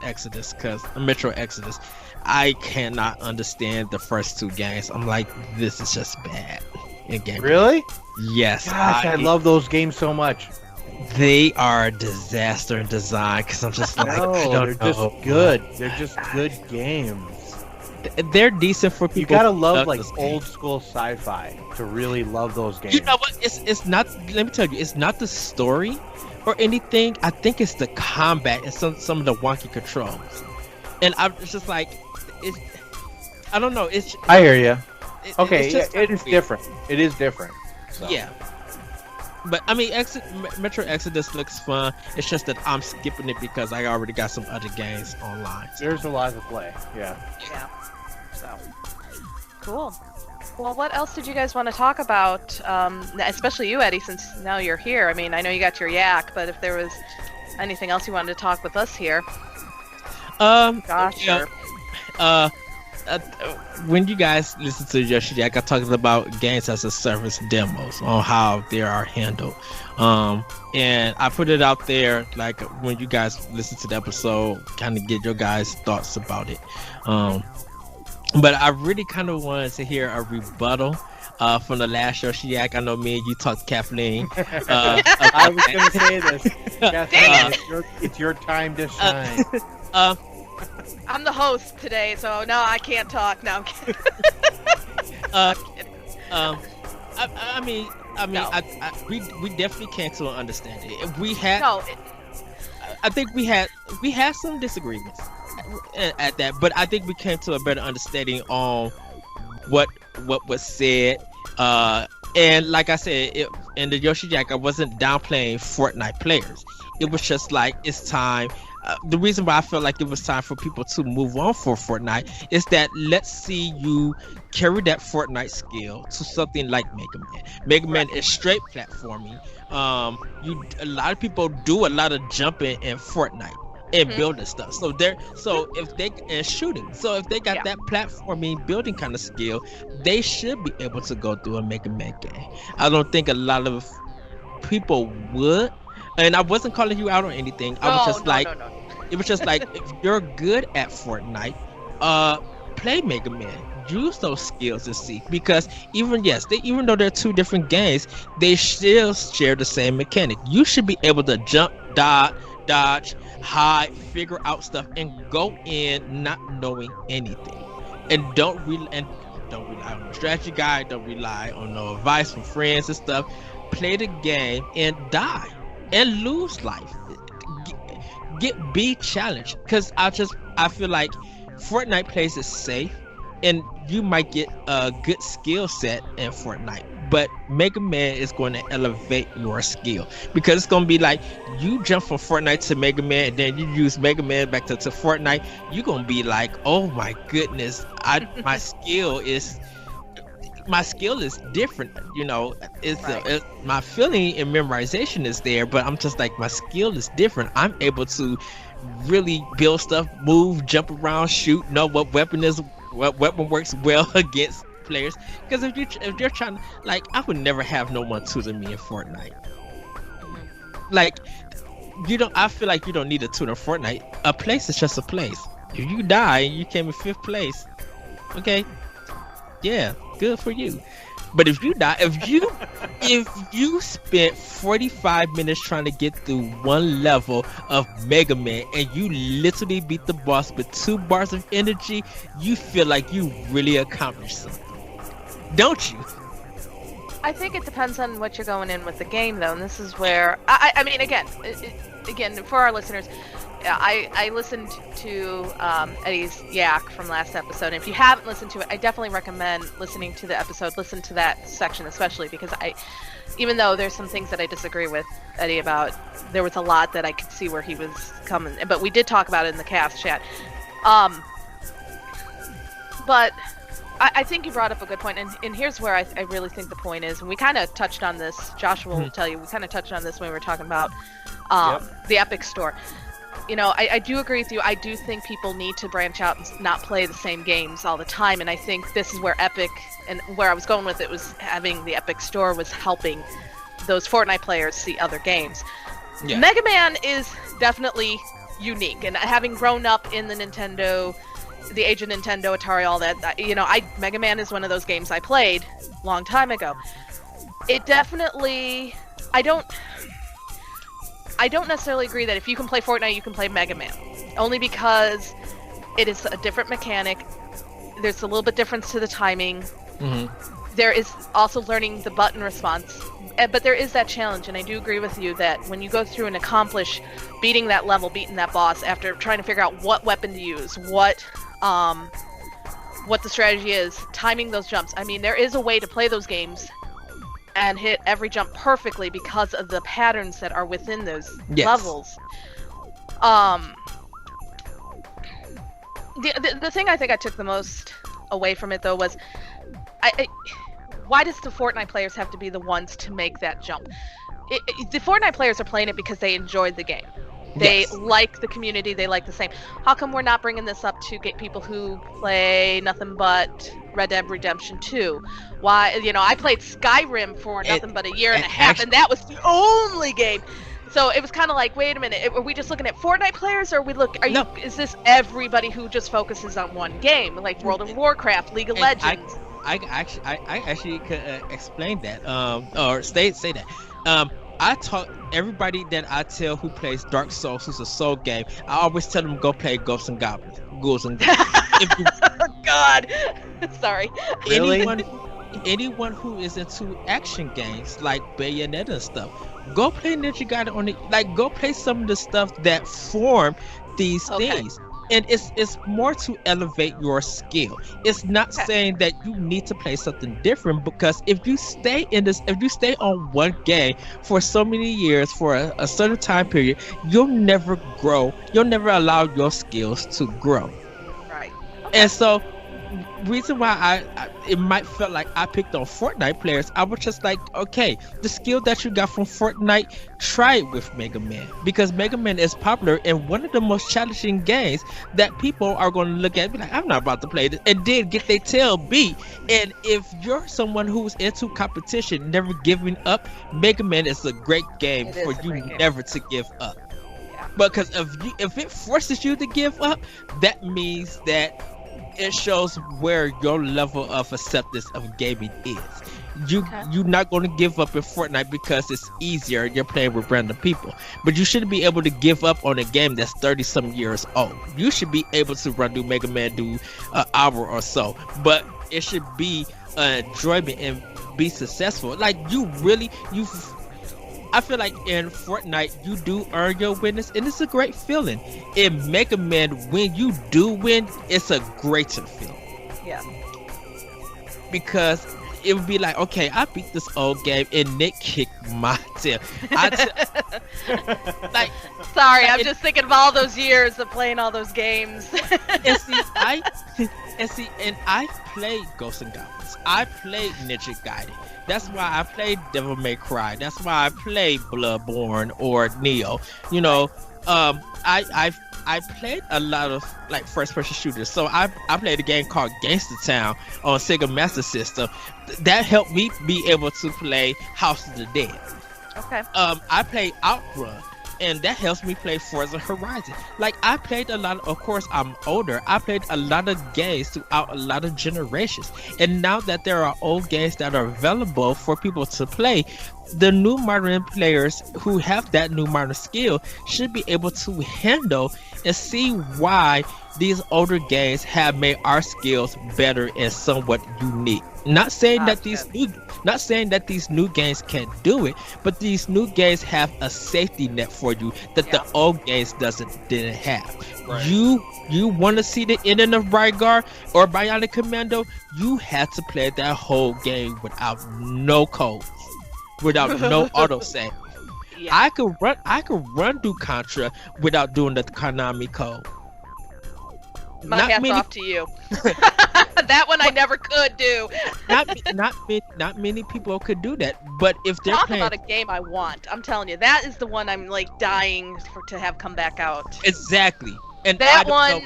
Exodus because Metro Exodus. I cannot understand the first two games. I'm like, this is just bad in game. Really? Yes. Gosh, I love those games so much. They are a disaster in design because I'm just like, No, I don't they're know. just good. They're just good games. They're decent for people. You gotta who love like this game. old school sci-fi to really love those games. You know what? It's not. Let me tell you, it's not the story or anything. I think it's the combat and some of the wonky controls. And it's just like, I don't know. I hear you. Okay, it's just it is weird. different. It is different. So. Yeah. But I mean, Metro Exodus looks fun. It's just that I'm skipping it because I already got some other games online. There's a lot to play. Yeah. Yeah. So cool. Well, what else did you guys want to talk about? Especially you, Eddie, since now you're here. I mean, I know you got your yak, but if there was anything else you wanted to talk with us here. Gosh, yeah, uh, when you guys listen to Yoshi Jack, I talked about games as a service demos on how they are handled. And I put it out there, like when you guys listen to the episode, kind of get your guys' thoughts about it. But I really kind of wanted to hear a rebuttal from the last Yoshiak. I know me and you talked to Kathleen. I was going to say this. Kathleen, it's your time to shine. I'm the host today, so no, I can't talk. No, I'm kidding. We definitely came to an understanding. We had, No, I think we had some disagreements at that, but I think we came to a better understanding on what was said. And like I said, in the Yoshi Jack, I wasn't downplaying Fortnite players. It was just like, it's time. The reason why I felt like it was time for people to move on for Fortnite is that let's see you carry that Fortnite skill to something like Mega Man. Mega Man is straight platforming. A lot of people do a lot of jumping in Fortnite and building stuff. So if they and shooting. So if they got that platforming building kind of skill, they should be able to go through a Mega Man game. I don't think a lot of people would. And I wasn't calling you out on anything. I was just it was just like, if you're good at Fortnite, play Mega Man. Use those skills to see, because even though they're two different games, they still share the same mechanic. You should be able to jump, dodge, hide, figure out stuff, and go in not knowing anything. And don't rely on a strategy guide. Don't rely on no advice from friends and stuff. Play the game and die. And lose life. Be challenged, because I feel like Fortnite plays it safe, and you might get a good skill set in Fortnite, but Mega Man is going to elevate your skill, because it's going to be like you jump from Fortnite to Mega Man, and then you use Mega Man back to Fortnite. You're going to be like, oh my goodness, my skill is different, my feeling and memorization is there, but I'm just like, my skill is different. I'm able to really build stuff, move, jump around, shoot, know what weapon works well against players. Because if you're trying, like, I would never have no one tutor me in Fortnite. Like, I feel like you don't need a tutor in Fortnite. A place is just a place. If you die and you came in 5th place, okay, yeah, good for you. But if you die, if you spent 45 minutes trying to get through one level of Mega Man and you literally beat the boss with 2 bars of energy, you feel like you really accomplished something, don't you? I think it depends on what you're going in with the game, though, and this is where I mean, again, for our listeners, I listened to Eddie's yak from last episode, and if you haven't listened to it, I definitely recommend listening to the episode. Listen to that section especially, because even though there's some things that I disagree with Eddie about, there was a lot that I could see where he was coming, but we did talk about it in the cast chat. But I think you brought up a good point, and here's where I really think the point is, and we kind of touched on this, Joshua will tell you, we kind of touched on this when we were talking about the Epic Store. I do agree with you. I do think people need to branch out and not play the same games all the time, and I think this is where Epic, and where I was going with it, was having the Epic Store was helping those Fortnite players see other games. Yeah. Mega Man is definitely unique, and having grown up in the age of Nintendo, Atari, all that, Mega Man is one of those games I played a long time ago. It definitely, I don't necessarily agree that if you can play Fortnite, you can play Mega Man. Only because it is a different mechanic. There's a little bit difference to the timing. Mm-hmm. There is also learning the button response. But there is that challenge, and I do agree with you that when you go through and accomplish beating that level, beating that boss, after trying to figure out what weapon to use, what the strategy is, timing those jumps. I mean, there is a way to play those games and hit every jump perfectly because of the patterns that are within those levels. The thing I think I took the most away from it, though, was why does the Fortnite players have to be the ones to make that jump? The Fortnite players are playing it because they enjoyed the game. They Yes. like the community. They like the same. How come we're not bringing this up to get people who play nothing but Red Dead Redemption 2? Why? I played Skyrim for nothing but a year and a half, and that was the only game. So it was kind of like, wait a minute, are we just looking at Fortnite players, or is this everybody who just focuses on one game, like World of Warcraft, League of Legends? I actually could explain that, or say that. I taught everybody that I tell who plays Dark Souls, who's a soul game. I always tell them go play Ghosts and Goblins, Ghouls and Goblins. If you, God, sorry. Really? anyone who is into action games like Bayonetta and stuff, go play Ninja Gaiden on it. Like, go play some of the stuff that form these things. And it's more to elevate your skill. It's not saying that you need to play something different, because if you stay on one game for so many years for a certain time period, you'll never grow. You'll never allow your skills to grow. Right. And so, reason why it might feel like I picked on Fortnite players, I was just like, okay, the skill that you got from Fortnite, try it with Mega Man, because Mega Man is popular and one of the most challenging games that people are going to look at and be like, I'm not about to play this, and then get their tail beat. And if you're someone who's into competition, never giving up, Mega Man is a great game for you never to give up. Yeah. Because if it forces you to give up, that means that it shows where your level of acceptance of gaming is. You're not going to give up in Fortnite because it's easier. You're playing with random people, but you shouldn't be able to give up on a game that's 30-some years old. You should be able to run through Mega Man do an hour or so, but it should be enjoyment and be successful. Like, I feel like in Fortnite, you do earn your winners, and it's a great feeling. In Mega Man, when you do win, it's a greater feeling. Yeah. Because it would be like, okay, I beat this old game, and Nick kicked my tail. Sorry, I'm just thinking of all those years of playing all those games. and I played Ghosts and Goblins. I played Ninja Gaiden. That's why I played Devil May Cry. That's why I played Bloodborne or Neo. I played a lot of like first-person shooters. So I played a game called Gangsta Town on Sega Master System. That helped me be able to play House of the Dead. Okay. I played Outrun, and that helps me play Forza Horizon. Like, I played a lot of course, I'm older. I played a lot of games throughout a lot of generations. And now that there are old games that are available for people to play, the new modern players who have that new modern skill should be able to handle and see why these older games have made our skills better and somewhat unique. Not saying that these new games can't do it, but these new games have a safety net for you that the old games didn't have. Right. You want to see the ending of Rygar or Bionic Commando? You had to play that whole game without no code, without no autosave. Yeah. I could run through Contra without doing the Konami code. My hat's off to you. That one I never could do. Not many people could do that. But if they're playing about a game I want, I'm telling you, that is the one I'm like dying to have come back out. Exactly. And that one.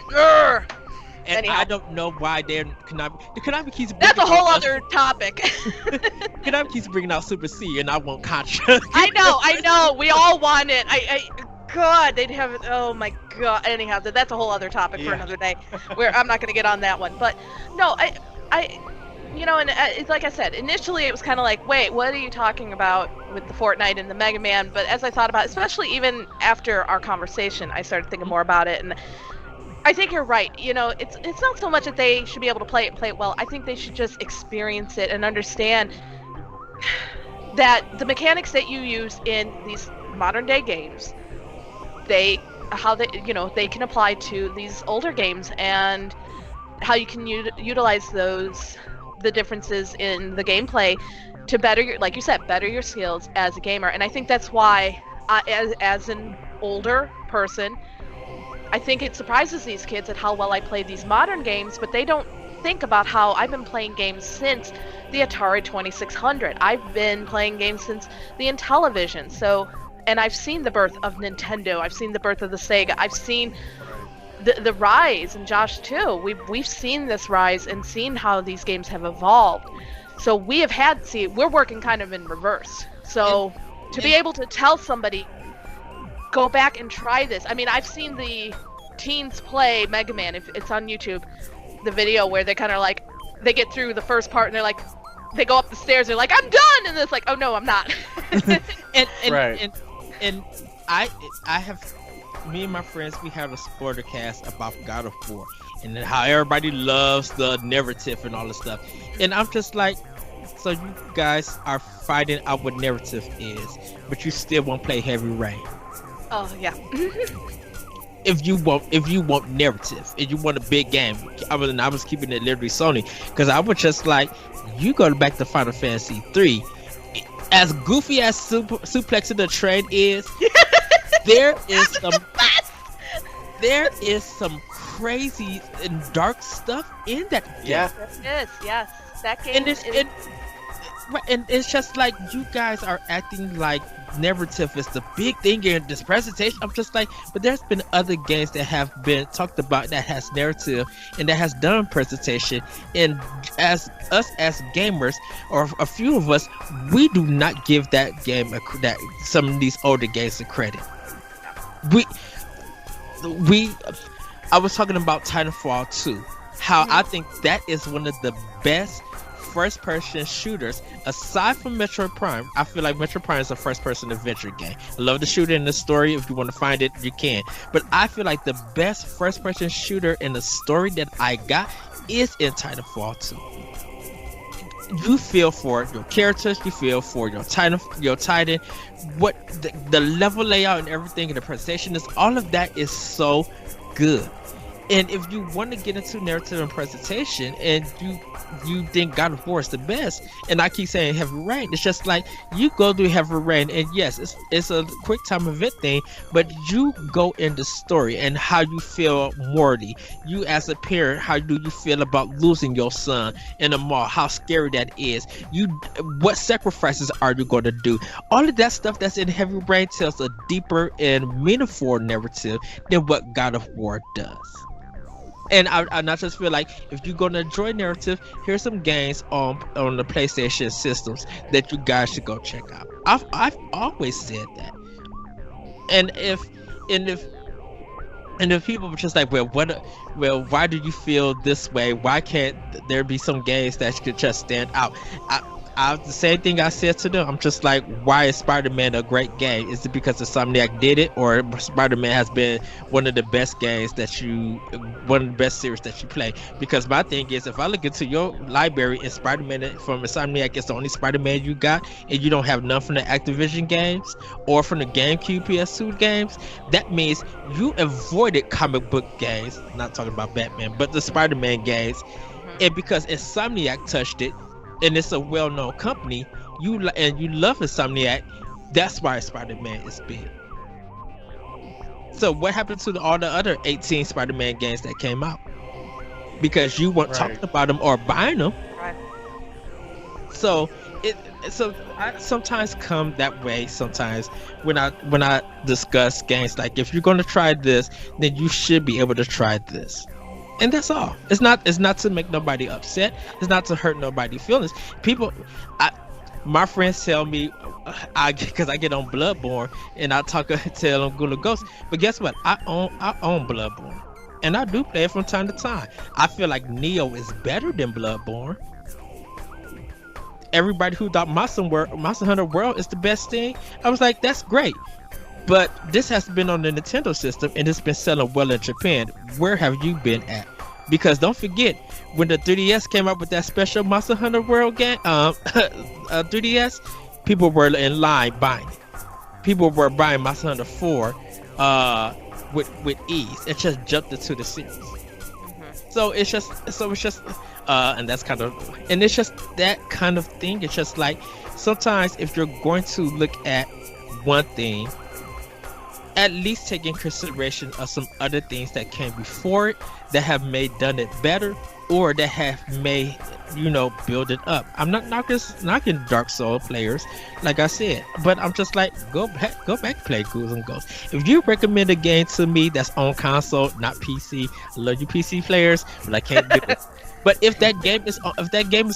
And anyhow. I don't know why they're Konami. The Konami keeps. That's a whole other topic. Konami keeps bringing out Super C, and I want Contra. I know. We all want it. God, they'd have it. Oh my God. Anyhow, that's a whole other topic for another day. Where I'm not going to get on that one. But no, and it's like I said, initially it was kind of like, wait, what are you talking about with the Fortnite and the Mega Man? But as I thought about it, especially even after our conversation, I started thinking more about it, and I think you're right. It's not so much that they should be able to play it and play it well. I think they should just experience it and understand that the mechanics that you use in these modern day games, they can apply to these older games, and how you can utilize the differences in the gameplay to better your skills as a gamer. And I think that's why, as an older person, I think it surprises these kids at how well I play these modern games, but they don't think about how I've been playing games since the Atari 2600. I've been playing games since the Intellivision. So, and I've seen the birth of Nintendo. I've seen the birth of the Sega. I've seen the rise, and Josh too. We've seen this rise and seen how these games have evolved. So we have had we're working kind of in reverse. So to be able to tell somebody, go back and try this. I mean, I've seen the teens play Mega Man. If it's on YouTube, the video where they kind of like they get through the first part and they're like, they go up the stairs. They're like, I'm done, and it's like, oh no, I'm not. and I have. Me and my friends, we have a spoiler cast about God of War and then how everybody loves the narrative and all this stuff. And I'm just like, so you guys are finding out what narrative is, but you still won't play Heavy Rain. Oh yeah. If you want narrative, if you want a big game, I was keeping it literally Sony, because I was just like, you go back to Final Fantasy 3, as goofy as Suplex in the Train is. There is some crazy and dark stuff in that game. Yeah. Yes. That game and it's just like, you guys are acting like narrative is the big thing in this presentation. I'm just like, but there's been other games that have been talked about that has narrative and that has done presentation, and as gamers, or a few of us, we do not give that game that some of these older games a credit. I was talking about Titanfall 2, how I think that is one of the best first-person shooters aside from Metroid Prime. I feel like Metroid Prime is a first-person adventure game. I love the shooter in the story. If you want to find it, you can. But I feel like the best first-person shooter in the story that I got is in Titanfall 2. You feel for your characters, you feel for your Titan, what the level layout and everything, and the presentation is, all of that is so good. And if you want to get into narrative and presentation, and you think God of War is the best, and I keep saying Heavy Rain, it's just like, you go through Heavy Rain, and yes, it's a quick time event thing, but you go in the story and how you feel morally. You as a parent, how do you feel about losing your son in a mall? How scary that is. What sacrifices are you going to do? All of that stuff that's in Heavy Rain tells a deeper and meaningful narrative than what God of War does. And I not just feel like, if you're going to enjoy narrative, here's some games on the PlayStation systems that you guys should go check out. I've always said that. And if people were just like, well, why do you feel this way? Why can't there be some games that could just stand out? The same thing I said to them. I'm just like, why is Spider-Man a great game? Is it because Insomniac did it, or Spider-Man has been one of the best games one of the best series that you play? Because my thing is, if I look into your library and Spider-Man from Insomniac is the only Spider-Man you got, and you don't have none from the Activision games or from the GameCube PS2 games, that means you avoided comic book games. Not talking about Batman, but the Spider-Man games. And because Insomniac touched it, and it's a well-known company, you love Insomniac, that's why Spider-Man is big. So what happened to all the other 18 Spider-Man games that came out? Because you weren't talking about them or buying them. Right. So I sometimes come that way. Sometimes when I discuss games, like, if you're going to try this, then you should be able to try this. And that's all. It's not to make nobody upset. It's not to hurt nobody's feelings. My friends tell me, because I get on Bloodborne and I tell them Gula Ghost. But guess what? I own Bloodborne, and I do play it from time to time. I feel like Neo is better than Bloodborne. Everybody who thought Monster Hunter World is the best thing, I was like, that's great. But this has been on the Nintendo system, and it's been selling well in Japan. Where have you been at? Because don't forget, when the 3DS came out with that special Monster Hunter World game, 3DS, people were in line buying it. People were buying Monster Hunter 4 with ease. It just jumped into the series. So it's just, and that's kind of, and it's just that kind of thing. It's just like, sometimes if you're going to look at one thing, at least take in consideration of some other things that came before it that have done it better, or that have made, build it up. I'm not knocking Dark Souls players, like I said, but I'm just like, go back, play Ghouls and Ghosts. If you recommend a game to me that's on console, not PC, I love you PC players, but I can't do it. But if that game is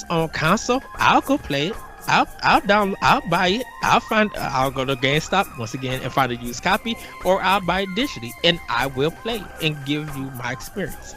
on console, I'll go play it. I'll buy it. I'll go to GameStop once again and find a used copy, or I'll buy it digitally, and I will play it and give you my experience.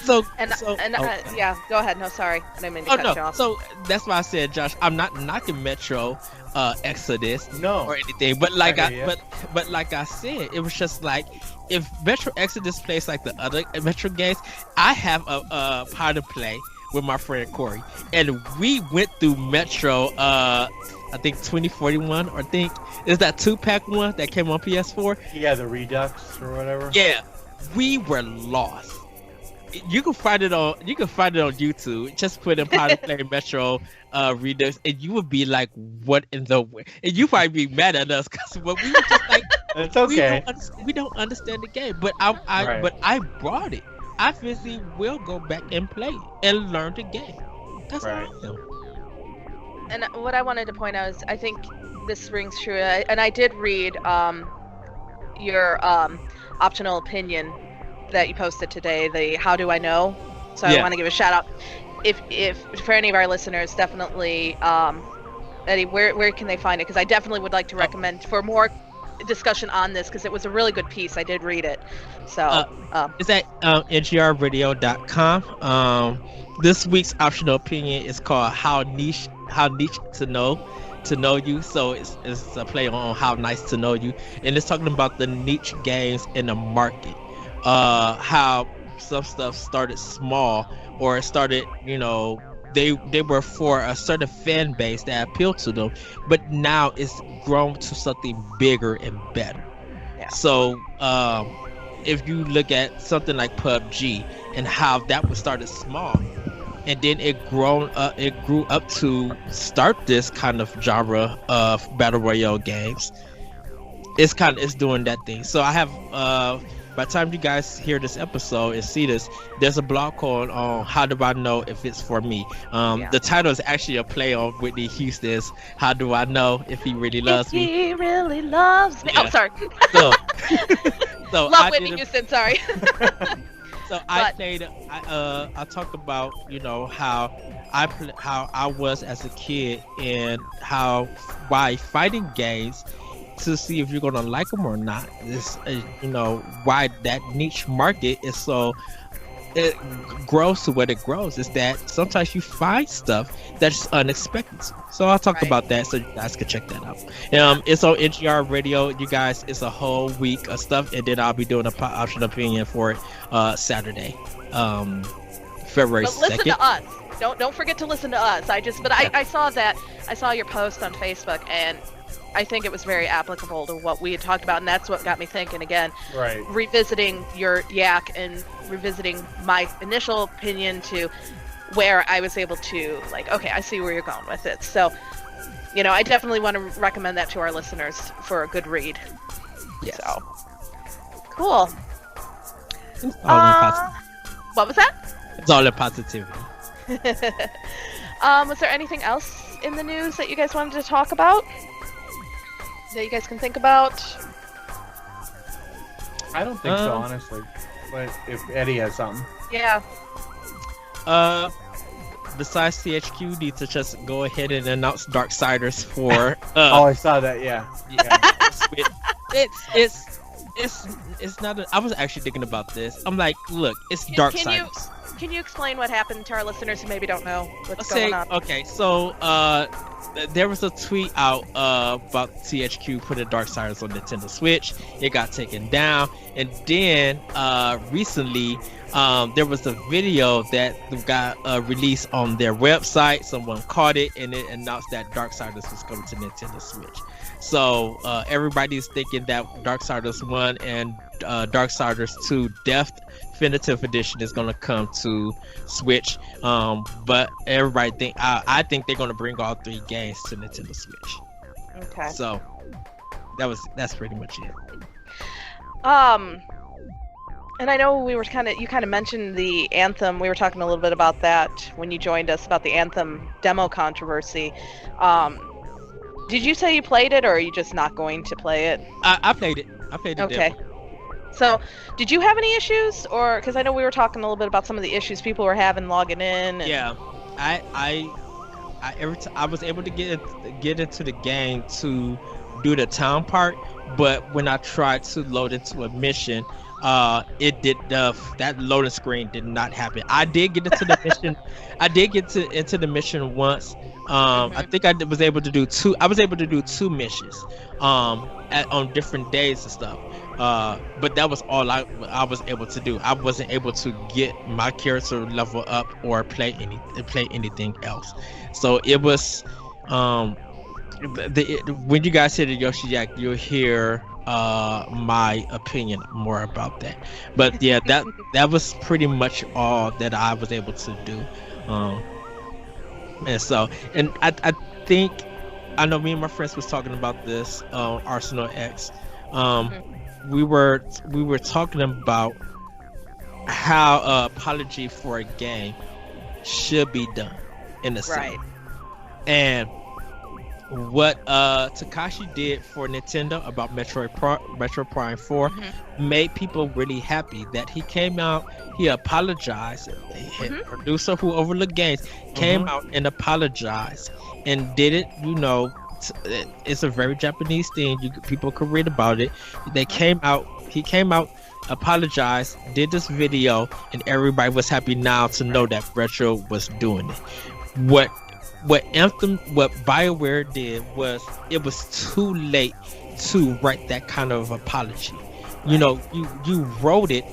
So yeah, go ahead. No, sorry, I didn't mean to cut you off. So that's why I said, Josh, I'm not knocking Metro Exodus or anything, but like I said, it was just like, if Metro Exodus plays like the other Metro games, I have a part to play with my friend Corey, and we went through Metro I think 2041, or I think is that 2-pack one that came on PS4. Yeah, the Redux or whatever. Yeah, we were lost. You can find it on YouTube. Just put in How to Play Metro Redux, and you would be like, "What in the way?" And you probably be mad at us because we were just like, "It's okay. We don't understand the game." But I brought it. I physically will go back and play it and learn the game. That's right. And what I wanted to point out is, I think this rings true. And I did read your optional opinion that you posted today, the How Do I Know? So I want to give a shout out. If for any of our listeners, definitely, Eddie, where can they find it? Because I definitely would like to recommend for more discussion on this, because it was a really good piece. I did read it. So it's at ngrradio.com. This week's optional opinion is called How Niche to Know You. So it's a play on How Nice to Know You, and it's talking about the niche games in the market. How some stuff started small, or it started, they were for a certain fan base that appealed to them, but now it's grown to something bigger and better. Yeah. So if you look at something like PUBG and how that was started small, and then it grew up to start this kind of genre of battle royale games. It's doing that thing. So I have by the time you guys hear this episode and see this, there's a blog called on How Do I Know If It's For Me. The title is actually a play on Whitney Houston's How Do I Know If He Really Loves Me. He really loves me. Yeah. Oh, sorry. So love Whitney Houston, sorry. So I talked about, how I was as a kid, and why fighting games, to see if you're gonna like them or not. This, why that niche market is so, it grows to what it grows, is that sometimes you find stuff that's unexpected. So I'll talk about that, so you guys can check that out. It's on NGR Radio, you guys. It's a whole week of stuff, and then I'll be doing a optional opinion for it Saturday, February 2nd. Listen to us. Don't forget to listen to us. I saw your post on Facebook, and I think it was very applicable to what we had talked about, and that's what got me thinking again. Right. Revisiting your yak and revisiting my initial opinion to where I was able to, like, okay, I see where you're going with it. So, I definitely want to recommend that to our listeners for a good read. Yes. So, cool. What was that? It's all in positivity. Was there anything else in the news that you guys wanted to talk about? That you guys can think about? I don't think so, honestly. But if Eddie has something. Yeah. Besides THQ, need to just go ahead and announce Darksiders for. I saw that. Yeah. It's not. I was actually thinking about this. I'm like, look, it's Darksiders. Can you explain what happened to our listeners who maybe don't know what's going on? Okay, so there was a tweet out about THQ putting Darksiders on Nintendo Switch. It got taken down, and then recently there was a video that got released on their website. Someone caught it, and it announced that Darksiders was coming to Nintendo Switch. So everybody's thinking that Darksiders 1 and Darksiders 2 Definitive Edition is going to come to Switch, but everybody I think they're going to bring all 3 games to Nintendo Switch. Okay. So that's pretty much it. And I know you kind of mentioned the Anthem. We were talking a little bit about that when you joined us about the Anthem demo controversy. Did you say you played it, or are you just not going to play it? I played it. Okay. So, did you have any issues, or because I know we were talking a little bit about some of the issues people were having logging in? And... Yeah, I was able to get into the game to do the town part, but when I tried to load into a mission, that loading screen did not happen. I did get into the mission. I did get into the mission once. I think I was able to do two. I was able to do 2 missions, on different days and stuff. But that was all I was able to do. I wasn't able to get my character level up or play anything else. So it was when you guys hear the Yoshi Yak, you'll hear my opinion more about that. But yeah, that was pretty much all that I was able to do. And I think I know me and my friends was talking about this on Arsenal X. We were talking about how apology for a game should be done in a sense. Right. And what Takashi did for Nintendo about Metroid Prime 4 made people really happy. That he came out, he apologized. The producer who overlooked games came out and apologized and did it. It's a very Japanese thing. People could read about it. He came out, apologized, did this video, and everybody was happy now to know that Retro was doing it. What BioWare did was, it was too late to write that kind of apology. You wrote it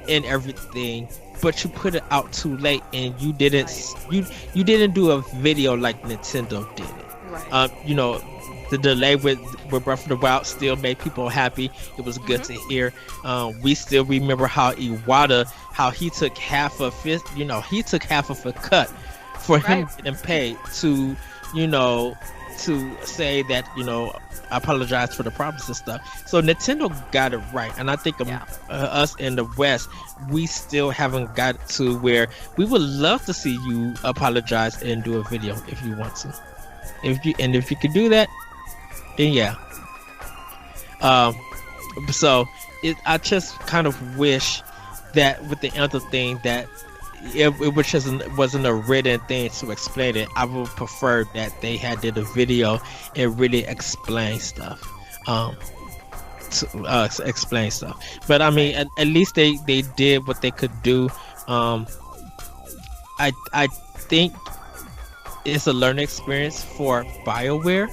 and everything, but you put it out too late, and you didn't do a video like Nintendo did it. Right. The delay with Breath of the Wild still made people happy. It was good to hear. We still remember how Iwata, how he took half of a cut for him getting paid to say that, I apologize for the problems and stuff. So Nintendo got it right, and I think us in the West, we still haven't got to where we would love to see you apologize and do a video if you want to. If you could do that, then yeah. I just kind of wish that with the other thing that it wasn't a written thing to explain it. I would prefer that they had did a video and really explain stuff. Explain stuff. But I mean, at least they did what they could do. I think it's a learning experience for BioWare.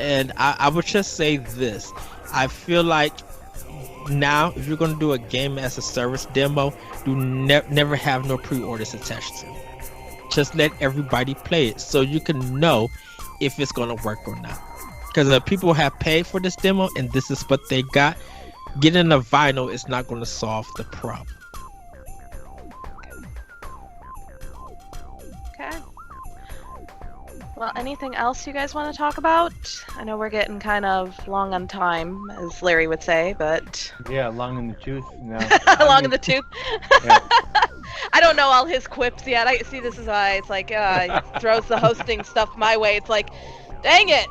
And I would just say this. I feel like now, if you're going to do a game as a service demo, do never have no pre-orders attached to it. Just let everybody play it so you can know if it's going to work or not. Because if people have paid for this demo and this is what they got, getting a vinyl is not going to solve the problem. Okay. Well, anything else you guys want to talk about? I know we're getting kind of long on time, as Larry would say, but... Yeah, long in the tooth. No. Long in the tooth? Yeah. I don't know all his quips yet. I see this is why it's like, he throws the hosting stuff my way. It's like, dang it!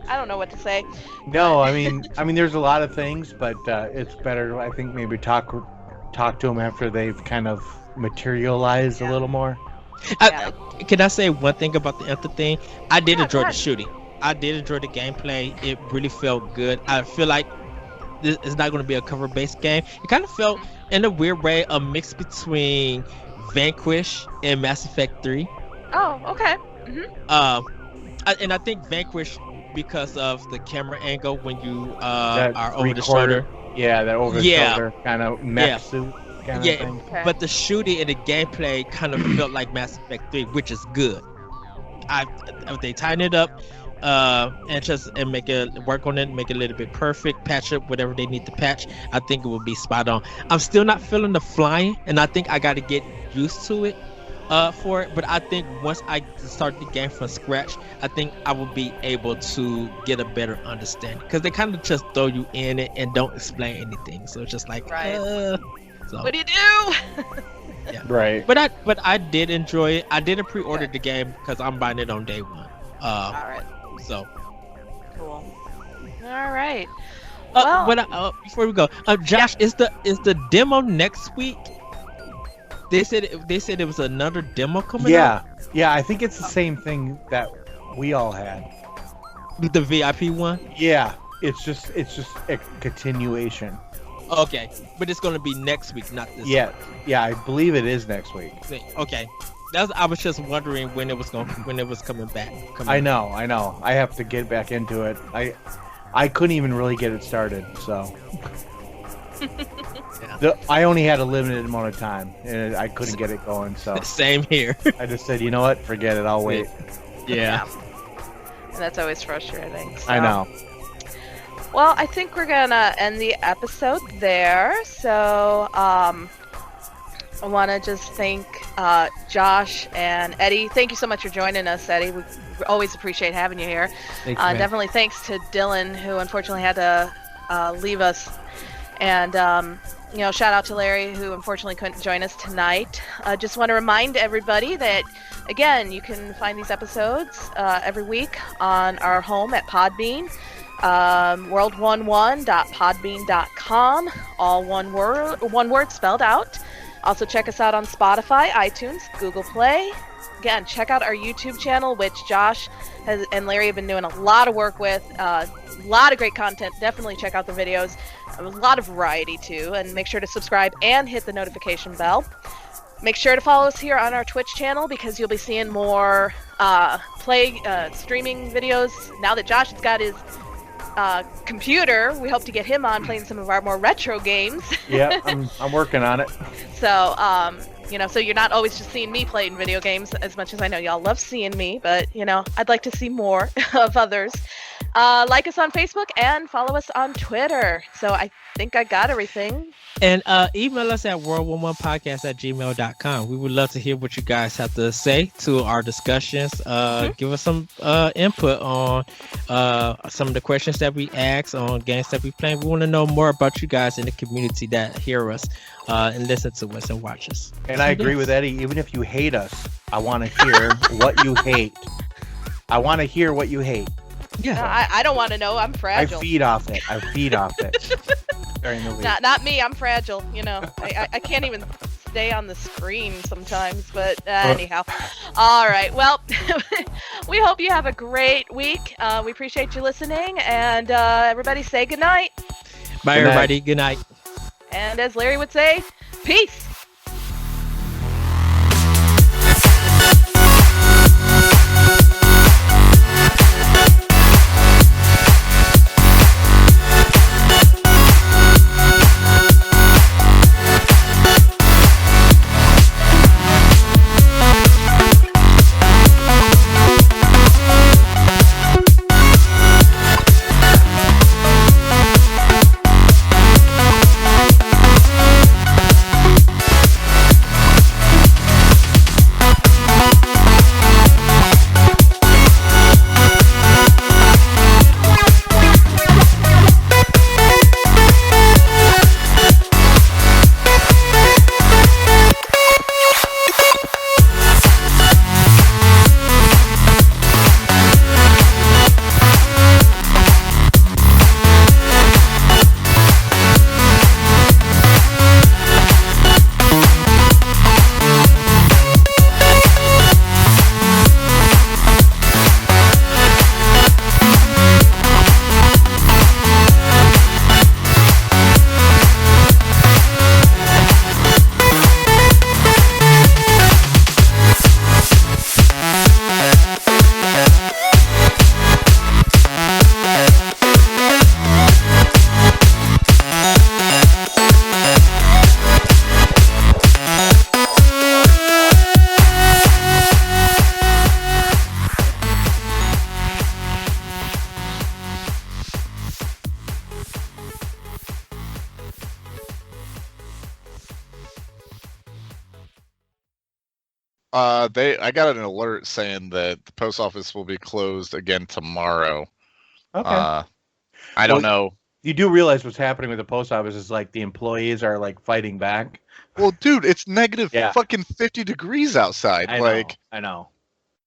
I don't know what to say. No, I mean, there's a lot of things, but it's better, I think, maybe talk to them after they've kind of materialized a little more. Can I say one thing about the Anthem thing? I did enjoy the shooting. I did enjoy the gameplay. It really felt good. I feel like this is not going to be a cover-based game. It kind of felt, in a weird way, a mix between Vanquish and Mass Effect 3. Oh, okay. And I think Vanquish, because of the camera angle when you are over the shoulder. Yeah, that over the shoulder kind of mech suit. Okay. But the shooting and the gameplay kind of felt like Mass Effect 3, which is good. If they tighten it up and make it work on it, make it a little bit perfect, patch up whatever they need to patch, I think it will be spot on. I'm still not feeling the flying, and I think I got to get used to it. for it, but I think once I start the game from scratch, I think I will be able to get a better understanding, because they kind of just throw you in it and don't explain anything, so it's just like, Right. so. What do you do? Right. But I did enjoy it. I didn't pre-order the game because I'm buying it on day one. All right. So. Cool. All right. Well- Before we go, Josh, is the demo next week? They said it was another demo coming out. Yeah. I think it's the same thing that we all had. The VIP one. Yeah. It's just a continuation. Okay, but it's gonna be next week, not this. Yeah. Yeah. I believe it is next week. week. Okay, I was just wondering when it was coming back. I know. I have to get back into it. I couldn't even really get it started, so. I only had a limited amount of time, and I couldn't get it going, so Same here. I just said, you know what, forget it, I'll wait. Yeah. And that's always frustrating. So. I know. Well, I think we're gonna end the episode there. So, I want to just thank Josh and Eddie. Thank you so much for joining us, Eddie. We always appreciate having you here. Thanks, man. Definitely thanks to Dylan, who unfortunately had to leave us. And, shout out to Larry, who unfortunately couldn't join us tonight. Just want to remind everybody that, again, you can find these episodes every week on our home at Podbean. world11.podbean.com, all one word spelled out. Also check us out on Spotify, iTunes, Google Play. Again, check out our YouTube channel, which Josh and Larry have been doing a lot of work with. A lot of great content. Definitely check out the videos. A lot of variety too, and make sure to subscribe and hit the notification bell. Make sure to follow us here on our Twitch channel, because you'll be seeing more streaming videos. Now that Josh has got his computer, we hope to get him on playing some of our more retro games. Yeah, I'm working on it. So, so you're not always just seeing me playing video games, as much as I know y'all love seeing me, but, I'd like to see more of others. Like us on Facebook and follow us on Twitter. So I think I got everything. And email us at world11podcast@gmail.com. We would love to hear what you guys have to say to our discussions. Give us some input on some of the questions that we ask on games that we play. We want to know more about you guys in the community that hear us and listen to us and watch us. And I agree with Eddie. Even if you hate us, I want to hear what you hate. I want to hear what you hate. Yeah. I don't want to know. I'm fragile. I feed off it during the week. Not me. I'm fragile. I can't even stay on the screen sometimes. But anyhow, all right. Well, we hope you have a great week. We appreciate you listening, and everybody say good night. Bye, Good night. everybody. Good night. And as Larry would say, peace. I got an alert saying that the post office will be closed again tomorrow. Okay. I don't know. You do realize what's happening with the post office is like the employees are like fighting back. Well, dude, it's negative Yeah. fucking 50 degrees outside. I like, know.